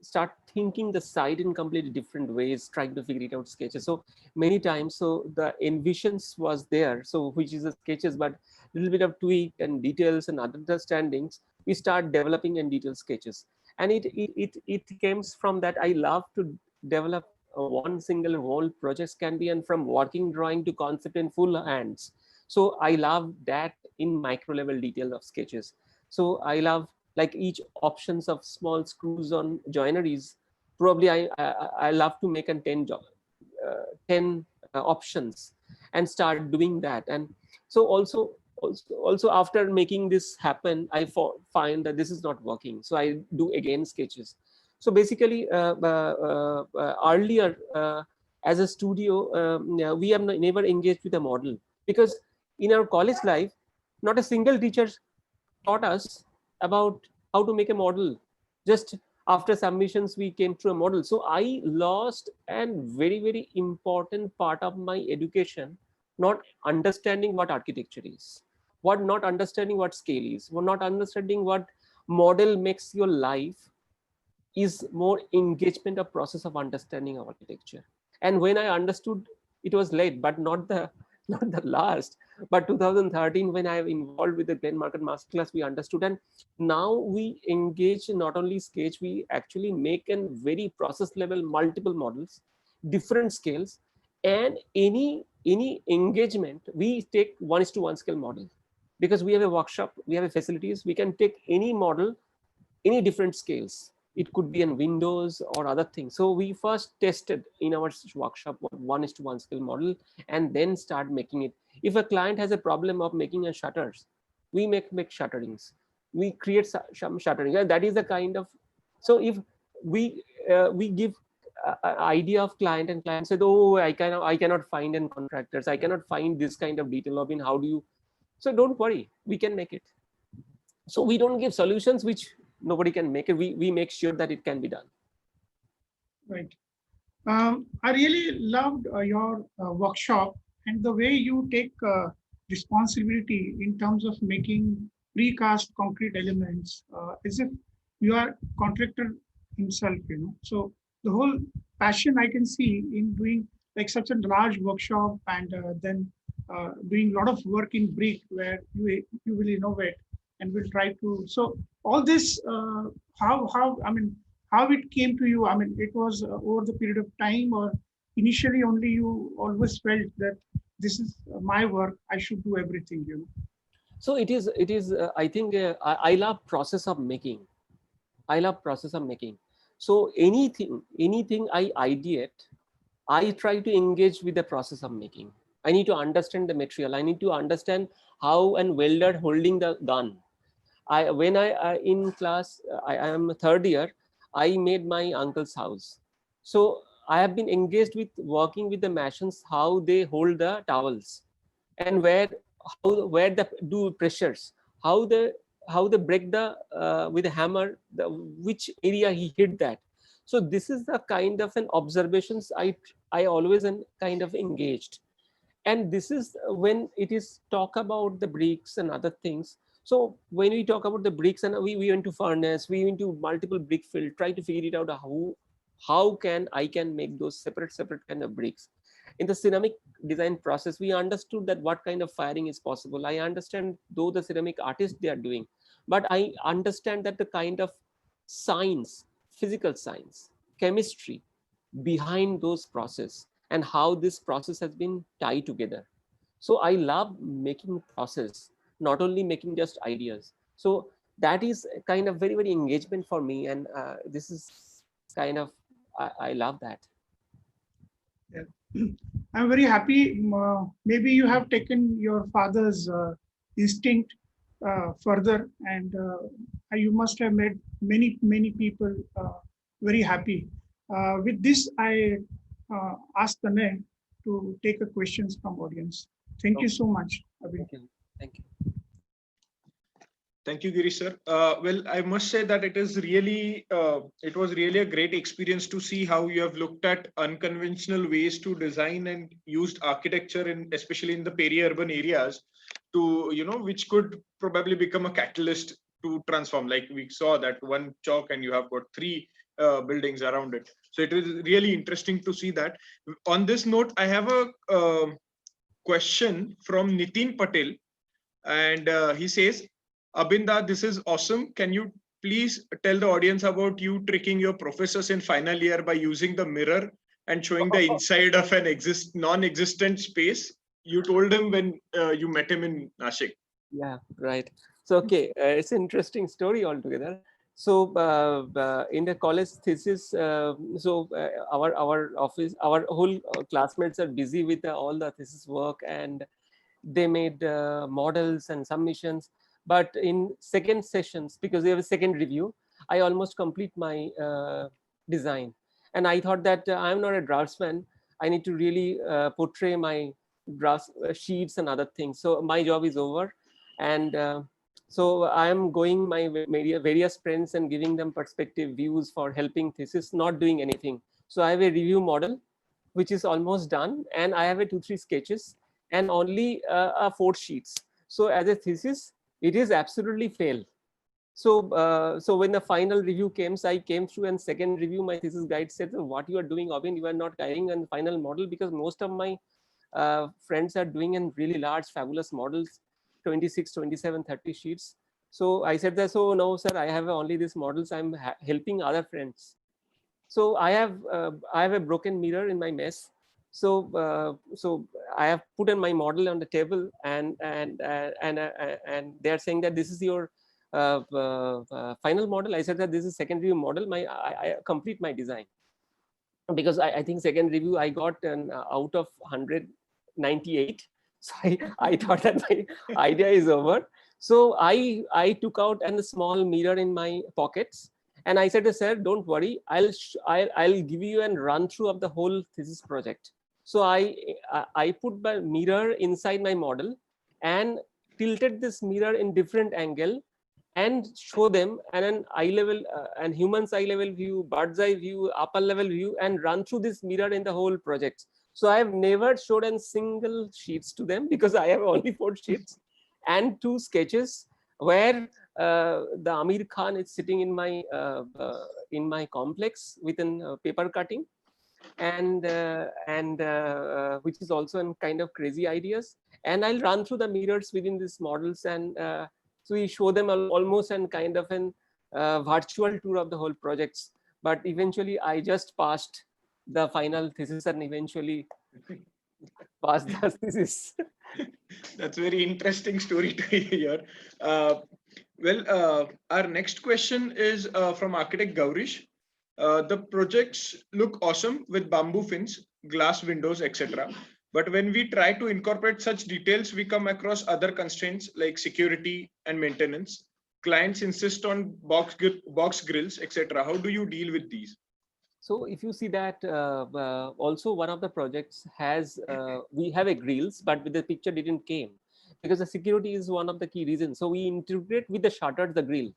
start thinking the site in completely different ways, trying to figure it out sketches. So many times, so the envisions was there, so which is the sketches, but a little bit of tweak and details and other understandings, we start developing in detailed sketches. And it comes from that I love to develop one single whole projects can be, and from working drawing to concept in full hands. So I love that in micro level detail of sketches. So I love like each options of small screws on joineries. Probably I love to make a 10 options and start doing that. And so also after making this happen, I find that this is not working, so I do again sketches. So basically earlier as a studio, yeah, we have never engaged with a model, because in our college life not a single teacher taught us about how to make a model. Just after submissions we came to a model. So I lost a very important part of my education, not understanding what architecture is, not understanding what scale is, not understanding what model makes your life, is more engagement of process of understanding of architecture. And when I understood, it was late, but not the not the last. But 2013, when I involved with the Glen Market Masterclass, we understood, and now we engage not only sketch, we actually make a very process level multiple models, different scales, and any engagement we take 1:1 scale model, because we have a workshop, we have a facilities, we can take any model, any different scales. It could be in windows or other things. So we first tested in our workshop what 1:1 scale model, and then start making it. If a client has a problem of making a shutters, we make shutterings. We create some shuttering. And that is the kind of. So if we give idea of client, and client said, oh, I cannot find in contractors, I cannot find this kind of detail of in how do you. So don't worry, we can make it. So we don't give solutions which nobody can make it. We make sure that it can be done. Right. I really loved your workshop and the way you take responsibility in terms of making precast concrete elements, as if you are contractor himself, you know. So the whole passion I can see in doing like such a large workshop, and then doing a lot of work in brick where you will innovate and will try to. So all this, how I mean, how it came to you? I mean, it was over the period of time, or initially only you always felt that this is my work, I should do everything, you know? So it is I think I love process of making. I love process of making. So anything I ideate, I try to engage with the process of making. I need to understand the material. I need to understand how an welder holding the gun. When I in class, I am third year, I made my uncle's house. So I have been engaged with working with the masons, how they hold the towels, and where the do pressures, how they break the with a hammer, which area he hit that. So this is the kind of an observations I always am kind of engaged. And this is when it is talk about the bricks and other things. So when we talk about the bricks, and we went to furnace, we went to multiple brick field, try to figure it out how can I can make those separate kind of bricks. In the ceramic design process, we understood that what kind of firing is possible. I understand though the ceramic artist they are doing, but I understand that the kind of science, physical science, chemistry behind those process, and how this process has been tied together. So I love making process, not only making just ideas. So that is kind of very engagement for me, and this is kind of I love that. Yeah. I'm very happy. Maybe you have taken your father's instinct further, and you must have made many people very happy. With this, I ask Tanay to take a questions from audience. Thank you so much, Abin. Thank you. Thank you, Girish sir. Well, I must say that it was really a great experience to see how you have looked at unconventional ways to design and used architecture, in especially in the peri-urban areas, to which could probably become a catalyst to transform. Like we saw that one chalk, and you have got three buildings around it. So it is really interesting to see that. On this note, I have a question from Nitin Patel, and he says, Abinda, this is awesome. Can you please tell the audience about you tricking your professors in final year by using the mirror and showing the inside of an non-existent space? You told him when you met him in Nashik. Yeah, right. So, okay, it's an interesting story altogether. So, in the college thesis, our office, our whole classmates are busy with all the thesis work, and they made models and submissions. But in second sessions, because we have a second review, I almost complete my design. And I thought that I'm not a draftsman. I need to really portray my drafts, sheets and other things. So my job is over. And so I am going my various friends and giving them perspective views for helping thesis, not doing anything. So I have a review model, which is almost done. And I have a 2-3 sketches and only 4 sheets. So as a thesis, it is absolutely fail. So so when the final review came, I came through, and second review, my thesis guide said, what you are doing, Abin, you are not carrying a final model, because most of my friends are doing in really large, fabulous models, 26, 27, 30 sheets. So I said that, so no, sir, I have only these models. I'm helping other friends. So I have a broken mirror in my mess. So so I have put in my model on the table, and they are saying that this is your final model. I said that this is second review model. I complete my design, because I think second review I got an out of 198. So I thought that my idea is over. So I took out a small mirror in my pockets, and I said, sir, don't worry, I'll give you a run through of the whole thesis project. So I put my mirror inside my model and tilted this mirror in different angle and show them an eye level and human's eye level view, bird's eye view, upper level view, and run through this mirror in the whole project. So I have never showed a single sheets to them, because I have only 4 sheets and 2 sketches where the Amir Khan is sitting in my complex with a paper cutting, and which is also a kind of crazy ideas. And I'll run through the mirrors within these models, and so we show them almost and kind of an virtual tour of the whole projects. But eventually I just passed the final thesis and eventually passed the thesis. That's very interesting story to hear. Our next question is from architect Gaurish. The projects look awesome with bamboo fins, glass windows, etc. But when we try to incorporate such details, we come across other constraints like security and maintenance. Clients insist on box grills, etc. How do you deal with these? So if you see that also one of the projects has, we have a grills, but the picture didn't came, because the security is one of the key reasons. So we integrate with the shutters, the grill.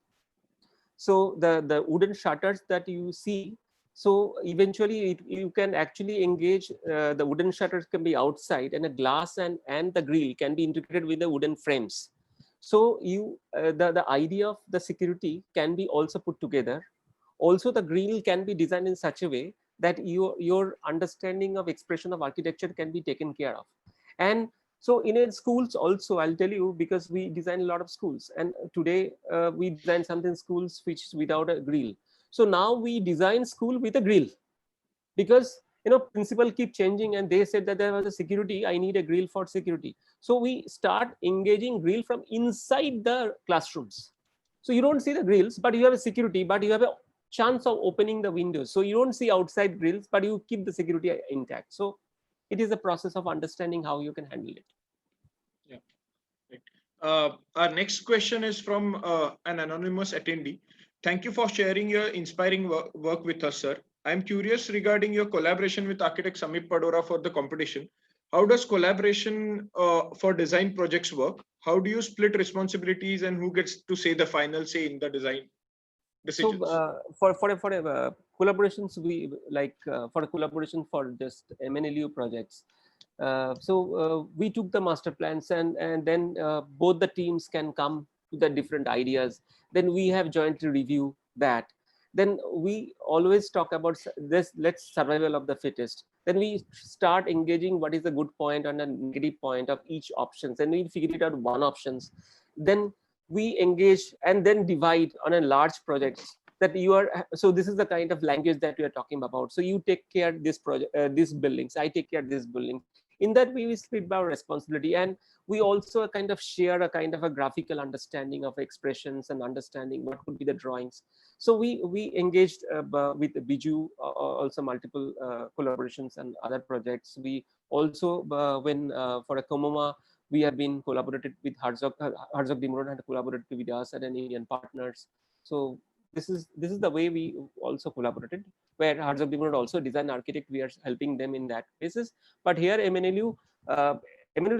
So the wooden shutters that you see, so eventually you can actually engage, the wooden shutters can be outside, and a glass and the grill can be integrated with the wooden frames. So you the idea of the security can be also put together. Also, the grill can be designed in such a way that your understanding of expression of architecture can be taken care of. And so in schools also, I'll tell you, because we design a lot of schools, and today we design something schools which is without a grill. So now we design school with a grill, because principal keep changing, and they said that there was a security, I need a grill for security. So we start engaging grill from inside the classrooms. So you don't see the grills, but you have a security, but you have a chance of opening the windows. So you don't see outside grills, but you keep the security intact. So it is a process of understanding how you can handle it. Yeah. Right. Our next question is from an anonymous attendee. Thank you for sharing your inspiring work with us, sir. I'm curious regarding your collaboration with architect Samip Padora for the competition. How does collaboration for design projects work? How do you split responsibilities, and who gets to say the final say in the design decisions? So for collaborations, we like for a collaboration for just MNLU projects. We took the master plans, and then both the teams can come to the different ideas. Then we have jointly review that. Then we always talk about this. Let's survival of the fittest. Then we start engaging what is the good point and a negative point of each options, and we figure it out one options. Then we engage and then divide on a large projects that you are. So this is the kind of language that we are talking about. So you take care this project, these buildings. I take care this building. In that we split our responsibility, and we also kind of share a kind of a graphical understanding of expressions and understanding what could be the drawings. So we engaged with Biju, also multiple collaborations and other projects. We also when for a Komoma, we have been collaborated with Herzog Dimron, and collaborated with us and Indian partners. So this is the way we also collaborated, where Herzog Dimron also design architect, we are helping them in that basis. But here MNLU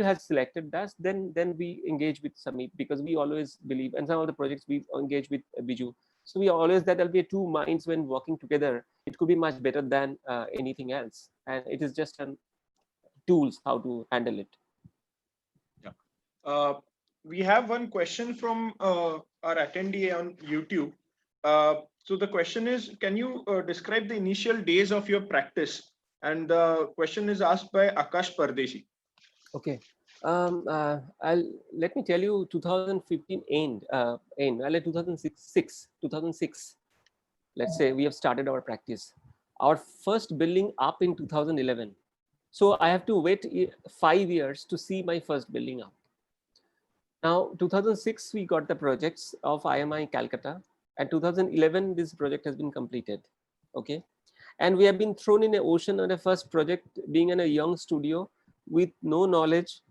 has selected us, then we engage with Samit, because we always believe, and some of the projects we engage with Biju. So we always, that there'll be two minds when working together. It could be much better than anything else, and it is just an tools how to handle it. We have one question from our attendee on YouTube. So the question is, can you describe the initial days of your practice? And the question is asked by Akash Pardeshi. Okay. Let me tell you, 2015 well, 2006, let's say we have started our practice. Our first building up in 2011. So I have to wait 5 years to see my first building up. Now, 2006, we got the projects of IMI Calcutta, and 2011, this project has been completed. Okay. And we have been thrown in the ocean on a first project, being in a young studio with no knowledge,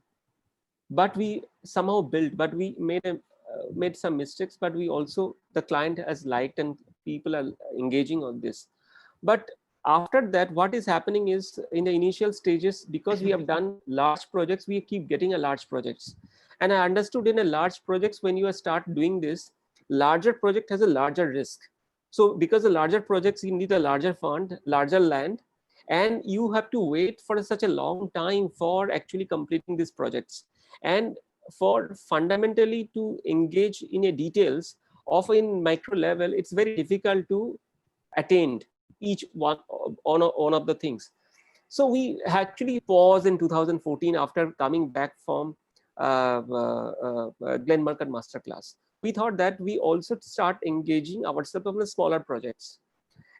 but we somehow built, but we made some mistakes, but we also, the client has liked and people are engaging on this. But after that, what is happening is, in the initial stages, because we have done large projects, we keep getting a large projects. And I understood in a large projects, when you start doing this, larger project has a larger risk. So because the larger projects, you need a larger fund, larger land, and you have to wait for such a long time for actually completing these projects. And for fundamentally to engage in a details of in micro level, it's very difficult to attain each one of the things. So we actually paused in 2014 after coming back from Glenn Murcutt Masterclass. We thought that we also start engaging ourselves in the smaller projects.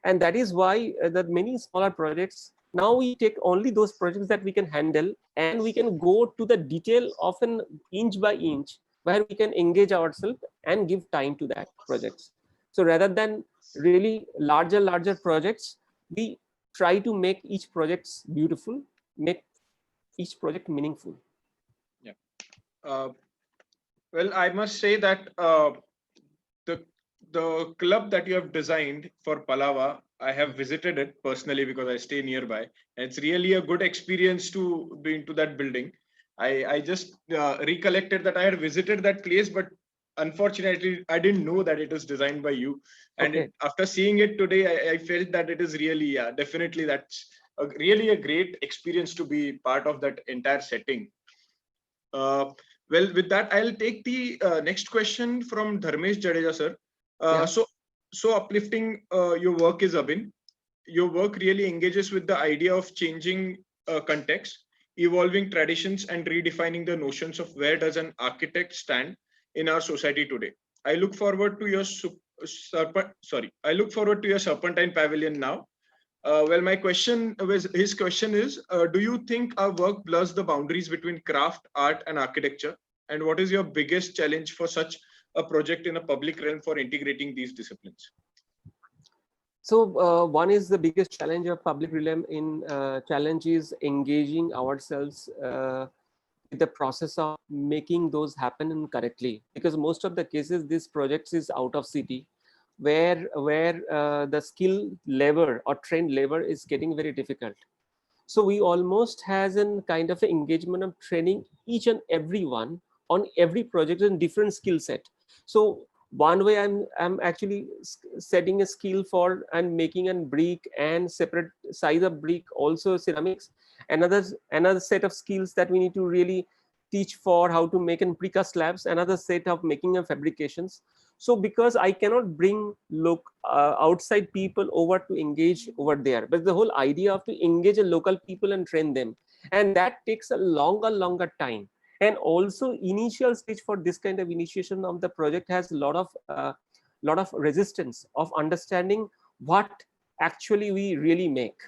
And that is why that many smaller projects, now we take only those projects that we can handle, and we can go to the detail of an inch by inch, where we can engage ourselves and give time to that projects. So rather than really larger projects, we try to make each project beautiful, make each project meaningful. Yeah. Well, I must say that the club that you have designed for Palava, I have visited it personally because I stay nearby, and it's really a good experience to be into that building. I just recollected that I had visited that place, but unfortunately I didn't know that it was designed by you. And Okay. after seeing it today, I felt that it is really, definitely, that's really a great experience to be part of that entire setting. Well, with that, I'll take the next question from Dharmesh Jadeja, sir. Yeah. So uplifting your work is, Abin. Your work really engages with the idea of changing context, evolving traditions, and redefining the notions of where does an architect stand in our society today. I look forward to your Serpentine Pavilion now. Well, my question was, his question is, do you think our work blurs the boundaries between craft, art, and architecture? And what is your biggest challenge for such a project in a public realm for integrating these disciplines? So one is the biggest challenge of public realm in challenge is engaging ourselves with the process of making those happen correctly, because most of the cases this project is out of city, where the skill level or trained labor is getting very difficult. So we almost has a kind of engagement of training each and everyone on every project in different skill set. So one way I'm actually setting a skill for and making a brick and separate size of brick, also ceramics. Another set of skills that we need to really teach for how to make and precast slabs. Another set of making and fabrications. So because I cannot bring outside people over to engage over there, but the whole idea of to engage a local people and train them, and that takes a longer time. And also initial stage for this kind of initiation of the project has a lot of resistance of understanding what actually we really make.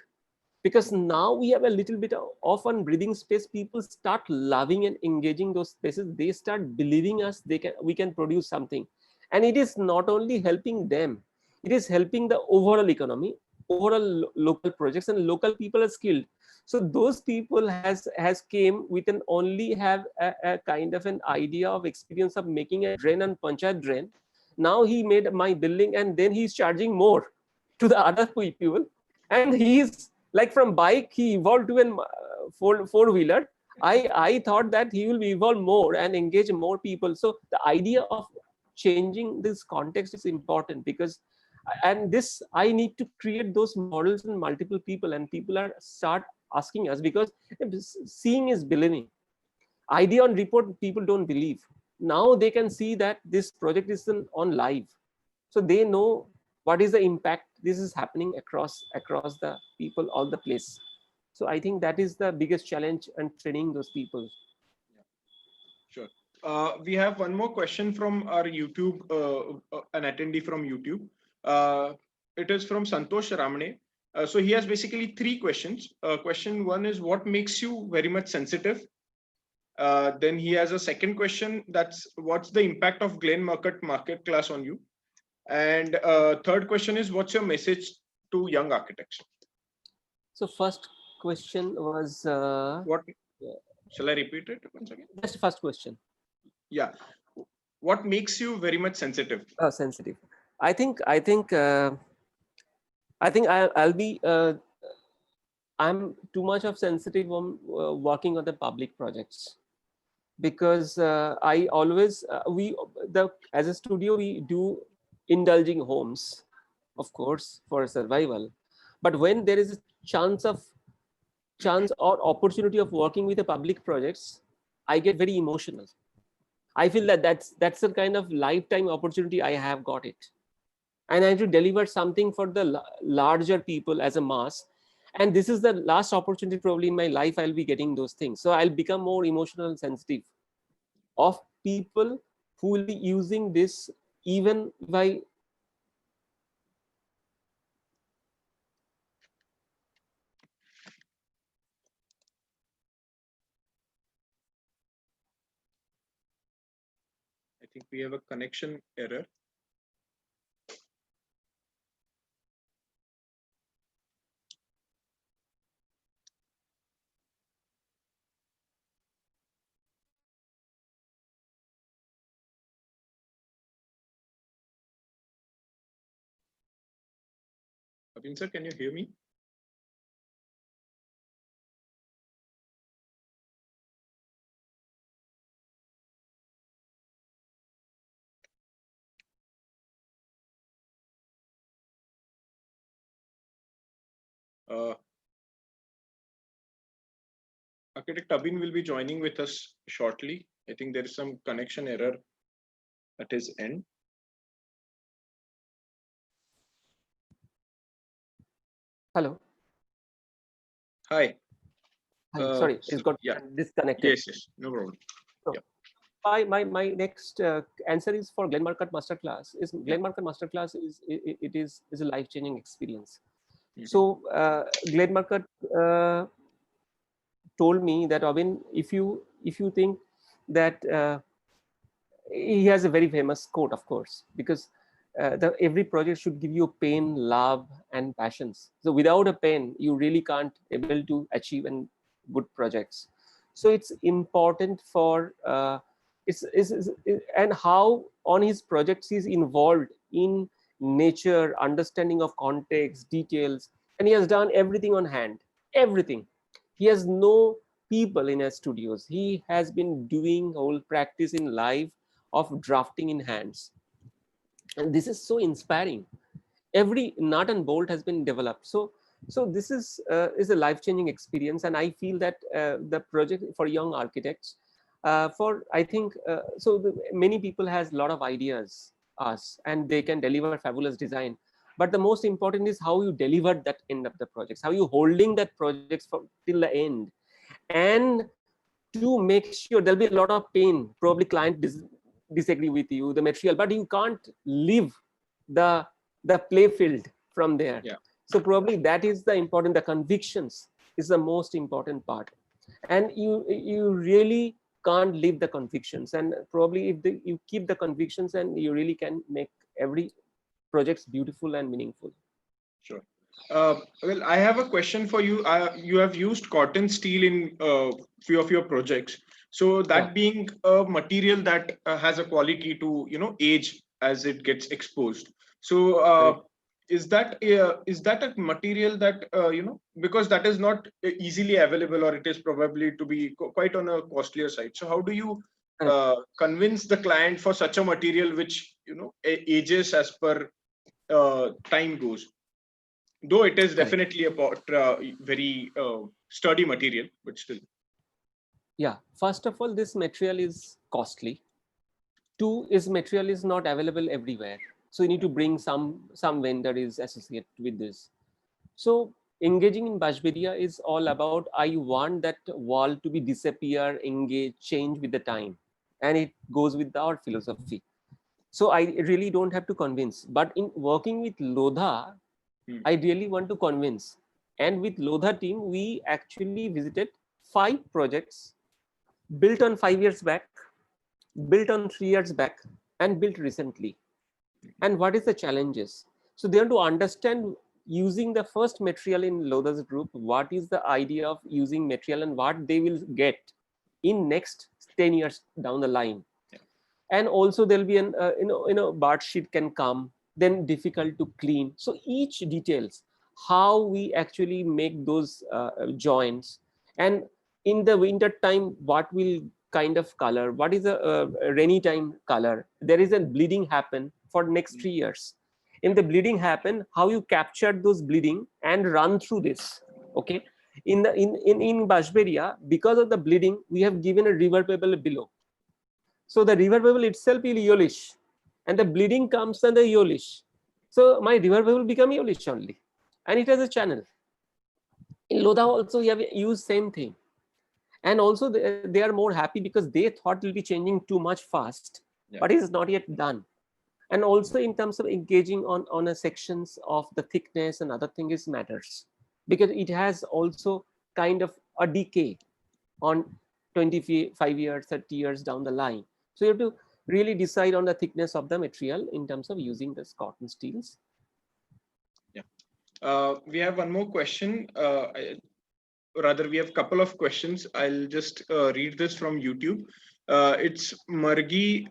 Because now we have a little bit of on breathing space, people start loving and engaging those spaces, they start believing us, we can produce something. And it is not only helping them, it is helping the overall economy, overall local projects, and local people are skilled. So those people has came with an only have a kind of an idea of experience of making a drain and panchayat drain. Now he made my building and then he's charging more to the other people, and he's like from bike he evolved to an four-wheeler. I thought that he will evolve more and engage more people. So the idea of changing this context is important, because and this I need to create those models in multiple people, and people are start asking us, because seeing is believing. Idea on report people don't believe. Now they can see that this project is on live, so they know what is the impact this is happening across the people, all the place. So I think that is the biggest challenge and training those people. Sure. We have one more question from our YouTube, an attendee from YouTube. It is from Santosh Ramane. So he has basically three questions. Question one is, what makes you very much sensitive? Then he has a second question, that's what's the impact of Glenmarket market class on you? And third question is, what's your message to young architects? So first question was what shall I repeat it once again? That's the first question. Yeah. What makes you very much sensitive? Sensitive. I think I'll be I'm too much of sensitive on working on the public projects, because I always as a studio we do indulging homes, of course, for survival. But when there is a chance or opportunity of working with the public projects, I get very emotional. I feel that that's a kind of lifetime opportunity I have got it, and I have to deliver something for the larger people as a mass. And this is the last opportunity probably in my life I'll be getting those things. So I'll become more emotional and sensitive of people who will be using this, even by I think we have a connection error. Abin sir, can you hear me? Architect Abin will be joining with us shortly. I think there is some connection error at his end. Hello. Hi. Sorry, it's got disconnected. Yes, no problem. So, yeah. My next answer is for Glenmarket Masterclass. Glenmarket Masterclass is a life-changing experience. Mm-hmm. So Glenmarket told me that, Abin, if you think that he has a very famous quote, of course, because every project should give you pain, love, and passions. So without a pain, you really can't able to achieve good projects. So it's important for and how on his projects he's involved in nature, understanding of context, details, and he has done everything on hand, everything. He has no people in his studios. He has been doing whole practice in life of drafting in hands. And this is so inspiring. Every nut and bolt has been developed. So this is a life-changing experience, and I feel that the project for young architects, for I think many people has a lot of ideas, and they can deliver fabulous design. But the most important is how you deliver that end of the projects, how you holding that projects for till the end, and to make sure there'll be a lot of pain. Probably client disagree with you, the material, but you can't leave the play field from there. Yeah. So probably that is the important, the convictions is the most important part. And you really can't leave the convictions. And probably if you keep the convictions, and you really can make every projects beautiful and meaningful. Sure. Well, I have a question for you. You have used cotton steel in few of your projects. So that being a material that has a quality to, age as it gets exposed. So is that a material that, because that is not easily available, or it is probably to be quite on a costlier side. So how do you convince the client for such a material which, ages as per time goes? Though it is definitely a very sturdy material, but still. Yeah, first of all, this material is costly. Two is material is not available everywhere. So you need to bring some vendor is associated with this. So engaging in Bajberia is all about, I want that wall to be disappear, engage, change with the time. And it goes with our philosophy. So I really don't have to convince. But in working with Lodha, I really want to convince. And with Lodha team, we actually visited 5 projects built on 5 years back, built on 3 years back, and built recently. And what is the challenges? So they want to understand, using the first material in Lodha's group, what is the idea of using material and what they will get in next 10 years down the line. And also there'll be an bar sheet can come, then difficult to clean. So each details how we actually make those joints, and in the winter time what will kind of color, what is a rainy time color, there is a bleeding happen for next 3 years. In the bleeding happen, how you capture those bleeding and run through this. Okay, in Bajberia, because of the bleeding, we have given a reverbable below. So the reverbable itself is yellowish, and the bleeding comes and the yellowish. So my reverbable become yellowish only, and it has a channel. In Lodha also we have used same thing, and also they are more happy because they thought it will be changing too much fast, but it is not yet done. And also in terms of engaging on a sections of the thickness and other things matters, because it has also kind of a decay on 25 years, 30 years down the line. So you have to really decide on the thickness of the material in terms of using this cotton steels. Yeah. We have one more question. Rather, we have a couple of questions. I'll just read this from YouTube. It's Margi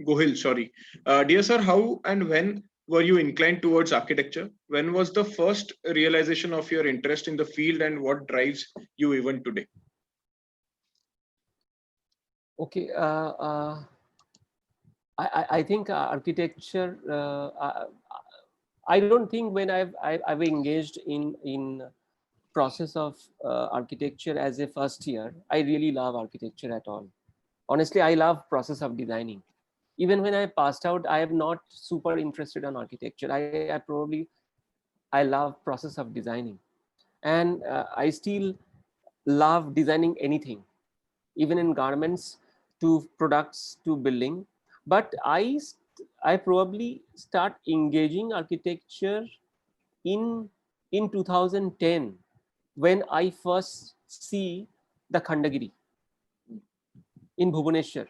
Gohil, sorry. Dear sir, how and when were you inclined towards architecture? When was the first realization of your interest in the field, and what drives you even today? Okay, I think architecture. I don't think when I've engaged in process of architecture as a first year, I really love architecture at all. Honestly, I love process of designing. Even when I passed out, I am not super interested in architecture. I love process of designing, and I still love designing anything, even in garments to products to building. But I probably start engaging architecture in 2010, when I first see the Khandagiri in Bhubaneswar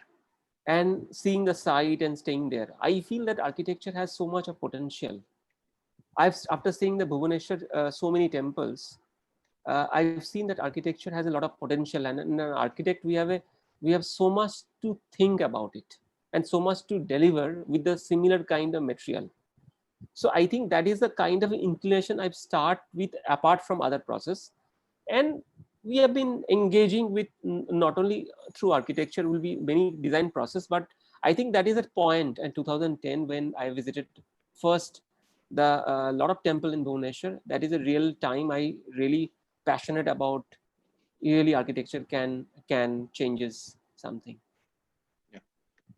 and seeing the site and staying there. I feel that architecture has so much of potential. After seeing the Bhubaneswar so many temples, I've seen that architecture has a lot of potential, and in an architect we have so much to think about it and so much to deliver with the similar kind of material. So I think that is the kind of inclination I've start with apart from other process. And we have been engaging with not only through architecture will be many design process, but I think that is a point in 2010 when I visited first the lot of temple in Bhubaneswar. That is a real time I really passionate about really architecture can changes something.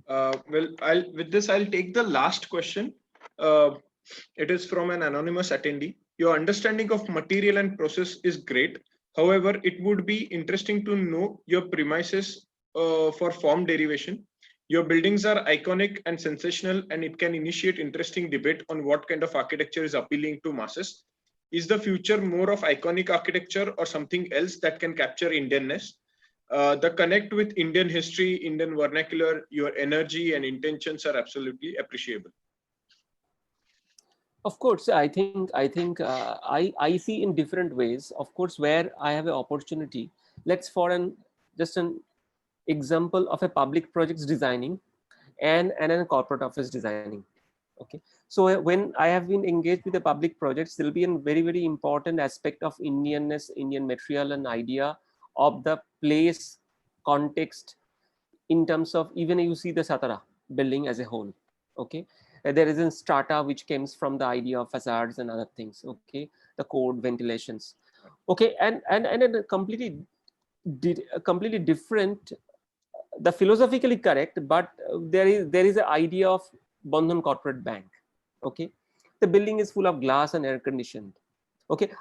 Well, I'll take the last question. It is from an anonymous attendee. Your understanding of material and process is great. However, it would be interesting to know your premises for form derivation. Your buildings are iconic and sensational, and it can initiate interesting debate on what kind of architecture is appealing to masses. Is the future more of iconic architecture or something else that can capture Indianness? The connect with Indian history, Indian vernacular, your energy and intentions are absolutely appreciable. Of course, I think I see in different ways. Of course, where I have an opportunity, let's for just an example of a public projects designing and a corporate office designing. Okay, so when I have been engaged with the public projects, there will be a very important aspect of Indianness, Indian material and idea of the place, context, in terms of even you see the Satara building as a whole. Okay, there is a strata which comes from the idea of facades and other things. Okay, the code, ventilations. Okay, and a completely different, the philosophically correct, but there is an idea of Bandhan Corporate Bank. Okay, the building is full of glass and air conditioned. Okay,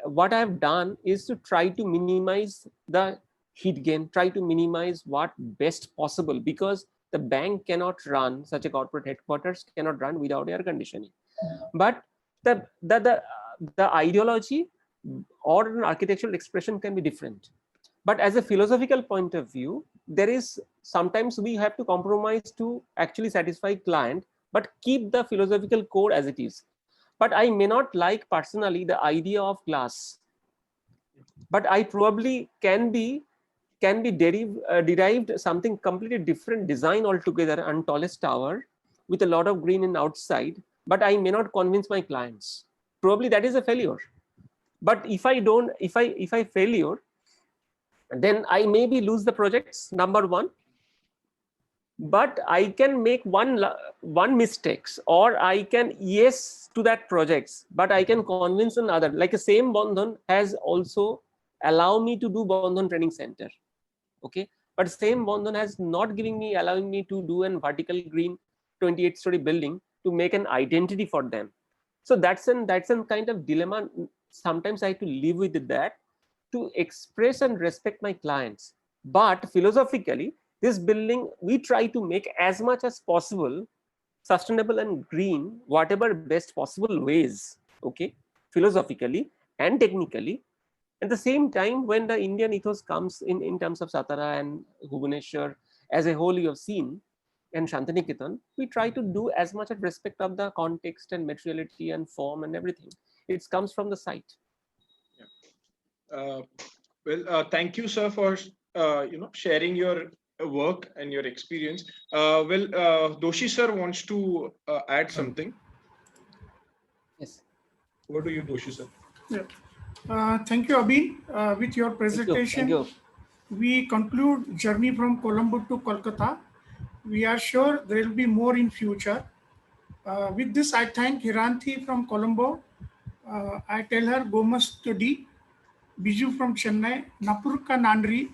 what I have done is to try to minimize the heat gain, try to minimize what best possible, because the bank cannot run, such a corporate headquarters cannot run without air conditioning. But the ideology or an architectural expression can be different. But as a philosophical point of view, there is sometimes we have to compromise to actually satisfy client, but keep the philosophical core as it is. But I may not like personally the idea of glass, but I probably can be derived something completely different design altogether, and tallest tower with a lot of green in outside, but I may not convince my clients. Probably that is a failure. But if I failure, then I maybe lose the projects, number one. But I can make one mistakes, or I can yes to that projects, but I can convince another. Like the same Bandhan has also allow me to do Bandhan Training Center. Okay, but same Bandhan has not allowing me to do an vertical green 28-story building to make an identity for them. So that's an kind of dilemma. Sometimes I have to live with that to express and respect my clients. But philosophically, this building we try to make as much as possible sustainable and green, whatever best possible ways. Okay, philosophically and technically. At the same time, when the Indian ethos comes in terms of Satara and Bhubaneswar as a whole, you have seen, and Shantiniketan, we try to do as much as respect of the context and materiality and form and everything. It comes from the site. Yeah. Thank you, sir, for sharing your work and your experience. Doshi sir wants to add something. Yes. Over to you, Doshi sir. Yeah. Thank you, Abin. With your presentation, Thank you. We conclude journey from Colombo to Kolkata. We are sure there will be more in future. With this, I thank Hiranthi from Colombo. I tell her go must study. Biju from Chennai, Napurka Nandri,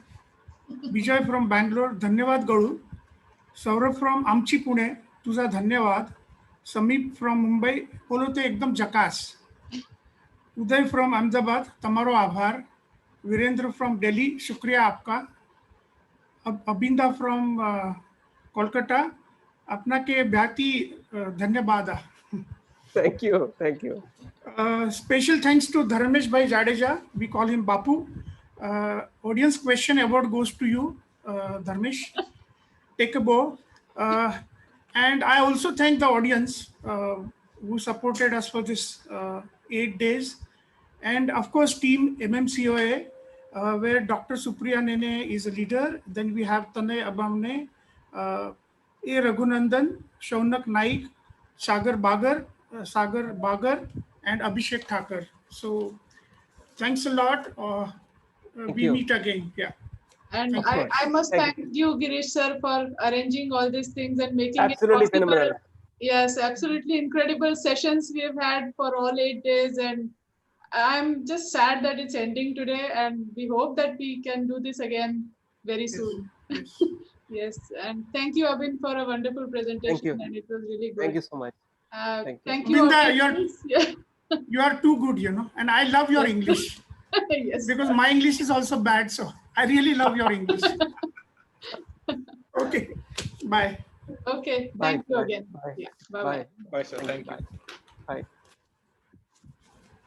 Vijay from Bangalore, Dhanyavad Garu, Saurabh from Amchi Pune, तुझा धन्यवाद. Samip from Mumbai, बोलो तो एकदम जकास. Uday from Ahmedabad, तमारो आभार. Virendra from Delhi, शुक्रिया आपका. Abinda from Kolkata, अपना के ब्याती धन्यवाद. Thank you. Special thanks to Dharmesh Bhai Jadeja. We call him Bapu. Audience question award goes to you, Dharmesh. Take a bow. And I also thank the audience who supported us for this 8 days. And of course, team MMCOA, where Dr. Supriya Nene is a leader. Then we have Tanay Abamne, A. Raghunandan, Shaunak Naik, Sagar Bagar, and Abhishek Thakur. So Thanks a lot. Thank We you. meet again. Yeah. And Thank you. I must Thank thank you, Girish sir, for arranging all these things and making Absolutely it possible. phenomenal. Yes, absolutely incredible sessions we have had for all 8 days. And I'm just sad that it's ending today. And we hope that we can do this again very soon. Yes. Yes. And thank you, Abin, for a wonderful presentation. you. And it was really good. Thank you so much. Thank you. Thank you. Abinda, Yeah. you are too good, you know, and I love your English. Yes. Because my English is also bad, so I really love your English. Okay, bye. Okay. Bye. Thank you Bye. again. Bye. Yeah. Bye-bye. Bye, sir. Thank you. Thank you. Bye. Bye.